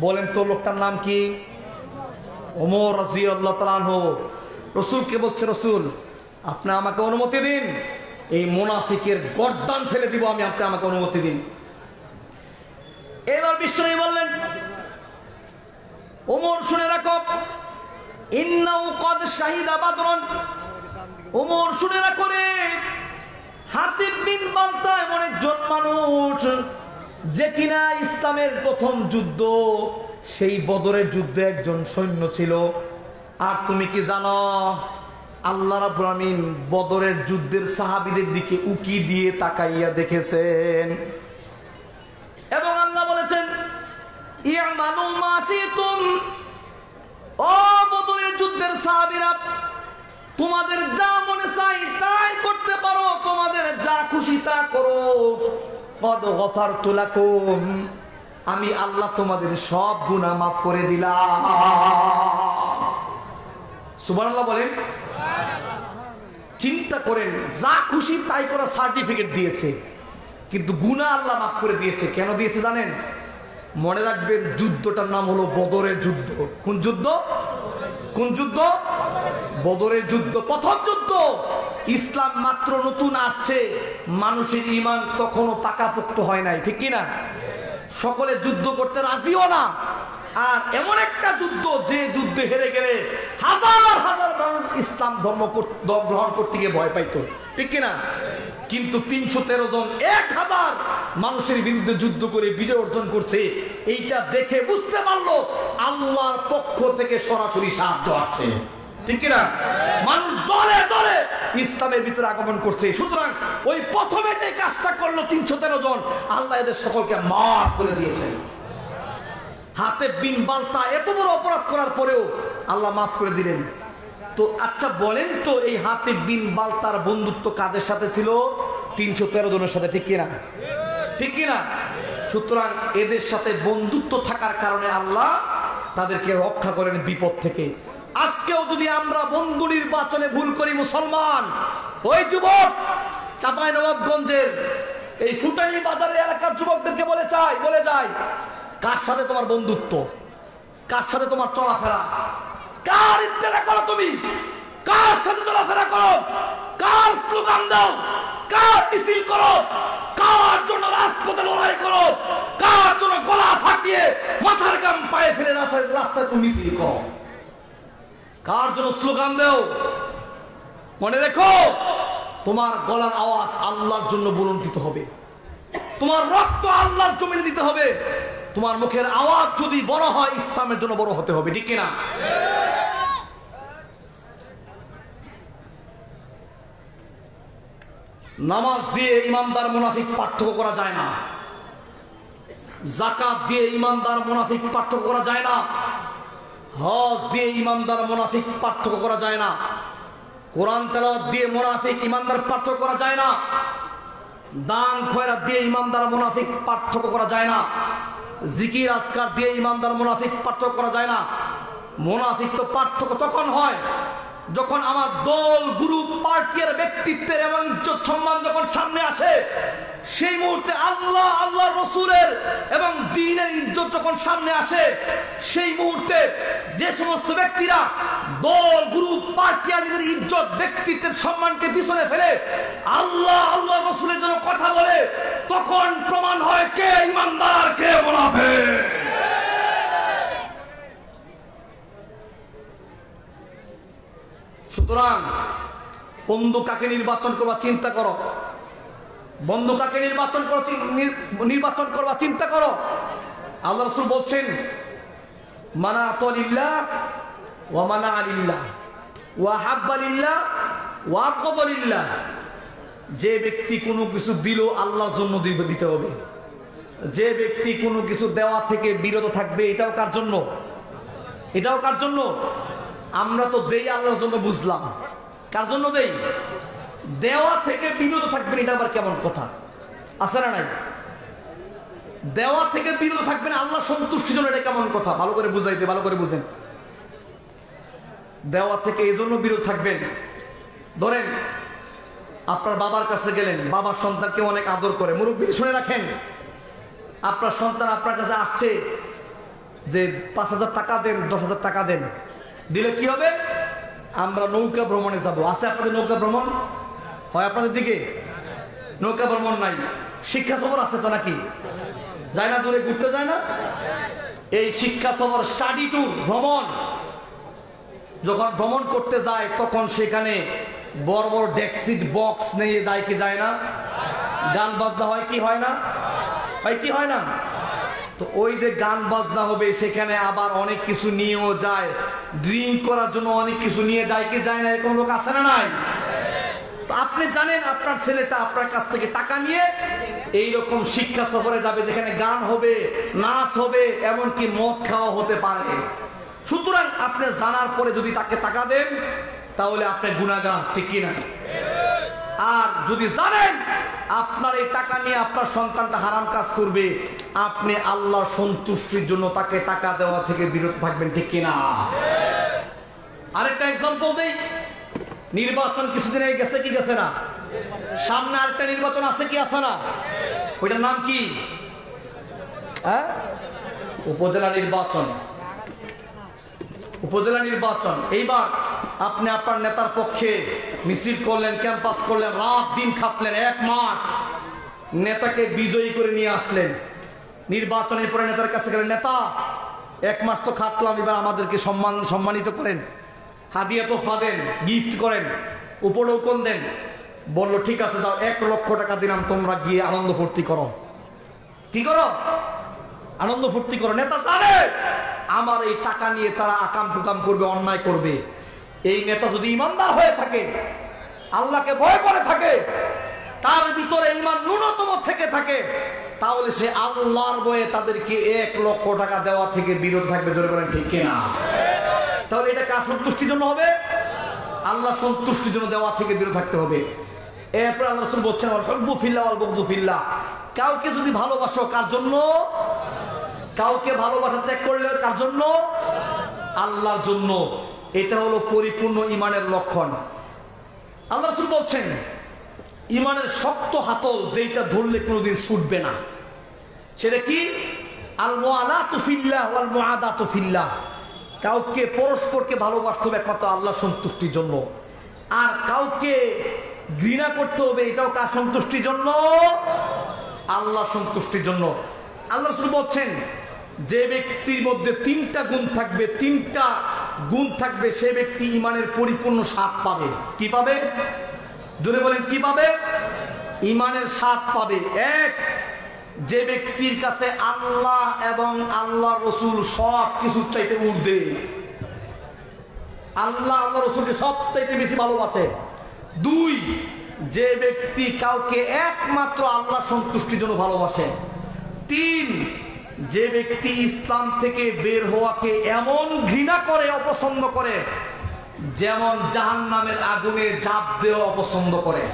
বলেন তো লোকটার নাম কি? ওমর রাদিয়াল্লাহু তাআলা আনহু। রাসূলকে বলছে, রাসূল আপনি আমাকে অনুমতি দিন, এই মুনাফিকের গর্দান ফেলে দিব আমি, আপনি আমাকে অনুমতি দিন। এবার বিশ্বনবী বললেন, ওমর শুনে রাখো, ইন্নাহু ক্বাদ শাহিদা বাদরন। ওমর শুনে রাখো রে, হাতিব বিন বালতা এমন একজন মানুষ যে কিনা ইসলামের প্রথম যুদ্ধ, সেই বদরের যুদ্ধে একজন সৈন্য ছিল। আর তুমি কি জানো, আল্লাহ রাব্বুল আমিন বদরের যুদ্ধের সাহাবীদের দিকে উকি দিয়ে তাকাইয়া দেখেছেন এবং আল্লাহ বলেছেন, ইয়ামানু মা শিতুম, ও বদরের যুদ্ধের সাহাবীরা, তোমাদের যা মনে চাই তাই করতে পারো, তোমাদের যা খুশি তা করো। কদ গফারতু লাকুম, আমি আল্লাহ তোমাদের সব গুনাহ মাফ করে দিলাম। সুবহানাল্লাহ বলেন। চিন্তা করেন, যা খুশি তাই করা সার্টিফিকেট দিয়েছে, কিন্তু গুনাহ আল্লাহ মাফ করে দিয়েছে। কেন দিয়েছে জানেন? মনে রাখবেন, যুদ্ধটার নাম হলো বদরের যুদ্ধ। কোন যুদ্ধ? কোন যুদ্ধ? বদরের যুদ্ধ, প্রথম যুদ্ধ। ইসলাম মাত্র নতুন আসছে, মানুষের ঈমান তখনও পাকাপোক্ত হয় নাই, ঠিক কিনা? সকলে যুদ্ধ করতে রাজিও না। আর এমন একটা যুদ্ধ, যে যুদ্ধে হেরে গেলে হাজার হাজার মানুষ ইসলাম ধর্ম গ্রহণ করতে গিয়ে ভয় পাইতো, ঠিক কিনা? কিন্তু 313 জন 1000 মানুষের বিরুদ্ধে যুদ্ধ করে বিজয় অর্জন করছে। এইটা দেখে বুঝতে পারলো আল্লাহর পক্ষ থেকে সরাসরি সাহায্য আসছে, ঠিক কিনা? মানুষ দলে দলে ইসলামের ভিতরে আগমন করছে। সুতরাং ওই প্রথমে যে কাজটা করলো 313 জন, আল্লাহ এদের সকলকে মাফ করে দিয়েছেন। হাতিব বিন বালতা এত বড় অপরাধ করার পরেও আল্লাহ মাফ করে দিলেন। তো আচ্ছা বলেন তো, এই হাতিব বিন বালতার বন্ধুত্ব কাদের সাথে ছিল? 313 জনের সাথে, ঠিক কিনা? ঠিক কিনা? সুতরাং এদের সাথে বন্ধুত্ব থাকার কারণে আল্লাহ তাদেরকে রক্ষা করেন বিপদ থেকে। আজকেও যদি আমরা বন্ধু নির্বাচনে ভুল করি, মুসলমান, ওই যুবক চাঁপাইনবাবগঞ্জের এই ফুটানি বাজারের এলাকার যুবকদেরকে বলে যায়, কার সাথে তোমার বন্ধুত্ব, কার সাথে তোমার চলাফেরা, কার ইত্তেবা করো, তুমি কার সাথে চলাফেরা করো, কার স্লোগান দাও, কার মিছিল করো, কার জন্য রাজপথে লড়াই করো, কার জন্য গলা ফাটিয়ে মাথার গাম পায়ে ফেলে রাস্তায় তুমি মিছিল করো, কার জন্য স্লোগান দাও। মনে রেখো, তোমার গলার আওয়াজ আল্লাহর জন্য বুলন্দিত হবে, তোমার রক্ত আল্লাহর জমিনে দিতে হবে। তোমার মুখের আওয়াজ যদি বড় হয়, ইসলামের জন্য বড় হতে হবে, ঠিক কিনা? নামাজ দিয়ে ইমানদার মুনাফিক পার্থক্য করা যায় না, যাকাত দিয়ে ইমানদার মুনাফিক পার্থক্য করা যায় না, হজ দিয়ে ইমানদার মুনাফিক পার্থক্য করা যায় না, কোরআন তেলাওয়াত দিয়ে মুনাফিক ইমানদার পার্থক্য করা যায় না, দান খয়রাত দিয়ে ইমানদার মুনাফিক পার্থক্য করা যায় না, জিকির আজকার দিয়ে ইমানদার মুনাফিক পার্থক্য করা যায় না। মুনাফিক তো পার্থক্য তখন হয় যখন আমার দল, গ্রুপ, পার্টি আর ব্যক্তিত্বের এবং ইজ্জত সম্মান যখন সামনে আসে, সেই মুহূর্তে আল্লাহ, আল্লাহর রাসূলের এবং দ্বীনের ইজ্জত যখন সামনে আসে, সেই মুহূর্তে যে সমস্ত ব্যক্তিরা দল, গ্রুপ, পার্টি আর নিজের ইজ্জত, ব্যক্তিত্বের সম্মানকে পিছনে ফেলে আল্লাহ, আল্লাহর রাসূলের জন্য কথা বলে, তখন প্রমাণ হয় কে ঈমানদার, কে মুনাফিক। সুতরাং বন্ধু কাকে নির্বাচন করবা চিন্তা করো, বন্ধু কাকে নির্বাচন করবা চিন্তা করো। আল্লাহ রাসূল বলছেন, মানা আতালিল্লাহ ওয়া মানা আলিল্লাহ ওয়া হাব্বা লিল্লাহ ওয়া আবগাদা লিল্লাহ। যে ব্যক্তি কোনো কিছু দিল আল্লাহর জন্য দিতে হবে, যে ব্যক্তি কোনো কিছু দেওয়া থেকে বিরত থাকবে, এটাও কার জন্য? এটাও কার জন্য? আমরা তো দেই আল্লাহর জন্য, বুঝলাম, কার জন্য দেই? দেওয়া থেকে বিরত থাকবেন, এটা আবার কেমন কথা? আছে না নাই? দেওয়া থেকে বিরত থাকবেন আল্লাহ সন্তুষ্টির জন্য, এটা কেমন কথা? ভালো করে বুঝাইতে, ভালো করে বুঝেন। দেওয়া থেকে এই জন্য বিরত থাকবেন, ধরেন আপনার বাবার কাছে গেলেন, বাবার সন্তানকে অনেক আদর করে, মুরব্বী শুনে রাখেন, আপনার সন্তান আপনার কাছে আসছে যে 5,000 টাকা দেন, 10,000 টাকা দেন, দিলে কি হবে? আমরা নৌকা ভ্রমণে যাব। আছে আপনাদের নৌকা ভ্রমণ? হয় আপনাদের দিকে? নৌকা ভ্রমণ নাই, শিক্ষা সফর আছে তো নাকি? যায় না, দূরে ঘুরতে যায় না? এই শিক্ষা সফর, স্টাডি ট্যুর, ভ্রমণ, যখন ভ্রমণ করতে যায় তখন সেখানে বড় বড় ডেস্ক বক্স নিয়ে যায় কি যায় না? গান বাজনা হয় কি হয় না? হয় কি হয় না? তো ওই যে গান বাজনা হবে সেখানে আবার অনেক কিছু নিয়েও যায়, ড্রিঙ্ক করার জন্য অনেক কিছু নিয়ে যায় কি যায় না? এরকম লোক আছে না নাই? আপনি জানেন আপনার ছেলেটা আপনার কাছ থেকে টাকা নিয়ে এইরকম শিক্ষা সফরে যাবে যেখানে গান হবে, নাচ হবে, এমনকি মদ খাওয়া হতে পারে। সুতরাং আপনি জানার পরে যদি তাকে টাকা দেন তাহলে আপনি গুনাহগার, ঠিক কিনা? আর যদি জানেন আপনার এই টাকা নিয়ে আপনার সন্তানটা হারাম কাজ করবে, আপনি আল্লাহর সন্তুষ্টির জন্য তাকে টাকা দেওয়া থেকে বিরত থাকবেন, ঠিক কিনা? আরেকটা এক্সাম্পল দেই, নির্বাচন কিছুদিন আগে গেছে কি গেছে না? সামনে আরেকটা নির্বাচন আছে কি আছে না? ওইটার নাম কি? উপজেলা নির্বাচন। উপজেলা নির্বাচন। এইবার আপনি আপনার নেতার পক্ষে মিছিল করলেন, ক্যাম্পাস করলেন, রাত দিন খাটলেন, 1 মাস নেতাকে বিজয়ী করে নিয়ে আসলেন। নির্বাচনের পরে নেতার কাছে গেলেন, নেতা 1 মাস তো খাটলাম, এবার আমাদেরকে সম্মানিত করেন, হাদিয়া তোফা দেন, গিফট করেন, উপঢৌকন দেন। বললো ঠিক আছে যাও, 1 লক্ষ টাকা দিলাম, তোমরা গিয়ে আনন্দ ফুর্তি করো। কি করো? আনন্দ ফুর্তি করো। নেতা জানে আমার এই টাকা নিয়ে তারা আকাম টুকাম করবে, অন্যায় করবে। এই নেতা যদি ইমানদার হয়ে থাকে, আল্লাহকে ভয় করে থাকে, তার ভিতরে ইমান ন্যূনতম থেকে থাকে, তাহলে সে আল্লাহর ভয়ে তাদেরকে 1 লক্ষ টাকা দেওয়া থেকে বিরত থাকবে। জোরে বলেন ঠিক কিনা? তাহলে এটা কার সন্তুষ্টির জন্য হবে? আল্লাহ সন্তুষ্টির জন্য দেওয়া থেকে বিরত থাকতে হবে। এরপর আল্লাহ রাসূল বলছেন, ওয়াল হুব্বু ফিল্লাহ ওয়াল বুগদু ফিল্লাহ। কাউকে যদি ভালোবাসো, কার জন্য? কাউকে ভালোবাসা ত্যাগ করলে কার জন্য? আল্লাহর জন্য। এটা হলো পরিপূর্ণ ইমানের লক্ষণ। আল্লাহ রাসূল বলছেন, ইমানের শক্ত হাতল যেটা ধরলে কোনোদিন ছুটবে না, সেটা কি? আল মুআলাতু ফিল্লাহ ওয়াল মুআদাতু ফিল্লাহ। কাউকে পরস্পরকে ভালোবাসতে হবে একমাত্র আল্লাহ সন্তুষ্টির জন্য, আর কাউকে ঘৃণা করতে হবে এটাও কার সন্তুষ্টির জন্য? আল্লাহ সন্তুষ্টির জন্য। আল্লাহ রাসূল বলছেন, যে ব্যক্তির মধ্যে 3টা গুণ থাকবে, 3টা গুণ থাকবে, সে ব্যক্তি ইমানের পরিপূর্ণ স্বাদ পাবে। কি পাবে? জোরে বলেন কি পাবে? ইমানের স্বাদ পাবে। 1, যে ব্যক্তির কাছে আল্লাহ এবং আল্লাহ রসুল সব কিছু চাইতে ঊর্ধ্বে, আল্লাহ আল্লাহ রসুলকে সব চাইতে বেশি ভালোবাসে। 2, যে ব্যক্তি কাউকে একমাত্র আল্লাহ সন্তুষ্টির জন্য ভালোবাসে। 3, যে ব্যক্তি ইসলাম থেকে বের হওয়াকে এমন ঘৃণা করে, অপছন্দ করে, যেমন জাহান্নামের আগুনে ঝাঁপ দেওয়া অপছন্দ করে।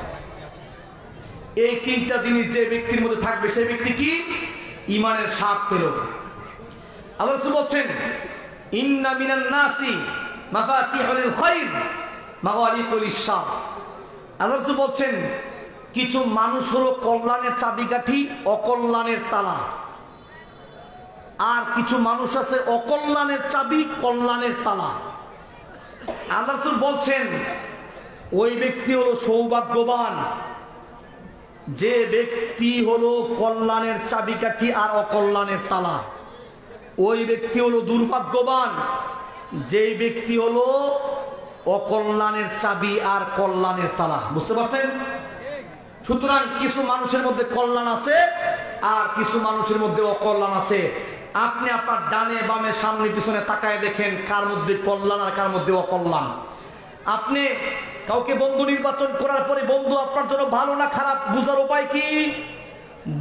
এই 3টা জিনিস যে ব্যক্তির মধ্যে থাকবে, সেই ব্যক্তি কি? ইমানের স্বাদ পেল। আল্লাহ রাসূল বলছেন, ইন্না মিনান নাসি মাফাতিহুল খায়র মাওয়ালিকুল শার। আল্লাহ রাসূল বলছেন, কিছু মানুষ হলো কল্যাণের চাবিকাঠি, অকল্যাণের তালা। আর কিছু মানুষ আছে অকল্যাণের চাবি, কল্যাণের তালা। আল্লাহ রাসূল বলছেন, ওই ব্যক্তি হলো সৌভাগ্যবান যে ব্যক্তি হলো কল্যাণের চাবিকাঠি আর অকল্যাণের তালা। ওই ব্যক্তি হলো দুর্ভাগ্যবান যে ব্যক্তি হলো অকল্যাণের চাবি আর কল্যাণের তালা। বুঝতে পারছেন? সুতরাং কিছু মানুষের মধ্যে কল্যাণ আছে আর কিছু মানুষের মধ্যে অকল্যাণ আছে। আপনি আপনার ডানে বামে সামনে পিছনে তাকায় দেখেন কার মধ্যে কল্যাণ আর কার মধ্যে অকল্যাণ। আপনি কাউকে বন্ধু নির্বাচন করার পরে বন্ধু আপনার জন্য ভালো না খারাপ বুঝার উপায় কি?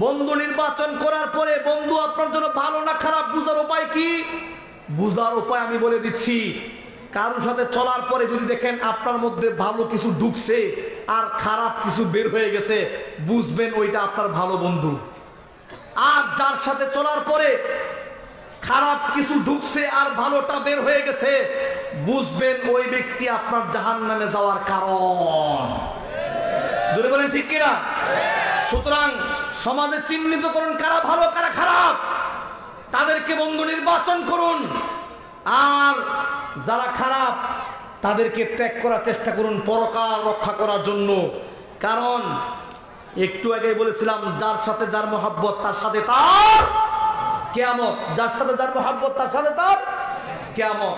বন্ধু নির্বাচন করার পরে বন্ধু আপনার জন্য ভালো না খারাপ বুঝার উপায় কি? বুঝার উপায় আমি বলে দিচ্ছি। কারোর সাথে চলার পরে যদি দেখেন আপনার মধ্যে ভালো কিছু ঢুকছে আর খারাপ কিছু বের হয়ে গেছে, বুঝবেন ওইটা আপনার ভালো বন্ধু। আর যার সাথে চলার পরে খারাপ কিছু ঢুকছে আর ভালোটা বের হয়ে গেছে, বুঝবেন ওই ব্যক্তি আপনার জাহান্নামে যাওয়ার কারণ। জোরে বলেন ঠিক কিনা? সুতরাং সমাজে চিহ্নিত করুন কারা ভালো কারা খারাপ, তাদেরকে বন্ধু নির্বাচন করুন, আর যারা খারাপ তাদেরকে ত্যাগ করার চেষ্টা করুন পরকাল রক্ষা করার জন্য। কারণ একটু আগে বলেছিলাম, যার সাথে যার মহব্বত তার সাথে তার কিয়ামত, যার সাথে যার মহব্বত তার সাথে তার কিয়ামত।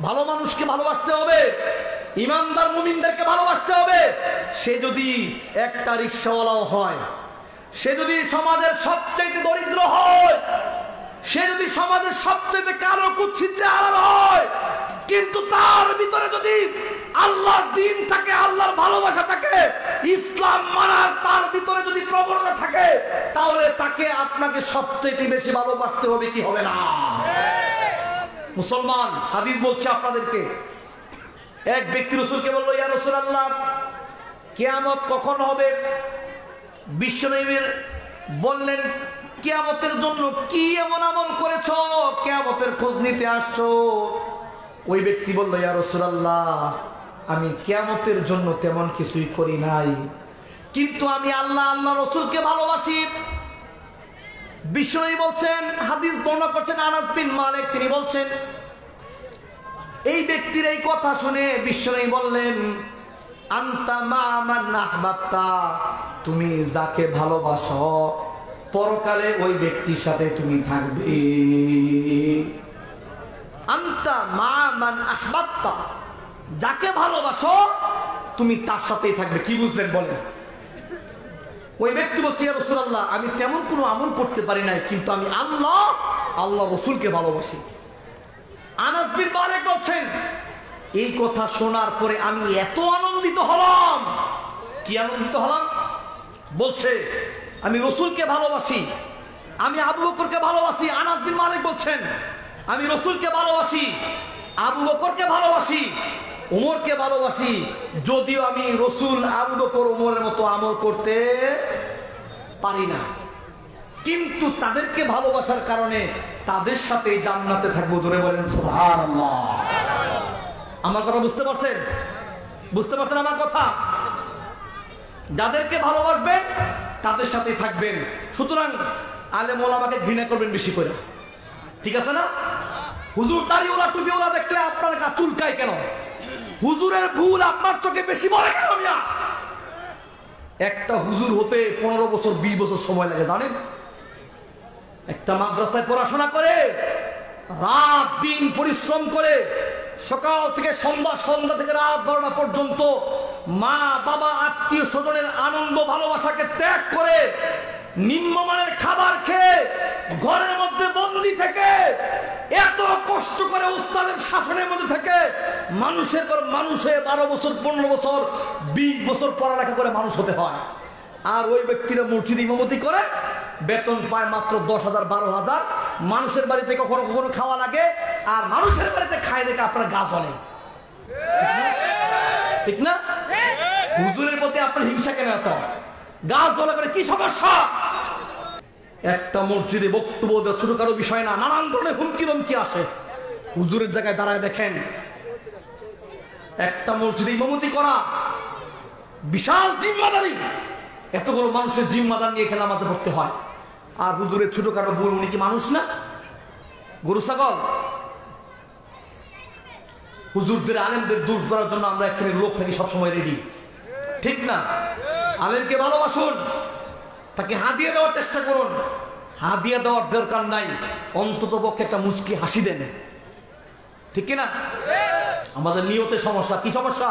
ভালো মানুষকে ভালোবাসতে হবে, ইমানদার মুমিনদেরকে ভালোবাসতে হবে। সে যদি একটা রিকশাওয়ালাও হয়, সে যদি সমাজের সবচাইতে দরিদ্র হয়, সে যদি সমাজের সবচাইতে কালো কুৎসিত চেহারার হয়, কিন্তু তার ভিতরে যদি আল্লাহর দ্বীন থাকে, আল্লাহর ভালোবাসা থাকে, ইসলাম মানার তার ভিতরে যদি প্রবণতা থাকে, তাহলে তাকে আপনাকে সবচাইতে বেশি ভালোবাসতে হবে, কি হবে না? মুসলমান, হাদিস বলছে আপনাদেরকে, এক ব্যক্তি রাসূলকে বলল, ইয়া রাসূলুল্লাহ, কিয়ামত কখন হবে? বিশ্বনবী বললেন, কিয়ামতের জন্য কি এমন আমল করেছো, কিয়ামতের খোঁজ নিতে আসছো? ওই ব্যক্তি বলল, ইয়া রাসূলুল্লাহ, আমি কিয়ামতের জন্য তেমন কিছুই করি নাই, কিন্তু আমি আল্লাহ আল্লাহ রাসূলকে ভালোবাসি। বিশ্বনবী বলছেন, হাদিস বর্ণনা করছেন আনাস বিন মালিক, তিনি বলছেন, এই ব্যক্তির এই কথা শুনে বিশ্বনবী বললেন, আনতা মা মান আহবাবতা, তুমি যাকে ভালোবাসো পরকালে ওই ব্যক্তির সাথে তুমি থাকবে। আনতা মা মান আহবাবতা, যাকে ভালোবাসো তুমি তার সাথেই থাকবে। কি বুঝলেন বলেন? ওই ব্যক্তি বলছে, ইয়া রাসূলুল্লাহ, আমি তেমন কোনো আমল করতে পারি নাই, কিন্তু আমি আল্লাহ আল্লাহ রাসূলকে ভালোবাসি। আনাস বিন মালিক বলছেন, এই কথা শোনার পরে আমি এত আনন্দিত হলাম। কি আনন্দিত হলাম? বলছে, আমি রাসূলকে ভালোবাসি, আমি আবু বকরকে ভালোবাসি। আনাস বিন মালিক বলছেন, আমি রাসূলকে ভালোবাসি, আবু বকরকে ভালোবাসি, উমরকে ভালোবাসি, যদিও আমি রাসূল, আবু বকর, উমরের মতো আমল করতে পারি না, কিন্তু তাদেরকে ভালোবাসার কারণে তাদের সাথে জান্নাতে থাকবো। জোরে বলেন সুবহানাল্লাহ। আমার কথা বুঝতে পারছেন? বুঝতে পারছেন আমার কথা? যাদেরকে ভালোবাসবেন তাদের সাথেই থাকবেন। সুতরাং আলেম ওলামাকে ঘৃণা করবেন বেশি করে, ঠিক আছে না? হুজুর দাড়িওয়ালা টুপিওয়ালা দেখলে আপনার গা চুলকায় কেন? হুজুরের ভুল আপনার চোখে বেশি বলে কেন? মিয়া, একটা হুজুর হতে 15 বছর 20 বছর সময় লাগে, জানেন? একটা মাদ্রাসায় পড়াশোনা করে, রাত দিন পরিশ্রম করে, সকাল থেকে সন্ধ্যা থেকে রাত 12টা পর্যন্ত মা বাবা আত্মীয় স্বজনের আনন্দ ভালোবাসাকে ত্যাগ করে, নিম্নমানের খাবার খেয়ে, ঘরের মধ্যে বন্দি থেকে, এত কষ্ট করে উস্তাদের শাসনের মধ্যে থেকে মানুষের পর মানুষে 12 বছর 15 বছর 20 বছর পড়ালেখা করে মানুষ হতে হয়। আর ওই ব্যক্তিরা মসজিদ ইমামতি করে, বেতন পায় মাত্র 10,000 12,000, মানুষের বাড়িতে কখনো কখনো খাওয়া লাগে, আর মানুষের বাড়িতে খায় দেখে আপনার গা জ্বলে, ঠিক না? হুজুরের প্রতি আপনার হিংসা কেন এত? গা জ্বলে করে কি সমস্যা? একটা মসজিদে বক্তব্য দেওয়া ছোটখাটো বিষয় না, নানান ধরনের হুমকি ধমকি আসে। হুজুরের জায়গায় দাঁড়ায় দেখেন, একটা মসজিদে ইমামতি করা বিশাল জিম্মাদারি, এতগুলো মানুষের জিম্মাদার নিয়ে এখানে নামাজে পড়তে হয়। আর হুজুরের ছোটখাটো ভুল, উনি কি মানুষ না? গরু ছাগল? হুজুরদের আলেমদের দোষ ধরার জন্য আমরা এক শ্রেণীর লোক থাকি সবসময় রেডি, ঠিক না? আলেমকে ভালোবাসুন, তাকে হাদিয়া দেওয়ার চেষ্টা করুন। হাদিয়া দেওয়ার দরকার নাই, অন্তত পক্ষে একটা মুচকি হাসি দেন, ঠিক কিনা? আমাদের নিয়তে সমস্যা। কি সমস্যা?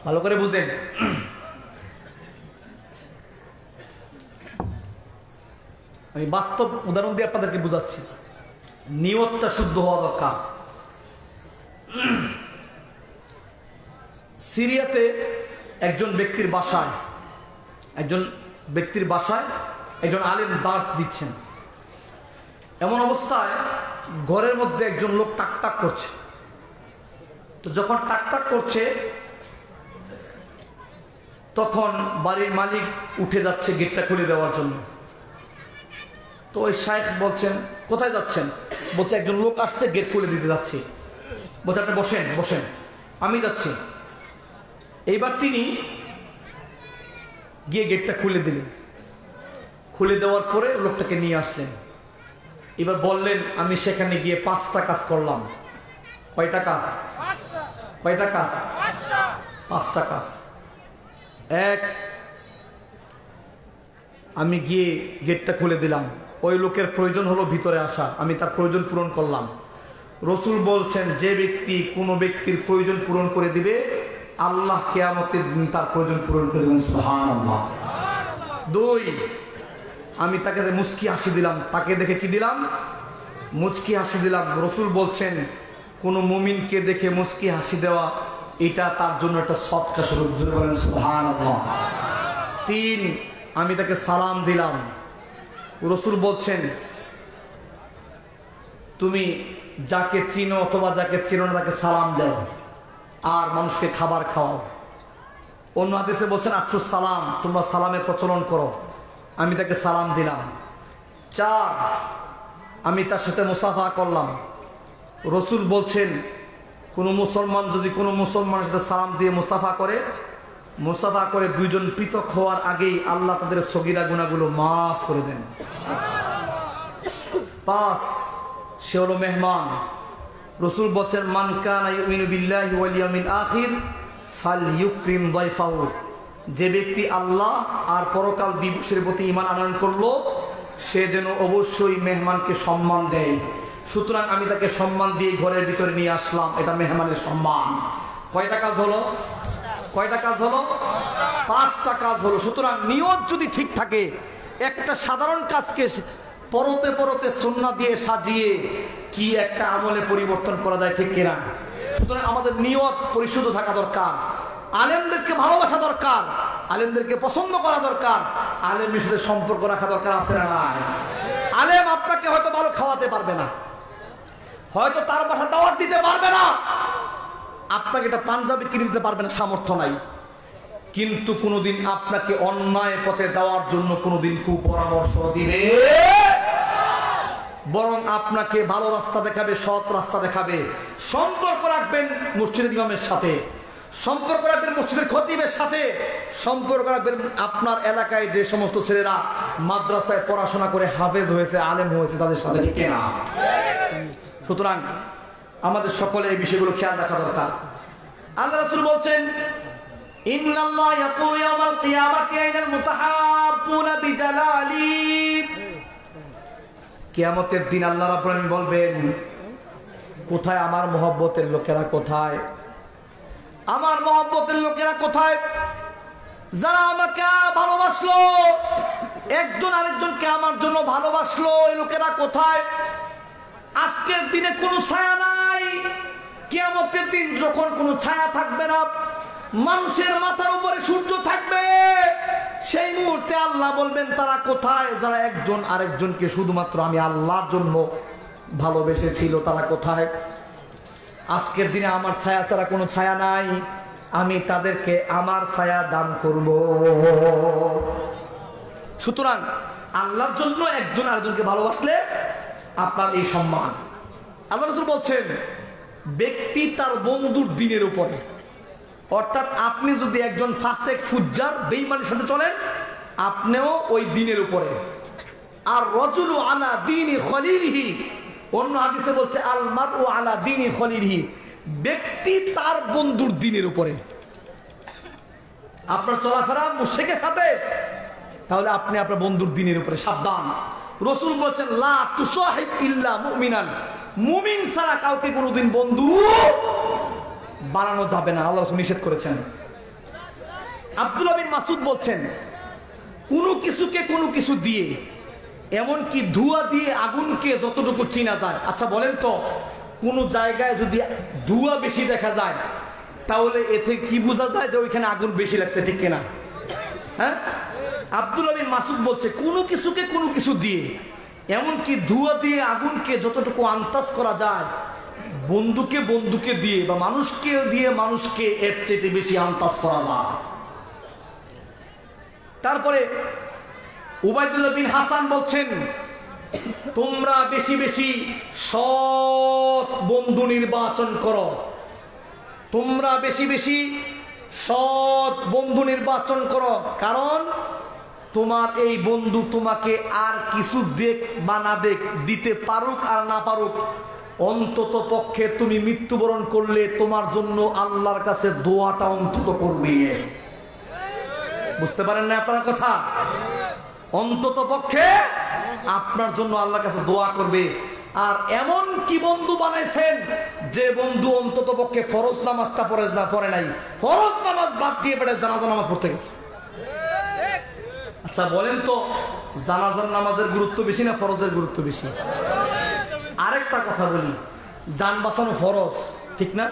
ভালো করে বুঝেন। আমি বাস্তব উদাহরণ দিয়ে আপনাদেরকে বুঝাচ্ছি। নিয়তটা শুদ্ধ হওয়া দরকার। সিরিয়াতে একজন ব্যক্তির বাসায় একজন আলেম দার্স দিচ্ছেন। এমন অবস্থায় ঘরের মধ্যে একজন লোক টাকটাক করছে। তো যখন টাকটাক করছে, তখন বাড়ির মালিক উঠে যাচ্ছে গেটটা খুলে দেওয়ার জন্য। তো ওই শাইখ বলছেন কোথায় যাচ্ছেন? বলছে একজন লোক আসছে, গেট খুলে দিতে যাচ্ছে। বলছে আপনি বসেন বসেন, আমি যাচ্ছি। এইবার তিনি গিয়ে গেটটা খুলে দিলেন। খুলে দেওয়ার পরে লোকটাকে নিয়ে আসলেন। এবার বললেন আমি সেখানে গিয়ে 5টা কাজ করলাম। কয়টা কাজ? কয়টা কাজ? 5টা কাজ। এক, আমি গিয়ে গেটটা খুলে দিলাম। ওই লোকের প্রয়োজন হলো ভিতরে আসা, আমি তার প্রয়োজন পূরণ করলাম। রসুল বলছেন যে ব্যক্তি কোনো ব্যক্তির প্রয়োজন পূরণ করে দিবে, আল্লাহ কিয়ামতের দিন তার প্রয়োজন পূরণ করে দেবেন। সুবহানাল্লাহ। 2, আমি তাকে মুচকি হাসি দিলাম। তাকে দেখে কি দিলাম? মুচকি হাসি দিলাম। রসুল বলছেন কোন মুমিনকে দেখে মুচকি হাসি দেওয়া, এটা তার জন্য একটা সদকা স্বরূপ। জোরে বলেন সুবহানাল্লাহ। 3, আমি তাকে সালাম দিলাম। রসুল বলছেন তুমি যাকে চিনো অথবা যাকে চিনো না তাকে সালাম দাও, আর মানুষকে খাবার খাওয়াও। অন্য হাদিসে বলছেন আফসুস সালাম, তোমরা সালামের প্রচলন করো। আমি তাকে সালাম দিলাম। 4, আমি তার সাথে মুসাফা করলাম। রসুল বলছেন কোন মুসলমান যদি কোনো মুসলমানের সাথে সালাম দিয়ে মুসাফা করে 2 জন পৃথক হওয়ার আগেই আল্লাহ তাদের সগীরা গুনাহগুলো মাফ করে দেন। 5, সে হলো মেহমান। রসুল বলছেন মান কানা ইউমিনু বিল্লাহি ওয়াল ইয়াউমিল আখির ফালইউকরিম দাইফাহু, যে ব্যক্তি আল্লাহ আর পরকাল দিবসের প্রতি ঈমান আনয়ন করলো সে যেন অবশ্যই মেহমানকে সম্মান দেয়। সুতরাং আমি তাকে সম্মান দিয়ে ঘরের ভিতরে নিয়ে আসলাম, এটা মেহমানের সম্মান। কয়টা কাজ হলো? কয়টা কাজ হলো? 5টা কাজ হলো। সুতরাং নিয়ত যদি ঠিক থাকে, একটা সাধারণ কাজকে পরতে পরতে সুন্নাহ দিয়ে সাজিয়ে কি একটা আমলে পরিবর্তন করা যায়, ঠিক কিনা? সুতরাং আমাদের নিয়ত পরিশুদ্ধ থাকা দরকার। আলেমদেরকে ভালোবাসা দরকার, আলেমদেরকে পছন্দ করা দরকার, আলেমের সাথে সম্পর্ক রাখা দরকার, আছে না নাই? আলেম আপনাকে হয়তো ভালো খাওয়াতে পারবে না, হয়তো তার বাসা দাওয়াত দিতে পারবে না, আপনাকে এটা পাঞ্জাবি কিনে দিতে পারবে না, সামর্থ্য নাই। কিন্তু কোনোদিন আপনাকে অন্যায় পথে যাওয়ার জন্য কোনোদিন কুপরামর্শ দিবে, বরং আপনাকে ভালো রাস্তা দেখাবে, সৎ রাস্তা দেখাবে। সম্পর্ক রাখবেন মসজিদের ইমামের সাথে, সম্পর্ক রাখবেন মসজিদের খতিবের সাথে, সম্পর্ক রাখবেন আপনার এলাকায় যে সমস্ত ছেলেরা মাদ্রাসায় পড়াশোনা করে হাফেজ হয়েছে, আলেম হয়েছে, তাদের সাথে কেনা। সুতরাং আমাদের সকলে এই বিষয়গুলো খেয়াল রাখা দরকার। আল্লাহ রাসূল বলছেন ইন্নাল্লাহ ইয়াকুলু ইয়াওমাল কিয়ামাতি আইনাল মুতাহাব্বুনা বিজালালি, কিয়ামতের দিন আল্লাহ রাব্বুল আলামিন বলবেন কোথায় আমার মহব্বতের লোকেরা, কোথায় আমার মহব্বতের লোকেরা, কোথায় যারা আমাকে ভালোবাসলো, একজন আরেকজনকে আমার জন্য ভালোবাসলো, এই লোকেরা কোথায়? আজকের দিনে কোনো ছায়া নাই, কিয়ামতের দিন যখন কোনো ছায়া থাকবে না, মানুষের মাথার উপরে সূর্য থাকবে, সেই মুহূর্তে আল্লাহ বলবেন তারা কোথায়? যারা একজন আরেকজনকে শুধুমাত্র আমি আল্লাহর জন্য ভালোবেসেছিল, তারা কোথায়? আজকের দিনে আমার ছায়া ছাড়া কোনো ছায়া নাই, আমি তাদেরকে আমার ছায়া দান করব। সুতরাং আল্লাহর জন্য একজন আরেকজনকে ভালোবাসলে আপনার এই সম্মান। আল্লাহ রাসূল বলছেন ব্যক্তি তার বন্ধুর দ্বীনের উপরে, অর্থাৎ আপনি যদি একজন ফাসেক ফুজ্জার বেঈমানের সাথে চলেন, আপনিও ওই দ্বীনের উপরে। আর রাজুলু আলা দীনি খলিলিহি, অন্য হাদিসে বলছে আল মারউ আলা দীনি খলিলিহি, ব্যক্তি তার বন্ধুর দ্বীনের উপরে। আপনার চলাফেরা মুশরিকের সাথে, তাহলে আপনি আপনার বন্ধুর দ্বীনের উপরে সাবধান। রাসূল বলেছেন লা তুসাহিব ইল্লা মুমিনান, মুমিন ছাড়া কাউকে কোনোদিন বন্ধু বানানো যাবে না, আল্লাহ রাসূল নিষেধ করেছেন। আব্দুল্লাহ বিন মাসউদ বলছেন কোনো কিছুকে কোনো কিছু দিয়ে, এমনকি ধোঁয়া দিয়ে আগুনকে যতটুকু চিনা যায়। আচ্ছা বলেন তো, কোন জায়গায় যদি ধোঁয়া বেশি দেখা যায় তাহলে এতে কি বোঝা যায় যে ওইখানে আগুন বেশি লাগছে, ঠিক কিনা? হ্যাঁ, আব্দুল্লাহ বিন মাসউদ বলছে কোনো কিছুকে কোনো কিছু দিয়ে, এমনকি ধোঁয়া দিয়ে আগুনকে যতটুকু আন্দাজ করা যায়, বন্ধুকে বন্ধুকে দিয়ে বা মানুষকে দিয়ে মানুষকে এর চেয়ে বেশি আন্দাজ করা যায়। তারপরে উবাইদুল্লাহ বিন হাসান বলছেন তোমরা বেশি বেশি সৎ বন্ধু নির্বাচন করো। তোমরা বেশি বেশি সৎ বন্ধু নির্বাচন করো, কারণ তোমার এই বন্ধু তোমাকে আর কিছু দেখ বা না দেখ, দিতে পারুক আর না পারুক, অন্তত পক্ষে তুমি মৃত্যুবরণ করলে তোমার জন্য আল্লাহর কাছে দোয়াটা অন্তত করবে। বুঝতে পারেন না আপনার কথা? অন্তত পক্ষে আপনার জন্য আল্লাহর কাছে দোয়া করবে। আর এমন কি বন্ধু বানাইছেন যে বন্ধু অন্তত পক্ষে ফরজ নামাজটা পড়ে নাই, ফরজ নামাজ বাদ দিয়ে বেড়ে জানাজা নামাজ পড়তে গেছে। আচ্ছা বলেন তো, জানাজার নামাজের গুরুত্ব বেশি না ফরজের গুরুত্ব বেশি? আরেকটা কথা বলি, জান বাঁচানো ফরজ, ঠিক না?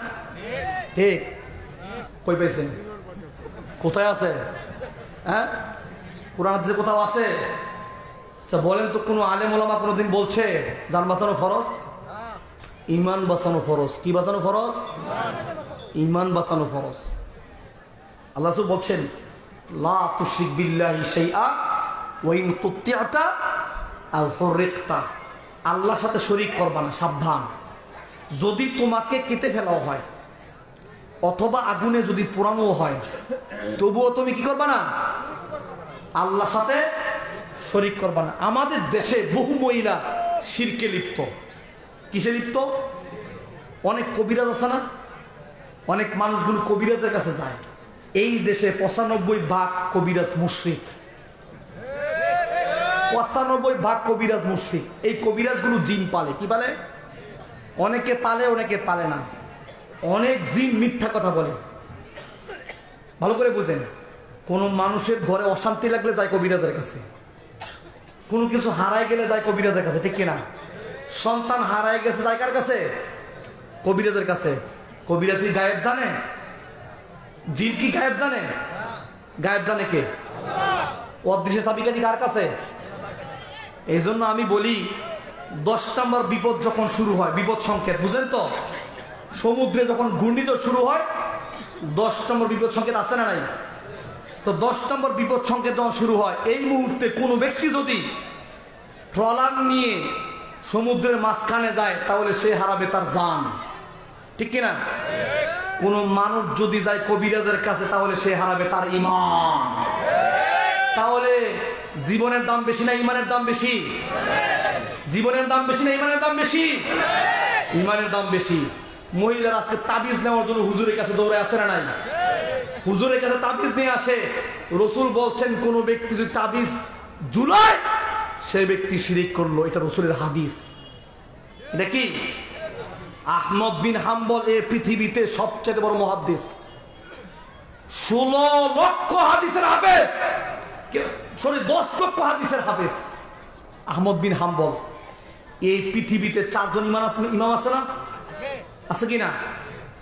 ঠিক? কই পাইছেন? কোথায় আছে? হ্যাঁ, কোরআন হাদিসে কোথাও আছে? আচ্ছা বলেন তো, কোন আলেম ওলামা কোনদিন বলছে জান বাঁচানো ফরজ? ঈমান বাঁচানো ফরজ। কি বাঁচানো ফরজ? ঈমান বাঁচানো ফরজ। আল্লাহ রাসূল বলছেন, লা তুশরিক বিল্লাহি শাইআ ওয়া ইন তুতি'তা আও হুরিকতা। আল্লাহর সাথে শরীক করবা না, সাবধান। যদি তোমাকে কেটে ফেলাও হয় অথবা আগুনে যদি পোড়ানো হয়, তবুও তুমি কি করবা না? আল্লাহর সাথে শরীক করবা না। আমাদের দেশে বহু মহিলা শিরকে লিপ্ত। কিসে লিপ্ত? অনেক কবিরাজ আছে না, অনেক মানুষগুলো কবিরাজের কাছে যায়। এই দেশে 95% কবিরাজ মুশরিক। 95% কবিরাজ মুশরিক। এই কবিরাজগুলো জিন পালে। কি পালে? অনেকে পালে, অনেকে পালে না। অনেক জিন মিথ্যা কথা বলে। ভালো করে বুঝেন, কোন মানুষের ঘরে অশান্তি লাগলে যায় কবিরাজের কাছে, কোনো কিছু হারায় গেলে যায় কবিরাজের কাছে, ঠিক কিনা? সন্তান হারায় গেছে যায় কার কাছে? কবিরাজের কাছে। কবিরাজ কি গায়েব জানে? জিন কি গায়েব জানে? গায়েব জানে কে? অদৃশ্য চাবিকাঠি কার কাছে? এই জন্য আমি বলি, 10 নম্বর বিপদ যখন শুরু হয়, বিপদ সংকেত বুঝেন তো, সমুদ্রে যখন ঘূর্ণিঝড় শুরু হয় 10 নম্বর বিপদ সংকেত আছে না নাই? তো 10 নম্বর বিপদ সংকেত যখন শুরু হয়, এই মুহূর্তে কোনো ব্যক্তি যদি ট্রলার নিয়ে সমুদ্রের মাঝখানে যায় তাহলে সে হারাবে তার জান, ঠিক কিনা? কোন মানুষ যদি যায় কবিরাজের কাছে তাহলে সে হারাবে তার ঈমান। তাহলে জীবনের দাম বেশি না ঈমানের দাম বেশি? জীবনের দাম বেশি না ঈমানের দাম বেশি? ঈমানের দাম বেশি। মহিলারা আজকে তাবিজ নেওয়ার জন্য হুজুরের কাছে দৌড়ে আসে না নাই? হুজুরের কাছে তাবিজ নিয়ে আসে। রসুল বলছেন, কোন ব্যক্তি যদি তাবিজ ঝুলায় সে ব্যক্তি শিরিক করলো। এটা রসুলের হাদিস। এটা কি? আহমদ বিন হাম্বল এই পৃথিবীতে সবচেয়ে বড় মুহাদ্দিস, 16 লক্ষ হাদিসের হাফেজ, 10 লক্ষ হাদিসের হাফেজ আহমদ বিন হাম্বল। এই পৃথিবীতে 4 জন ইমাম আছে না? আছে কিনা?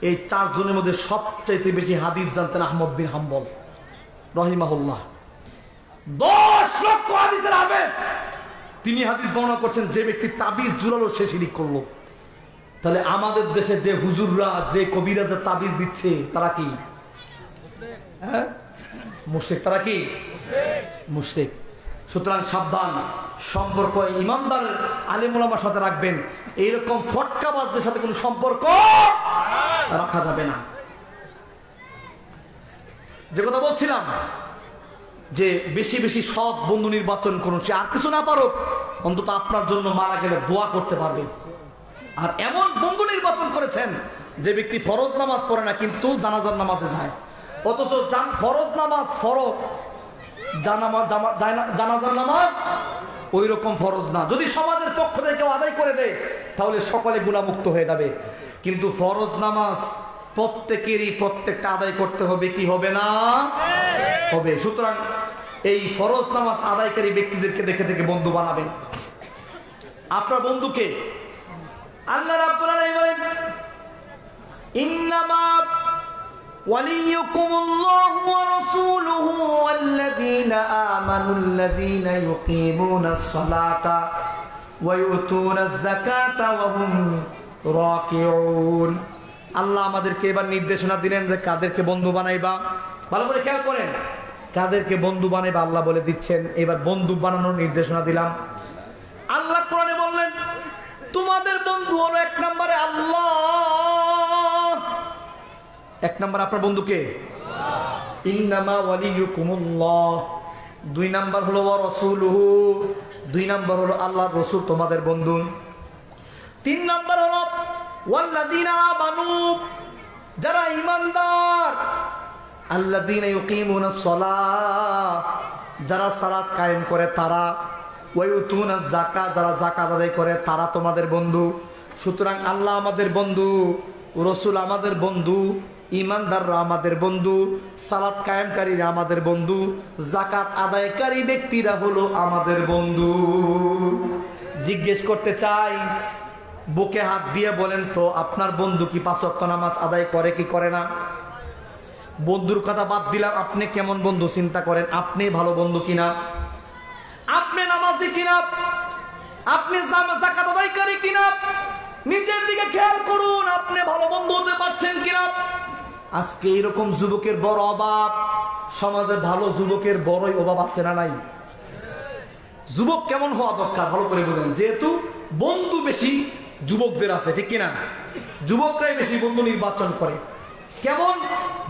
এই 4 জনের মধ্যে সবচাইতে বেশি হাদিস জানতেন আহমদ বিন হাম্বল রহিমাহুল্লাহ। 10 লক্ষ হাদিসের হাফেজ। তিনি হাদিস বর্ণনা করছেন, যে ব্যক্তি তাবিজ ঝুলালো সে শিরিক করলো। তাহলে আমাদের দেশে যে হুজুররা যে কবিরাজের তাবিজ দিচ্ছে তারা কি? হ্যাঁ, মুশরিক। তারা কি? মুশরিক। সুতরাং সাবধান, সম্পর্ক ইমানদার আলেম ওলামার সাথে রাখবেন। এইরকম ফটকাবাজদের সাথে কোনো সম্পর্ক রাখা যাবে না। যে কথা বলছিলাম, যে বেশি বেশি সৎ বন্ধু নির্বাচন করুন। সে আর কিছু না পারুক, অন্তত আপনার জন্য মারা গেলে দোয়া করতে পারবে। আর এমন বন্ধু নির্বাচন করেছেন যে ব্যক্তি ফরজ নামাজ পড়ে না কিন্তু জানাজার নামাজে যায়, অথচ ফরজ নামাজ ফরজ, জানাজার নামাজ ওই রকম ফরজ না। যদি সমাজের পক্ষ থেকে কেউ আদায় করে দেয় তাহলে সকলে গুনাহমুক্ত হয়ে যাবে। কিন্তু ফরজ নামাজ প্রত্যেকেরই প্রত্যেকটা আদায় করতে হবে, কি হবে না? হবে। সুতরাং এই ফরজ নামাজ আদায়কারী ব্যক্তিদেরকে দেখে দেখে বন্ধু বানাবেন। আপনার বন্ধুকে আল্লাহ রাব্বুল আলামিন বলেন, ইন্নামা ওয়ালিয়ুকুমুল্লাহু ওয়া রাসূলুহু ওয়াল্লাযীনা আমানুল্লাযীনা ইউকিমুনাস সালাতা ওয়া ইউতুনাজ যাকাতা ওয়া হুম রাকিউন। আল্লাহ আমাদেরকে এবার নির্দেশনা দিলেন যে কাদেরকে বন্ধু বানাইবা। ভালো করে খেয়াল করেন, কাদেরকে বন্ধু বানাইবা আল্লাহ বলে দিচ্ছেন। এবার বন্ধু বানানোর নির্দেশনা দিলাম। আল্লাহ এক নাম্বার আপনার বন্ধুকে ইন্নামা ওয়ালিয়ুকুমুল্লাহ। 2 নাম্বার হলো ওয়া রাসূলুহু, 2 নাম্বার হলো আল্লাহর রাসূল তোমাদের বন্ধু। 3 নাম্বার হলো ওয়াল্লাযীনা আমানু, যারা ঈমানদার, আল্লাযীনা ইউকিমুনাস সালাহ, যারা সালাত কায়েম করে তারা, ওয়া ইউতুনাজ যাকাত, যারা যাকাত আদায় করে তারা তোমাদের বন্ধু। সুতরাং আল্লাহ আমাদের বন্ধু, রাসূল আমাদের বন্ধু, ঈমানদাররা আমাদের বন্ধু, সালাত কায়েমকারীরা আমাদের বন্ধু, যাকাত আদায়কারী ব্যক্তিরা হলো আমাদের বন্ধু। জিজ্ঞেস করতে চাই, বুকে হাত দিয়ে বলেন তো আপনার বন্ধু কি 5 ওয়াক্ত নামাজ আদায় করে কি করে না? বন্ধুর কথা বাদ দিলাম, আপনি কেমন বন্ধু চিন্তা করেন, আপনি ভালো বন্ধু কিনা, আপনি নামাজি কিনা, আপনি যাকাত আদায়কারী কিনা, নিজের দিকে খেয়াল করুন, আপনি ভালো বন্ধু হতে পারছেন কিনা। আজকে এরকম যুবকের বড় অভাব, সমাজে ভালো যুবকের বড়ই অভাব আছে না নাই? যুবক কেমন হওয়া দরকার ভালো করে বলেন, যেহেতু বন্ধু বেশি যুবকদের আছে, ঠিক কিনা? যুবকরাই বেশি বন্ধু নির্বাচন করে। কেমন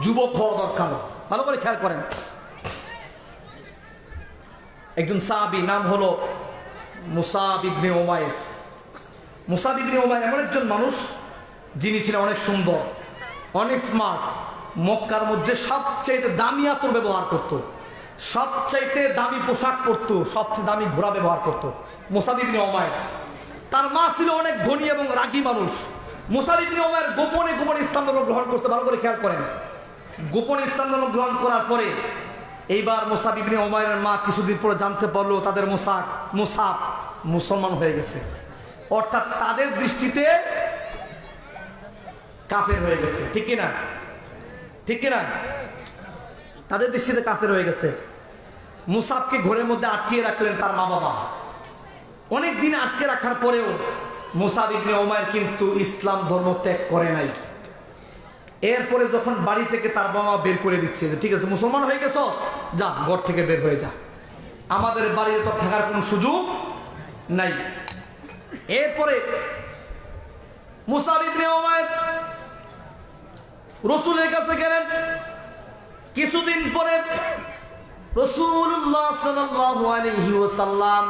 যুবক হওয়া দরকার ভালো করে খেয়াল করেন। একজন সাহাবী, নাম হলো মুসাব ইবনে উমাইর। মুসাব ইবনে উমাইর এমন একজন মানুষ যিনি ছিলেন অনেক সুন্দর, অনেক স্মার্ট, মক্কার মধ্যে সবচাইতে দামি আতর ব্যবহার করত, সবচাইতে দামি পোশাক পরত, সবচেয়ে দামি ঘোড়া ব্যবহার করত মুসাব ইবনে উমাইর। তার মা ছিল অনেক ধনী এবং রাগী মানুষ। মুসাব ইবনে উমাইর গোপনে গোপনে ইসলাম ধর্ম গ্রহণ করতে, ভালো করে খেয়াল করেন। গোপনে ইসলাম ধর্ম গ্রহণ করার পরে এইবার মুসাব ইবনে উমাইরের মা কিছুদিন পরে জানতে পারলো তাদের মুসাব মুসলমান হয়ে গেছে, অর্থাৎ তাদের দৃষ্টিতে কাফের হয়ে গেছে, ঠিক কিনা? ঠিক কিনা? তাদের দৃষ্টিতে কাফের হয়ে গেছে। মুসাবকে ঘরের মধ্যে আটকিয়ে রাখলেন তার মা বাবা। অনেক দিন আটকে রাখার পরেও মুসাব ইবনে উমাইর কিন্তু ইসলাম ধর্ম ত্যাগ করে নাই। এরপরে যখন বাড়ি থেকে তার বাবা বের করে দিচ্ছে যে ঠিক আছে মুসলমান হয়ে গেছস, যা ঘর থেকে বের হয়ে যা, আমাদের বাড়িতে তো থাকার কোনো সুযোগ নাই। এরপরে মুসাব ইবনে উমাইর রাসূলের কাছে গেলেন। কিছুদিন পরে রাসূলুল্লাহ সাল্লাল্লাহু আলাইহি ওয়াসাল্লাম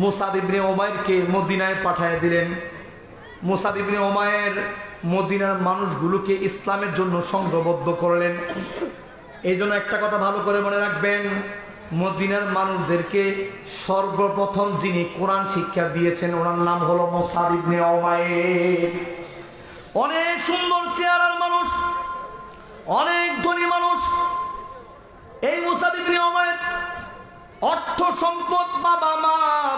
মুসাব ইবনে উমাইরকে মদিনায় পাঠিয়ে দিলেন। মুসাব ইবনে উমাইর মদিনার মানুষগুলোকে ইসলামের জন্য সংঘবদ্ধ করলেন। এই জন্য একটা কথা ভালো করে মনে রাখবেন, মদিনার মানুষদেরকে সর্বপ্রথম যিনি কোরআন শিক্ষা দিয়েছেন ওনার নাম হলো মুসাব ইবনে উমাইর। অনেক সুন্দর চেহারার মানুষ, অনেক ধনী মানুষ। এই মুসাব ইবনে উমাইর অর্থ সম্পদ, বাবা মা,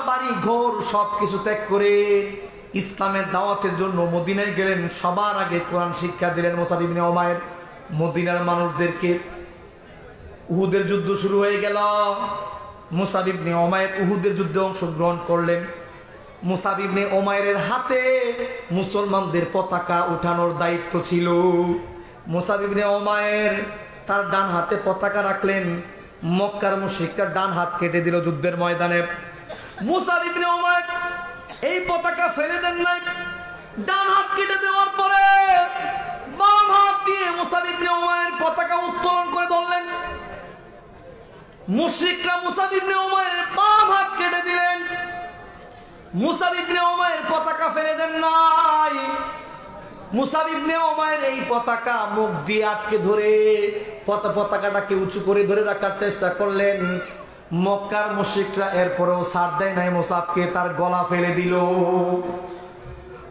বাড়ি ঘর সবকিছু ত্যাগ করে ইসলামের দাওয়াতের জন্য মদিনায় গেলেন। সবার আগে কোরআন শিক্ষা দিলেন মুসাব ইবনে উমাইর মদিনার মানুষদেরকে। উহুদের যুদ্ধ শুরু হয়ে গেল। মুসাব ইবনে উমাইর উহুদের যুদ্ধে অংশগ্রহণ করলেন। মুসাব ইবনে উমাইরের হাতে মুসলমানদের পতাকা উঠানোর দায়িত্ব ছিল। মুসাব ইবনে উমাইর তার ডান হাতে পতাকা রাখলেন। মক্কার মুশরিকরা ডান হাত কেটে দিল যুদ্ধের ময়দানে। মুসাব ইবনে উমাইর এই পতাকা ফেলে দেন নাই। ডান হাত কেটে দেওয়ার পরে বাম হাত দিয়ে মুসাব ইবনে উমাইর পতাকা উত্তোলন করে ধরলেন। মুশরিকরা মুসাব ইবনে উমাইরের বাম হাত কেটে দিলেন। মুসাব ইবনে উমাইর পতাকা ফেলে দেন নাই। মুসাব ইবনে উমাইর এই পতাকা মুখ দিয়ে আটকে ধরে পতাকাটাকে উঁচু করে ধরে রাখার চেষ্টা করলেন। মক্কার মুশরিকরা এরপরেও ছাড় দেয় নাই, মুসাবকে তার গলা ফেলে দিল।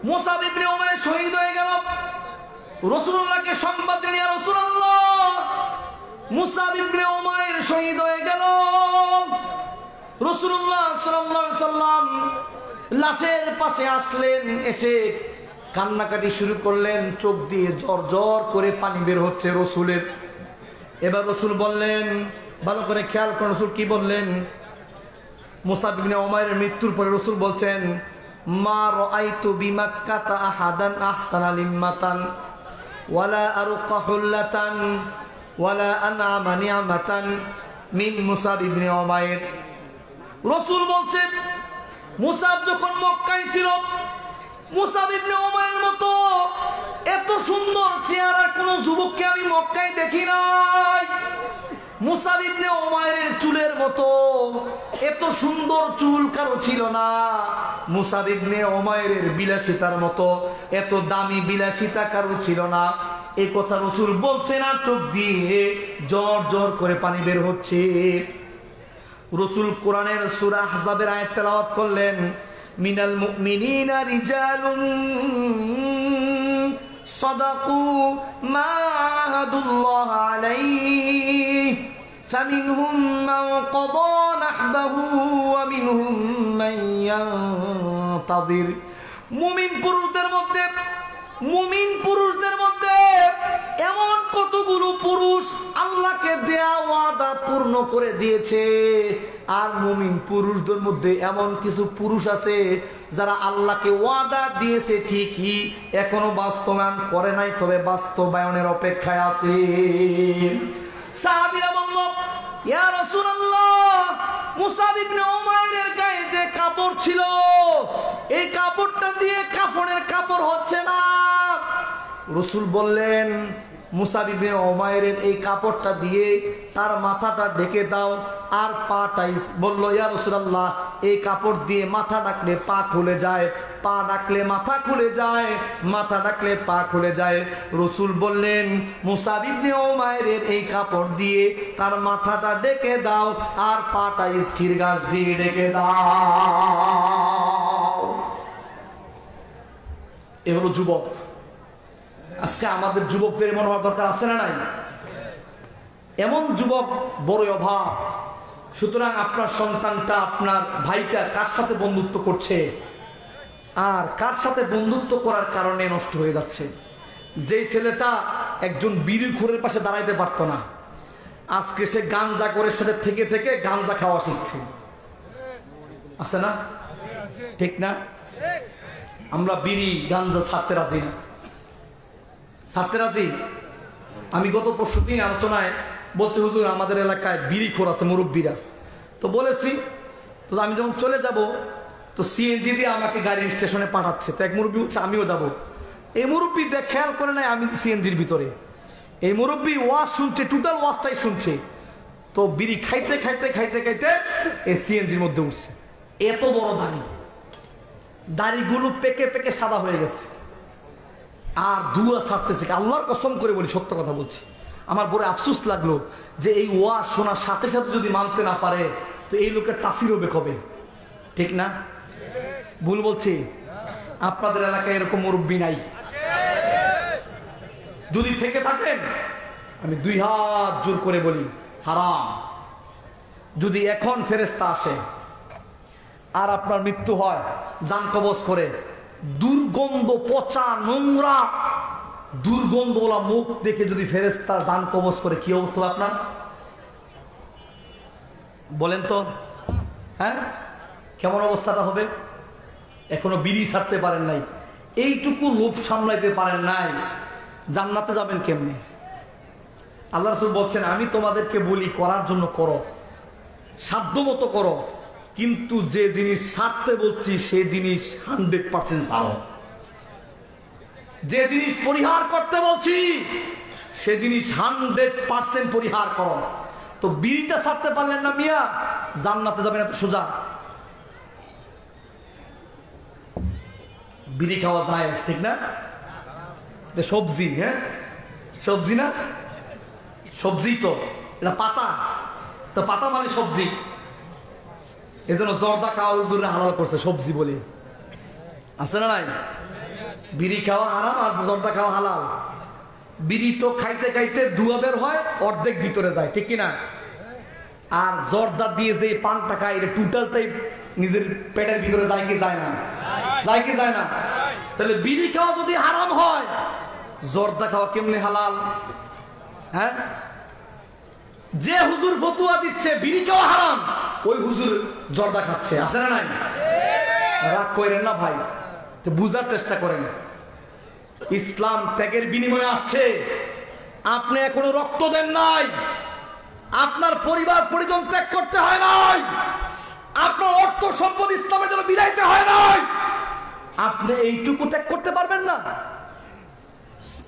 মুসাব ইবনে উমাইর শহীদ হয়ে গেল। রাসূলুল্লাহকে সংবাদ দিলেন, ইয়া রাসূলুল্লাহ, মুসাব ইবনে উমাইর শহীদ হয়ে গেল। রাসূলুল্লাহ সাল্লাল্লাহু আলাইহি সাল্লাম লাশের পাশে আসলেন, এসে কান্নাকাটি শুরু করলেন। চোখ দিয়ে ঝরঝর করে পানি বের হচ্ছে রাসূলের। এবার রাসূল বললেন, ভালো করে খেয়াল করুন রাসূল কি বললেন। মুসাব ইবনে উমাইরের মৃত্যুর পরে রাসূল বলছেন, মা রাআইতু বিমাক্কাতা আহাদান আহসানা লিম্মাতান ওয়ালা আরqa হুল্লাতান ওয়ালা আনআমা নি'মাতান মিন মুসাব ইবনে উমাইর। রাসূল বলছেন, মুসাব যখন মক্কায় ছিল মুসাব ইবনে উমাইরের মতো এত সুন্দর চেহারা কোন যুবককে আমি মক্কায় দেখি নাই। মুসাব ইবনে উমাইরের চুলের মতো এত সুন্দর চুল কারো ছিল না। মুসাব ইবনে উমাইরের বিলাসিতার মতো এত দামি বিলাসিতা কারো ছিল না। এই কথা রাসূল বলছেন আর চোখ দিয়ে জোর জোর করে পানি বের হচ্ছে। রাসূল কোরআনের সূরা আহজাবের আয়াত তেলাওয়াত করলেন, মিনাল মুমিনিনা রিজালুন সাদাকু মা আহাদুল্লাহ আলাইহি ফামিনহুম মান ক্বাদা নাহবাহু ওয়া মিনহুম মান ইয়ানতাযির। মুমিন পুরুষদের মধ্যে এমন কতগুলো পুরুষ আল্লাহকে দেয়া ওয়াদা পূর্ণ করে দিয়েছে, আর মুমিন পুরুষদের মধ্যে এমন কিছু পুরুষ আছে যারা আল্লাহকে ওয়াদা দিয়েছে ঠিকই, এখনো বাস্তবায়ন করে নাই, তবে বাস্তবায়নের অপেক্ষায় আছে। সাহাবীরা বলল, ইয়া রাসূলুল্লাহ, মুসাব ইবনে উমাইরের গায়ে যে কাপড় ছিল এই কাপড়টা দিয়ে কাফনের কাপড় হচ্ছে না। রাসূল বললেন, মুসাব ইবনে উমাইরের এই কাপড়টা দিয়ে তার মাথাটা ঢেকে দাও আর পাটা। বলল, ইয়া রাসূলুল্লাহ, এই কাপড় দিয়ে মাথা ঢাকলে পা খুলে যায়, পা ঢাকলে মাথা খুলে যায়, মাথা ঢাকলে পা খুলে যায়। রাসূল বললেন, মুসাব ইবনে উমাইরের এই কাপড় দিয়ে তার মাথাটা ঢেকে দাও আর পাটা ইস্কির গাছ দিয়ে ঢেকে দাও। এ হলো যুবক। আজকে আমাদের যুবকদের মনে হওয়ার দরকার আছে না নাই? এমন যুবক বড় অভাব। সুতরাং আপনার সন্তানটা, আপনার ভাইটা কার সাথে বন্ধুত্ব করছে আর কার সাথে বন্ধুত্ব করার কারণে নষ্ট হয়ে যাচ্ছে। যেই ছেলেটা একজন বিড়িখোরের পাশে দাঁড়াইতে পারতো না, আজকে সে গাঞ্জা করে সাথে থেকে থেকে গাঞ্জা খাওয়া শিখছে। আছে না? ঠিক না? আমরা বিড়ি গাঞ্জা ছাড়তে রাজি না, ছাড়তে রাজি। আমি গত পরশুদিন আলোচনায় বলছি, হুজুর আমাদের এলাকায় বিড়িখোর আছে মুরব্বীরা। তো বলেছি, তো আমি যখন চলে যাব তো সিএনজি দিয়ে আমাকে গাড়ির স্টেশনে পাঠাচ্ছে। তো এক মুরব্বী বলছে আমিও যাব। এই মুরব্বী দেখ খেয়াল করে নাই আমি সিএনজির ভিতরে। এই মুরব্বী ওয়াজ শুনছে, টোটাল ওয়াজটাই শুনছে। তো বিড়ি খাইতে খাইতে খাইতে খাইতে এই সিএনজির মধ্যে উঠছে। এত বড় দাড়িগুলো পেকে পেকে সাদা হয়ে গেছে আর দুয়া ছাড়তেছে। আল্লাহর কসম করে বলি, সত্য কথা বলছি, আমার বড় আফসোস লাগলো যে এই ওয়াজ শোনার সাথে সাথে যদি মানতে না পারে তো এই লোকের তাসির হবে কবে। ঠিক না? ভুল বলছি? আপনাদের এলাকায় এরকম মুরব্বী নাই? যদি থেকে থাকেন আমি দুই হাত জোর করে বলি হারাম। যদি এখন ফেরেশতা আসে আর আপনার মৃত্যু হয় জান কবজ করে, দুর্গন্ধ, পচা, নোংরা, দুর্গন্ধওয়ালা মুখ দেখে যদি ফেরেশতা জান কবজ করে, কি অবস্থা আপনার? বলেন তো, হ্যাঁ, কেমন অবস্থাটা হবে? এখনো বিড়ি ছাড়তে পারেন নাই, এইটুকু লোভ সামলাইতে পারেন নাই, জান্নাতে যাবেন কেমনে? আল্লাহ রাসূল বলছেন, আমি তোমাদেরকে বলি করার জন্য করো, সাধ্য মতো করো, কিন্তু যে জিনিস ছাড়তে বলছি সে জিনিস 100% ছাড়ো। যে জিনিস পরিহার করতে বলছি সে জিনিস 100% পরিহার করো। তো বিড়িটা ছাড়তে পারলেন না মিয়া, জান্নাতে যাবেন এত সোজা? বিড়ি খাওয়া যায়, ঠিক না? সবজি, হ্যাঁ সবজি না? সবজি তো এটা পাতা, তো পাতা মানে সবজি। এজন্য জর্দা খাওয়া হুজুরে হালাল করছে সবজি বলে, আছে না নাই? বিড়ি খাওয়া হারাম আর জর্দা খাওয়া হালাল। বিড়ি তো খাইতে খাইতে ধোঁয়া বের হয়, অর্ধেক ভিতরে যায়, ঠিক কিনা? আর জর্দা দিয়ে যে পানটা খায় এটা টোটালটাই নিজের পেটের ভিতরে যায় কি যায় না? যায় কি যায় না? তাহলে বিড়ি খাওয়া যদি হারাম হয়, জর্দা খাওয়া কেমনে হালাল? হ্যাঁ, যে হুজুর ফতুয়া দিচ্ছে বিড়ি খাওয়া হারাম, ওই হুজুর জর্দা খাচ্ছে, আছে না নাই? রাগ করেন না ভাই, তো বুঝার চেষ্টা করেন। ইসলাম ত্যাগের বিনিময়ে আসছে। আপনি এখনো রক্ত দেন নাই, আপনার পরিবার পরিজন ত্যাগ করতে হয় নাই, আপনার অর্থ সম্পদ ইসলামের জন্য বিলাইতে হয় নাই, আপনি এইটুকু ত্যাগ করতে পারবেন না?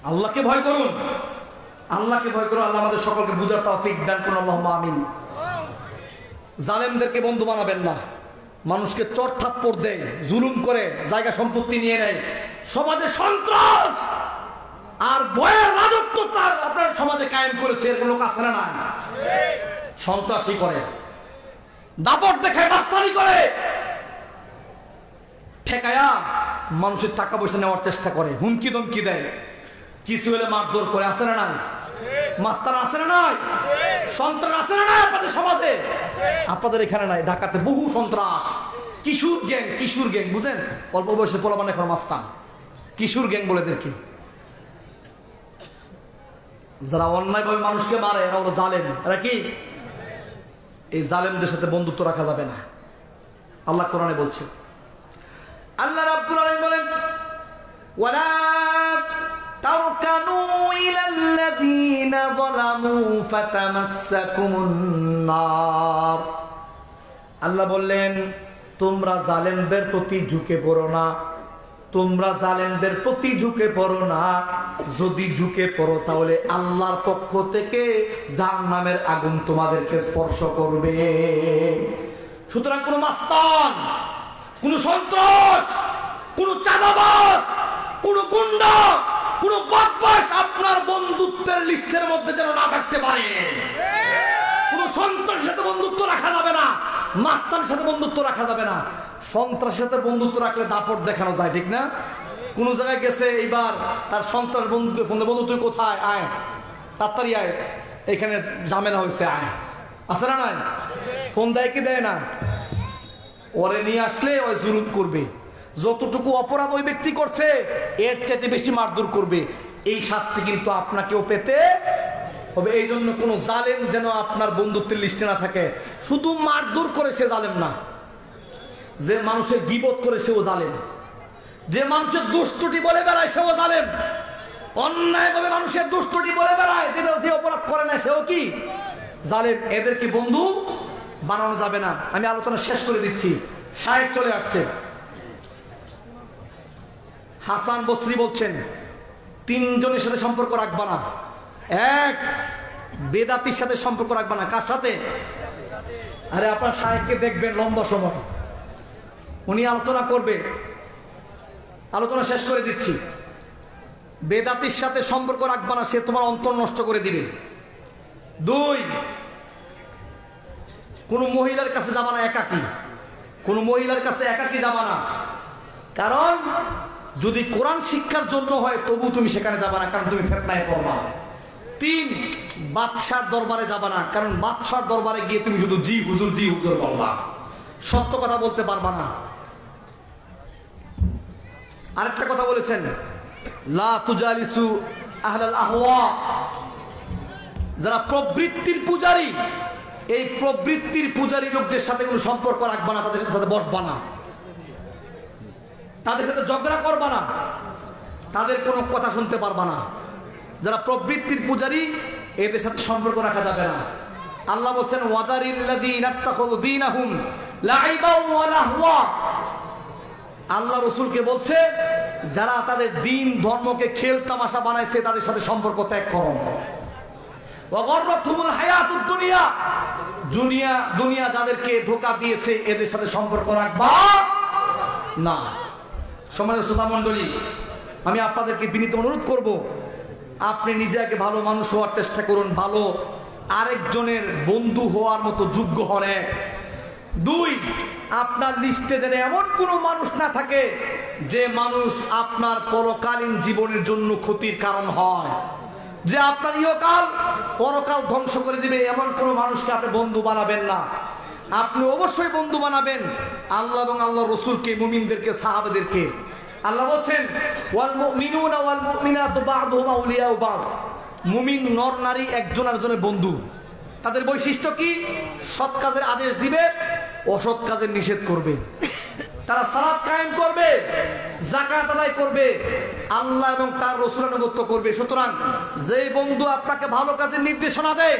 আল্লাহকে ভয় করুন, আল্লাহকে ভয় করুন। আল্লাহ আমাদের সকলকে বুঝার তৌফিক দান করুন, আল্লাহুম্মা আমিন। জালেমদেরকে বন্ধু বানাবেন না। মানুষকে চট থাপ্পড় দেয়, জুলুম করে, জায়গা সম্পত্তি নিয়ে নেয়, সমাজে সন্ত্রাস আর ভয়ের রাজত্ব তার আপনার সমাজে কায়েম করেছে। এরকম লোক আছে না? না, সন্ত্রাসী করে, দাপট দেখায়, মাস্তানি করে, ঠেকায়া মানুষের টাকা পয়সা নেওয়ার চেষ্টা করে, হুমকি ধমকি দেয়, কিছু হলে মারধর করে। আছে না নাই? মাস্তান আছে না নাই? সন্ত্রাস আছে না নাই আপনাদের সমাজে? আপনাদের এখানে নাই, ঢাকাতে বহু সন্ত্রাস, কিশোর গ্যাং, কিশোর গ্যাং, বুঝেন? অল্প বয়সে পোলাপান এখন মাস্তান, কিশোর গ্যাং বলে দেখি। যারা অন্যায় ভাবে মানুষকে মারে এরা হলো জালেম। এরা কি? এই জালেমদের সাথে বন্ধুত্ব রাখা যাবে না। আল্লাহ কোরআনে বলছে, আল্লাহ রাব্বুল আলামিন বলেন, ওয়ালা তারকানু ইলাল্লাযীনা যালামু ফাতামাসসাকুমুন নার। আল্লাহ বললেন, তোমরা জালেমদের প্রতি ঝুঁকে পড়ো না, তোমরা জালেমদের প্রতি ঝুঁকে পড়ো না। যদি ঝুঁকে পড়ো তাহলে আল্লাহর পক্ষ থেকে জাহান্নামের আগুন তোমাদেরকে স্পর্শ করবে। সুতরাং কোন মাস্তান, কোন সন্ত্রাস, কোন চাঁদাবাজ, কোন গুন্ডা, কোন বদমাশ আপনার বন্ধুত্বের লিস্টের মধ্যে যেন না থাকতে পারে। কোন সন্ত্রাসের সাথে বন্ধুত্ব রাখা যাবে না, মাস্তানের সাথে বন্ধুত্ব রাখা যাবে না। সন্ত্রাসের সাথে বন্ধুত্ব রাখলে দাপট দেখানো যায়, ঠিক না? কোন জায়গায় গেছে, এইবার তার সন্ত্রাস বন্ধু, তুই কোথায়, আয় তাড়াতাড়ি আয়, এখানে ঝামেলা হয়েছে, আয়। আছে না নাই? ফোন দেয় কি দেয় না? ওরে নিয়ে আসলে ওই জুলুম করবে, যতটুকু অপরাধ ওই ব্যক্তি করছে এর চাইতে বেশি মারধর করবে। এই শাস্তি কিন্তু আপনাকেও পেতে হবে। এই জন্য কোন জালেম যেন আপনার বন্ধুত্বের লিস্টে না থাকে। শুধু মারধর করে সে জালেম না, যে মানুষের গীবত করে সেও জালেম, যে মানুষের দুষ্টুটি বলে বেড়ায় সেও জালেম, অন্যায়ভাবে মানুষের দুষ্টুটি বলে বেড়ায়, যে অপরাধ করে না সেও কি জালেম। এদেরকে বন্ধু বানানো যাবে না। আমি আলোচনা শেষ করে দিচ্ছি, শায়েখ চলে আসছে। হাসান বসরি বলছেন, তিনজনের সাথে সম্পর্ক রাখবা না। এক, বেদাতির সাথে সম্পর্ক রাখবা না। কার সাথে? আরে আপনার শায়েখকে দেখবেন লম্বা সময়, উনি আলোচনা করবে, আলোচনা শেষ করে দিচ্ছি। বেদাতির সাথে সম্পর্ক রাখবা না, সে তোমার অন্তর নষ্ট করে দিবে। দুই, কোন মহিলার কাছে যাবা না একাকী, কোন মহিলার কাছে একাকী যাবা না। কারণ যদি কোরআন শিক্ষার জন্য হয় তবু তুমি সেখানে যাবা না, কারণ তুমি ফিতনায় পড়বা। তিন, বাদশার দরবারে যাবা না, কারণ বাদশার দরবারে গিয়ে তুমি শুধু জি হুজুর, জি হুজুর বলবা, সত্য কথা বলতে পারবা না। আরেকটা কথা বলেছেন, লা তুজালিসু আহলাল আহওয়া, যারা প্রবৃত্তির পূজারী, এই প্রবৃত্তির পূজারী লোকদের সাথে কোনো সম্পর্ক রাখবা না, তাদের সাথে বসবা না, তাদের সাথে ঝগড়া করবা না, তাদের কোনো কথা শুনতে পারবা না। যারা প্রবৃত্তির পূজারী এদের সাথে সম্পর্ক রাখা যাবে না। আল্লাহ বলছেন, ওয়াদারিল্লাযীনা ইত্তাখাযু দীনাহুম লাইবাও ওয়া লাহওয়া। আল্লাহ রাসূলকে বলছে, যারা তাদের দ্বীন ধর্মকে খেল তামাশা বানাইছে তাদের সাথে সম্পর্ক ত্যাগ করো। ওয়া গররাতুহুমুল হায়াতুদ দুনিয়া, দুনিয়া যাদেরকে ধোঁকা দিয়েছে এদের সাথে সম্পর্ক রাখবা না। সম্মানিত শ্রোতা মণ্ডলী, আমি আপনাদেরকে বিনীত অনুরোধ করব, আপনি নিজেকে ভালো মানুষ হওয়ার চেষ্টা করুন, ভালো আরেকজনের বন্ধু হওয়ার মতো যোগ্য হন। এক। দুই, আপনার লিস্টে যেন এমন কোনো মানুষ না থাকে যে মানুষ আপনার পরকালীন জীবনের জন্য ক্ষতির কারণ হয়, যে আপনার ইহকাল পরকাল ধ্বংস করে দিবে, এমন কোনো মানুষকে আপনি বন্ধু বানাবেন না। আপনি অবশ্যই বন্ধু বানাবেন আল্লাহ এবং আল্লাহ রসুলকে, মুমিনদেরকে, সাহাবাদেরকে। আল্লাহ বলছেন, ওয়াল মুমিনুনা ওয়াল মুমিনাতু বা'দুহুম আউলিয়াউ বা'দ, মুমিন নর নারী একজন আরেকজনের বন্ধু। তাদের বৈশিষ্ট্য কি? সৎ কাজের আদেশ দিবে, অসৎ কাজের নিষেধ করবে। তারা সালাত কায়েম করবে, যাকাত আদায় করবে, আল্লাহ এবং তার রাসূলের আনুগত্য করবে। সুতরাং যে বন্ধু আপনাকে ভালো কাজের নির্দেশনা দেয়,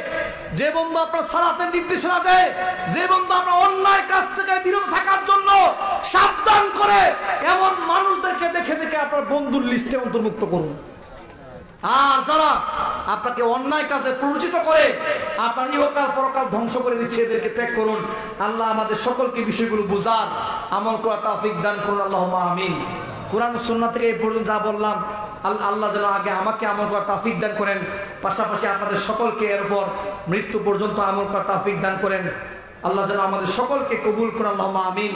যে বন্ধু আপনার সালাতের নির্দেশনা দেয়, যে বন্ধু আপনার অন্যায় কাজ থেকে বিরত থাকার জন্য সাবধান করে, এমন মানুষদেরকে দেখে দেখে আপনার বন্ধুর লিস্টে অন্তর্ভুক্ত করুন। আর যারা আপনাকে অন্যায় কাজে প্ররোচিত করে আপনার ইহকাল পরকাল ধ্বংস করে দিচ্ছে, এদেরকে ত্যাগ করুন। আল্লাহ আমাদের সকলকে বিষয়গুলো বুঝার আমল করা তৌফিক দান করুন, আল্লাহুম্মা আমিন। কুরআন ও সুন্নাহ থেকে এই পর্যন্ত যা বললাম, আল্লাহ যেন আগে আমাকে আমল করার তৌফিক দান করেন, পাশাপাশি আপনাদের সকলকে এর উপর মৃত্যু পর্যন্ত আমল করার তৌফিক দান করেন। আল্লাহ যেন আমাদের সকলকে কবুল করেন, আল্লাহুম্মা আমিন।